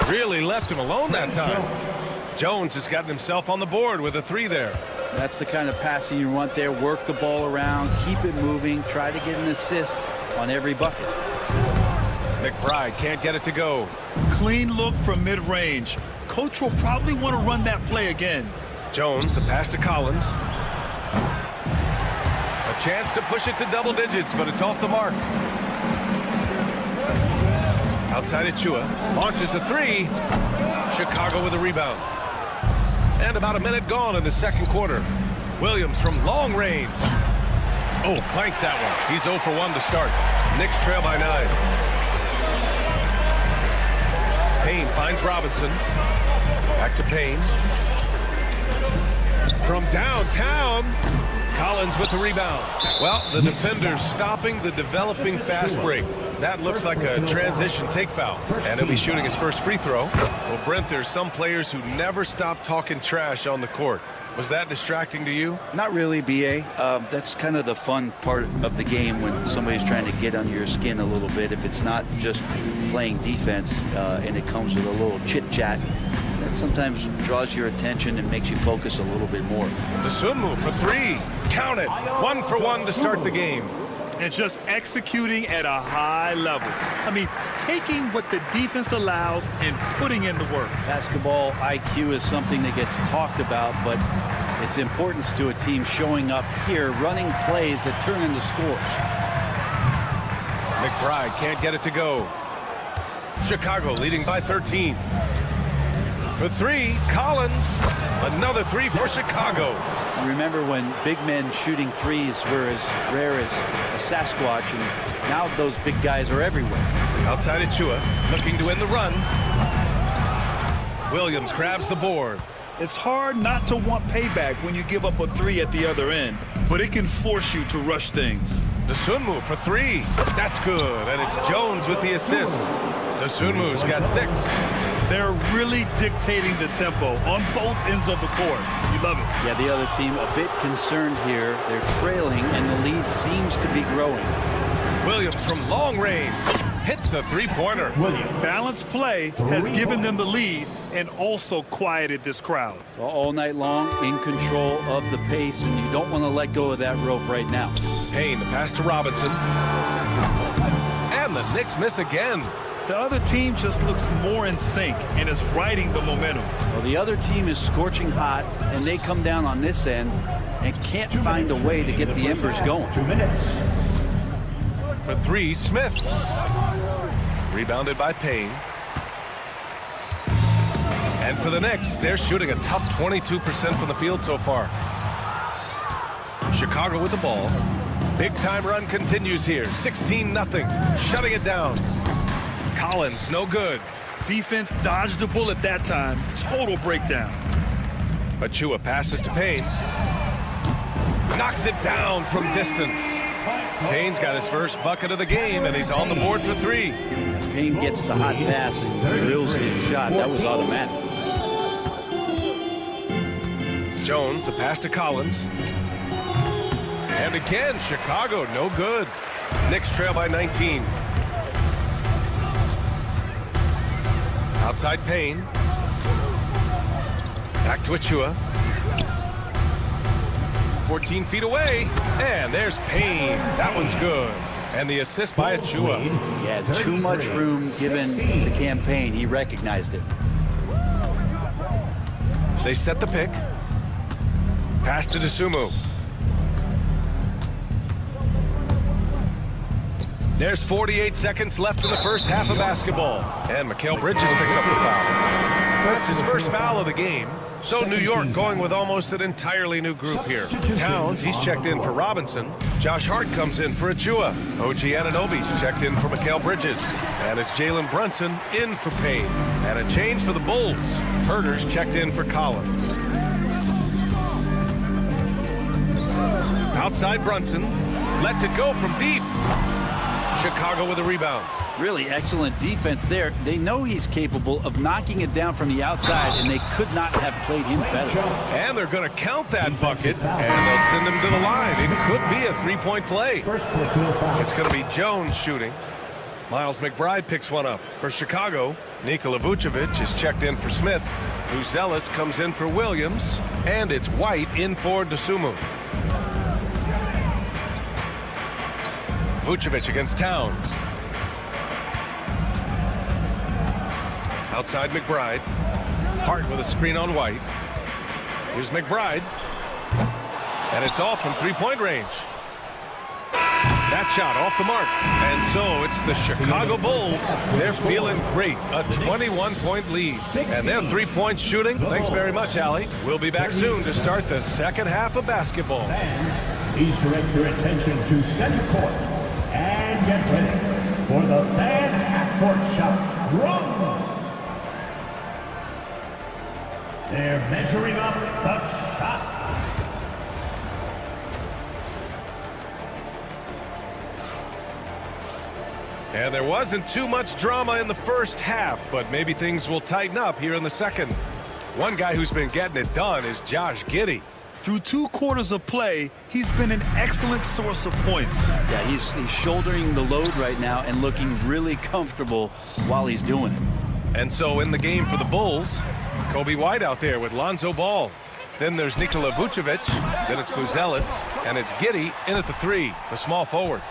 S7: Really left him alone that time. Jones has gotten himself on the board with a 3 there.
S10: That's the kind of passing you want there. Work the ball around, keep it moving, try to get an assist on every bucket.
S7: McBride can't get it to go.
S8: Clean look from mid-range. Coach will probably want to run that play again.
S7: Jones, the pass to Collins. A chance to push it to double digits, but it's off the mark. Outside Achiuwa, launches a 3. Chicago with a rebound. And about a minute gone in the second quarter. Williams from long range. Oh, clanks that one. He's 0 for 1 to start. Knicks trail by 9. Payne finds Robinson. Back to Payne. From downtown, Collins with the rebound. Well, the defender's stopping the developing fast break. That looks like a transition take foul. And he'll be shooting his first free throw. Well, Brent, there's some players who never stop talking trash on the court. Was that distracting to you?
S10: Not really, B.A. That's kind of the fun part of the game when somebody's trying to get under your skin a little bit. If it's not just playing defense and it comes with a little chit-chat, that sometimes draws your attention and makes you focus a little bit more.
S7: The swim move for 3. Count it. 1 for 1 to start the game.
S8: And just executing at a high level. I mean, taking what the defense allows and putting in the work.
S10: Basketball IQ is something that gets talked about, but its importance to a team showing up here, running plays that turn into scores.
S7: McBride can't get it to go. Chicago leading by 13. For 3, Collins. Another 3 for Chicago.
S10: Remember when big men shooting threes were as rare as a Sasquatch, and now those big guys are everywhere.
S7: Outside Achiuwa, looking to win the run. Williams grabs the board.
S8: It's hard not to want payback when you give up a 3 at the other end, but it can force you to rush things.
S7: The swim move for 3. That's good, and it's Jones with the assist. The swim move's got 6.
S8: They're really dictating the tempo on both ends of the court. You love it.
S10: Yeah, the other team a bit concerned here. They're trailing, and the lead seems to be growing.
S7: Williams from long range hits a 3-pointer.
S8: Balanced play has given them the lead and also quieted this crowd.
S10: Well, all night long, in control of the pace, and you don't want to let go of that rope right now.
S7: Payne, the pass to Robinson. And the Knicks miss again.
S8: The other team just looks more in sync and is riding the momentum.
S10: Well, the other team is scorching hot, and they come down on this end and can't find a way to get the embers going.
S4: 2 minutes.
S7: For 3, Smith. Rebounded by Payne. And for the Knicks, they're shooting a tough 22% from the field so far. Chicago with the ball. Big time run continues here. 16-0. Shutting it down. Collins, no good.
S8: Defense dodged a bullet that time. Total breakdown.
S7: Achiuwa passes to Payne. Knocks it down from distance. Payne's got his first bucket of the game, and he's on the board for 3.
S10: Payne gets the hot pass and drills his shot. That was automatic.
S7: Jones, the pass to Collins. And again, Chicago, no good. Knicks trail by 19. Outside Payne. Back to Achiuwa. 14 feet away. And there's Payne. That one's good. And the assist by Achiuwa.
S10: Yeah, too much room given to Campaign. He recognized it.
S7: They set the pick. Pass to Dosunmu. There's 48 seconds left in the first half of basketball. And Mikal Bridges picks up the foul. That's his first foul of the game. So New York going with almost an entirely new group here. Towns, he's checked in for Robinson. Josh Hart comes in for Achua. OG Anunoby's checked in for Mikal Bridges. And it's Jalen Brunson in for Payne. And a change for the Bulls. Herter's checked in for Collins. Outside Brunson. Lets it go from deep. Chicago with a rebound.
S10: Really excellent defense there. They know he's capable of knocking it down from the outside, and they could not have played him better.
S7: And they're going to count that bucket, and they'll send him to the line. It could be a three-point play. It's going to be Jones shooting. Miles McBride picks one up for Chicago. Nikola Vucevic is checked in for Smith. Buzelis comes in for Williams, and it's White in for Dosunmu. Vucevic against Towns. Outside McBride. Hart with a screen on White. Here's McBride. And it's off from three-point range. That shot off the mark. And so it's the Chicago Bulls. They're feeling great. A 21-point lead. And their three-point shooting. Thanks very much, Allie. We'll be back soon to start the second half of basketball.
S4: Please direct your attention to center court. And get ready for the fan half-court shot. Drums. They're measuring up the shot.
S7: And there wasn't too much drama in the first half, but maybe things will tighten up here in the second. One guy who's been getting it done is Josh Giddey.
S8: Through 2 quarters of play, he's been an excellent source of points.
S10: Yeah, he's shouldering the load right now and looking really comfortable while he's doing it.
S7: And so in the game for the Bulls, Kobe White out there with Lonzo Ball. Then there's Nikola Vucevic. Then it's Buzelis. And it's Giddey in at the 3, the small forward.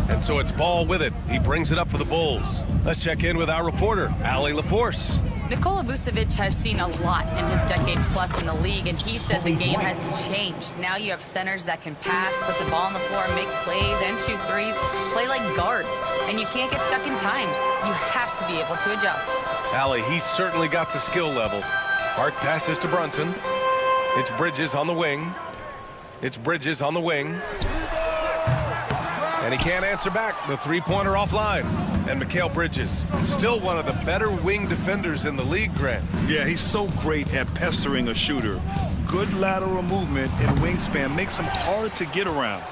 S7: And so it's Ball with it. He brings it up for the Bulls. Let's check in with our reporter, Allie LaForce.
S9: Nikola Vucevic has seen a lot in his decades plus in the league, and he said the game has changed. Now you have centers that can pass, put the ball on the floor, make plays, and shoot threes, play like guards. And you can't get stuck in time. You have to be able to adjust.
S7: Allie, he's certainly got the skill level. Hart passes to Brunson. It's Bridges on the wing. It's Bridges on the wing. And he can't answer back. The three-pointer offline. And Mikal Bridges, still one of the better wing defenders in the league, Grant.
S8: Yeah, he's so great at pestering a shooter. Good lateral movement and wingspan makes him hard to get around.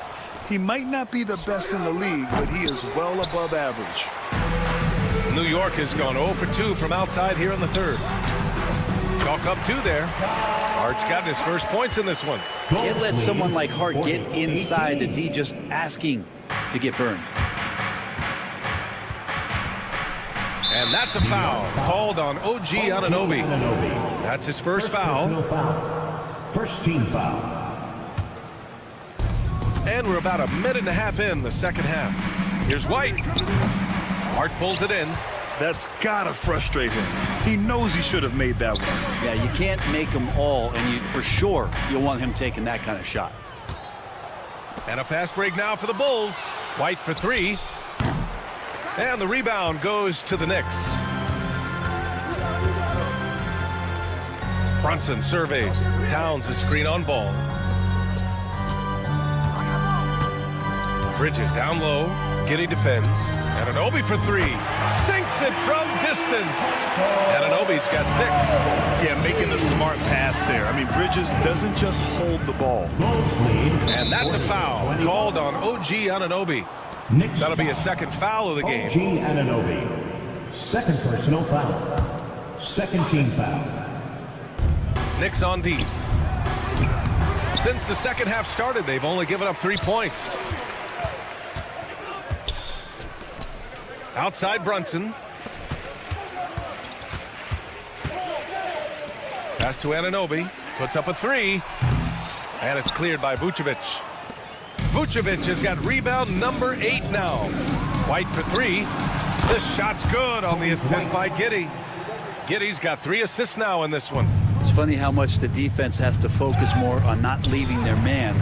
S8: He might not be the best in the league, but he is well above average.
S7: New York has gone 0 for 2 from outside here in the third. Chalk up 2 there. Hart's gotten his first points in this one.
S10: Can't let someone like Hart get inside the D just asking to get burned.
S7: And that's a foul called on OG Anunoby. That's his first foul.
S4: First team foul.
S7: And we're about a minute and a half in the second half. Here's White. Hart pulls it in.
S8: That's gotta frustrate him. He knows he should have made that one.
S10: Yeah, you can't make them all, and for sure you'll want him taking that kind of shot.
S7: And a fast break now for the Bulls. White for 3. And the rebound goes to the Knicks. Brunson surveys. Towns is screen on Ball. Bridges down low. Giddey defends. Anunoby for 3. Sinks it from distance. Anunoby's got 6.
S8: Yeah, making the smart pass there. I mean, Bridges doesn't just hold the ball.
S7: And that's a foul called on OG Anunoby. That'll be a second foul of the game.
S4: OG Anunoby. Second personal foul. Second team foul.
S7: Knicks on deep. Since the second half started, they've only given up 3 points. Outside Brunson. Pass to Anunoby. Puts up a 3. And it's cleared by Vucevic. Vucevic has got rebound number 8 now. White for 3. This shot's good on the assist by Giddey. Giddey's got 3 assists now in this one.
S10: It's funny how much the defense has to focus more on not leaving their man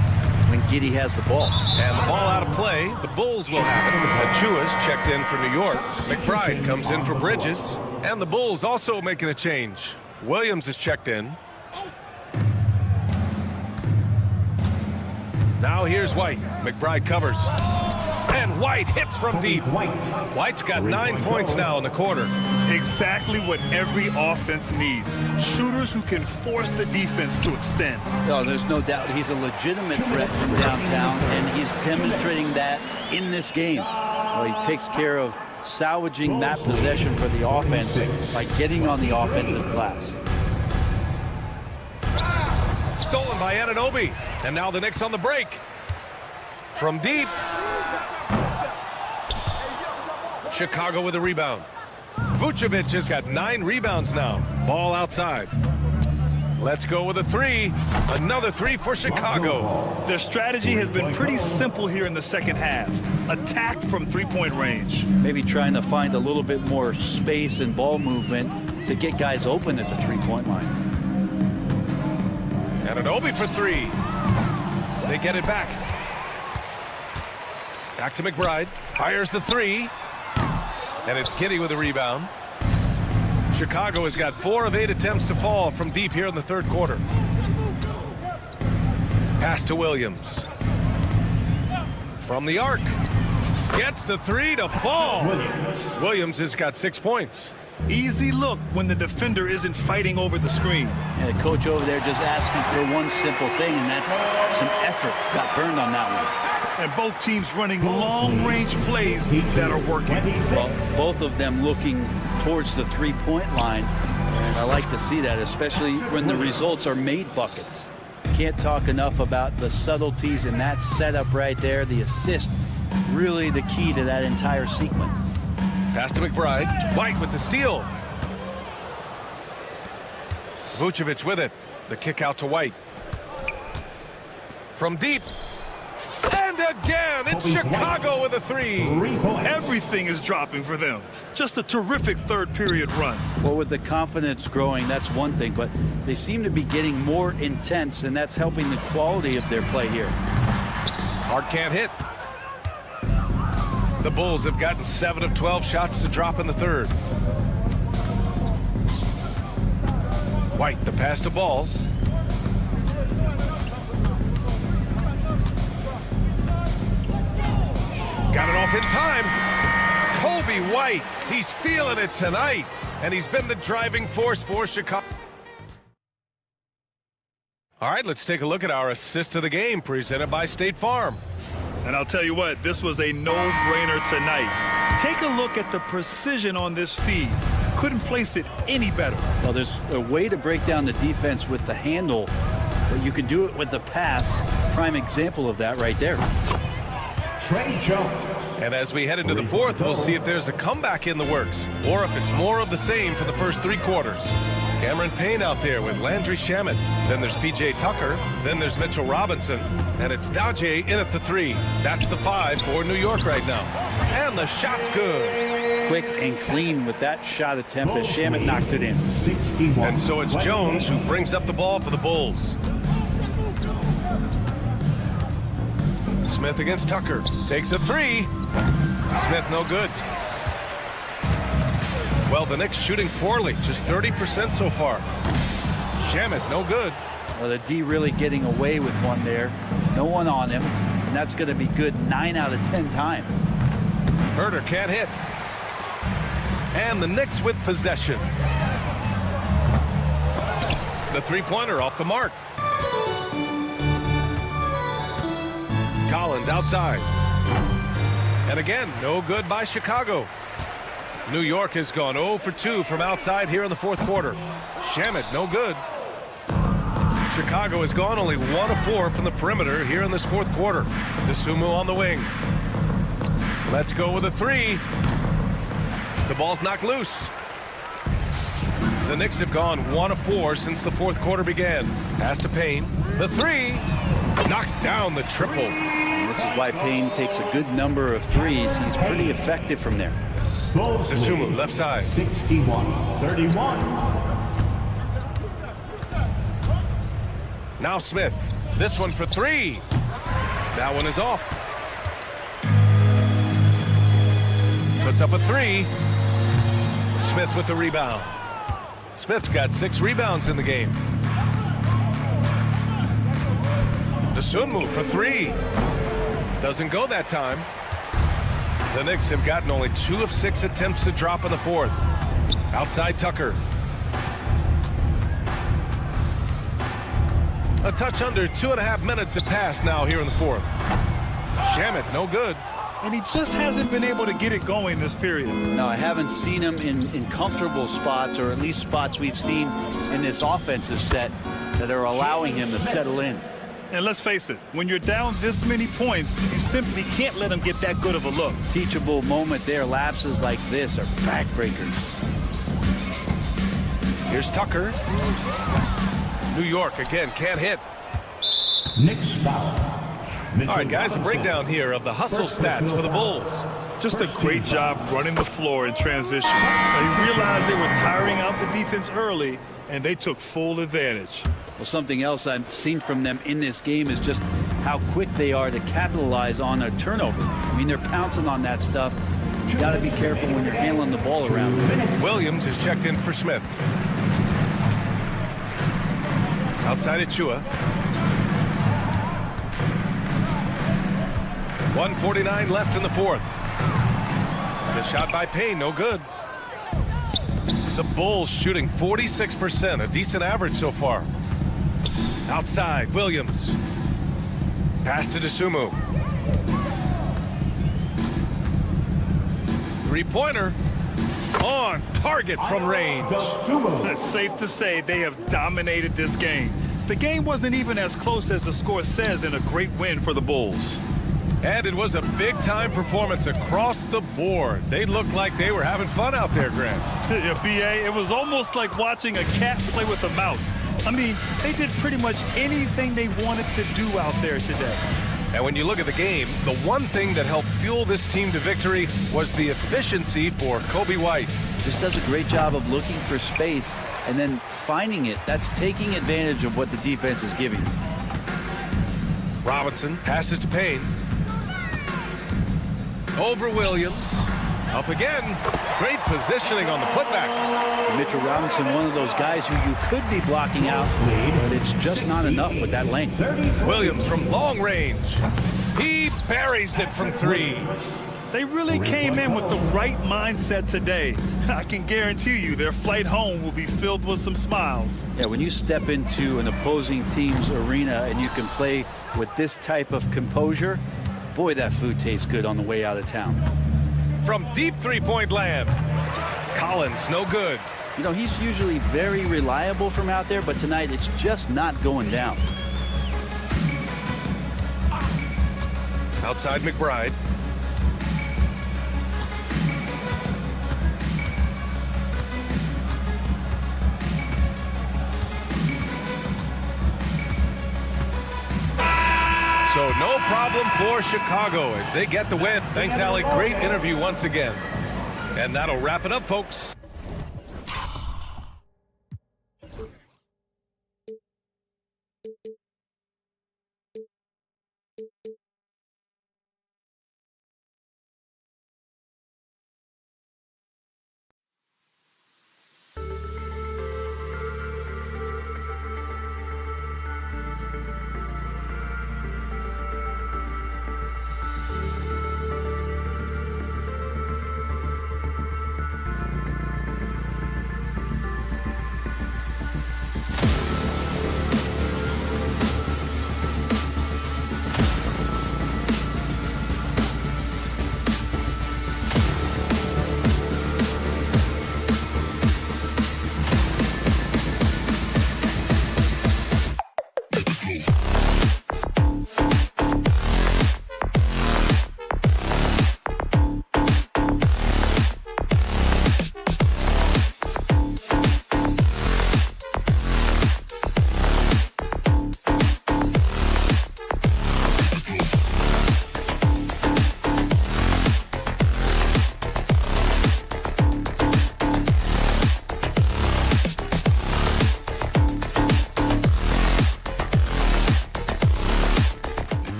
S10: when Giddey has the ball.
S7: And the ball out of play. The Bulls will have it. Achua's checked in for New York. McBride comes in for Bridges. And the Bulls also making a change. Williams is checked in. Now here's White. McBride covers. And White hits from deep. White's got 9 points now in the quarter.
S8: Exactly what every offense needs. Shooters who can force the defense to extend.
S10: No, there's no doubt he's a legitimate threat from downtown, and he's demonstrating that in this game. Well, he takes care of salvaging that possession for the offense by getting on the offensive glass.
S7: Stolen by Anunoby. And now the Knicks on the break. From deep. Chicago with a rebound. Vucevic has got 9 rebounds now. Ball outside. Let's go with a 3. Another 3 for Chicago.
S8: Their strategy has been pretty simple here in the second half. Attack from three-point range.
S10: Maybe trying to find a little bit more space and ball movement to get guys open at the three-point line.
S7: Anunoby for 3. They get it back. Back to McBride. Fires the 3. And it's Giddey with a rebound. Chicago has got 4 of 8 attempts to fall from deep here in the third quarter. Pass to Williams. From the arc. Gets the 3 to fall. Williams has got 6 points.
S8: Easy look when the defender isn't fighting over the screen.
S10: And the coach over there just asking for one simple thing, and that's some effort. Got burned on that one.
S8: And both teams running long-range plays that are working.
S10: Well, both of them looking towards the three-point line, and I like to see that, especially when the results are made buckets. Can't talk enough about the subtleties in that setup right there. The assist, really the key to that entire sequence.
S7: Pass to McBride. White with the steal. Vucevic with it. The kick out to White. From deep. And again, it's Chicago with a 3.
S8: Everything is dropping for them. Just a terrific third-period run.
S10: Well, with the confidence growing, that's one thing, but they seem to be getting more intense, and that's helping the quality of their play here.
S7: Hart can't hit. The Bulls have gotten 7 of 12 shots to drop in the third. White, the pass to Ball. Got it off in time. Kobe White, he's feeling it tonight, and he's been the driving force for Chicago. All right, let's take a look at our assist of the game presented by State Farm.
S8: And I'll tell you what, this was a no-brainer tonight. Take a look at the precision on this feed. Couldn't place it any better.
S10: Well, there's a way to break down the defense with the handle, but you can do it with the pass. Prime example of that right there.
S7: And as we head into the fourth, we'll see if there's a comeback in the works or if it's more of the same for the first 3 quarters. Cameron Payne out there with Landry Shamet. Then there's P.J. Tucker. Then there's Mitchell Robinson. And it's Dowjay in at the 3. That's the 5 for New York right now. And the shot's good.
S10: Quick and clean with that shot attempt as Shamet knocks it in.
S7: And so it's Jones who brings up the ball for the Bulls. Smith against Tucker. Takes a 3. Smith no good. Well, the Knicks shooting poorly. Just 30% so far. Shamet no good.
S10: Well, the D really getting away with one there. No one on him. And that's going to be good 9 out of 10 times.
S7: Herter can't hit. And the Knicks with possession. The 3-pointer off the mark. Collins outside. And again, no good by Chicago. New York has gone 0 for 2 from outside here in the fourth quarter. Shamet, no good. Chicago has gone only 1 of 4 from the perimeter here in this fourth quarter. DeSumo on the wing. Let's go with a 3. The ball's knocked loose. The Knicks have gone 1 of 4 since the fourth quarter began. Pass to Payne. The 3 knocks down the triple.
S10: And this is why Payne takes a good number of threes. He's pretty effective from there.
S7: DeSumo left side.
S4: 61-31.
S7: Now Smith. This one for 3. That one is off. Puts up a 3. Smith with the rebound. Smith's got 6 rebounds in the game. Dosunmu for 3. Doesn't go that time. The Knicks have gotten only 2 of 6 attempts to drop in the 4th. Outside Tucker. A touch under 2.5 minutes have passed now here in the 4th. Shamet, no good.
S8: And he just hasn't been able to get it going this period.
S10: No, I haven't seen him in comfortable spots, or at least spots we've seen in this offensive set that are allowing him to settle in.
S8: And let's face it, when you're down this many points, you simply can't let him get that good of a look.
S10: Teachable moment there. Lapses like this are backbreakers.
S7: Here's Tucker. New York again can't hit.
S4: Knicks foul.
S7: All right, guys, a breakdown here of the hustle stats for the Bulls.
S8: Just a great job running the floor in transition. They realized they were tiring out the defense early, and they took full advantage.
S10: Well, something else I've seen from them in this game is just how quick they are to capitalize on a turnover. I mean, they're pouncing on that stuff. You got to be careful when you're handling the ball around.
S7: Williams is checked in for Smith. Outside Achua. 1:49 left in the 4th. The shot by Payne, no good. The Bulls shooting 46%, a decent average so far. Outside, Williams. Pass to Dosunmu. Three-pointer. On target from range.
S8: It's safe to say they have dominated this game. The game wasn't even as close as the score says in a great win for the Bulls.
S7: And it was a big-time performance across the board. They looked like they were having fun out there, Grant.
S8: Yeah, B.A., it was almost like watching a cat play with a mouse. I mean, they did pretty much anything they wanted to do out there today.
S7: And when you look at the game, the one thing that helped fuel this team to victory was the efficiency for Coby White.
S10: Just does a great job of looking for space and then finding it. That's taking advantage of what the defense is giving you.
S7: Robinson passes to Payne. Over Williams. Up again. Great positioning on the putback.
S10: Mitchell Robinson, one of those guys who you could be blocking out, but it's just not enough with that length.
S7: Williams from long range. He buries it from 3.
S8: They really came in with the right mindset today. I can guarantee you their flight home will be filled with some smiles.
S10: Yeah, when you step into an opposing team's arena and you can play with this type of composure, boy, that food tastes good on the way out of town.
S7: From deep three-point land. Collins, no good.
S10: You know, he's usually very reliable from out there, but tonight it's just not going down.
S7: Outside McBride. So no problem for Chicago as they get the win. Thanks, Alec. Great interview once again. And that'll wrap it up, folks.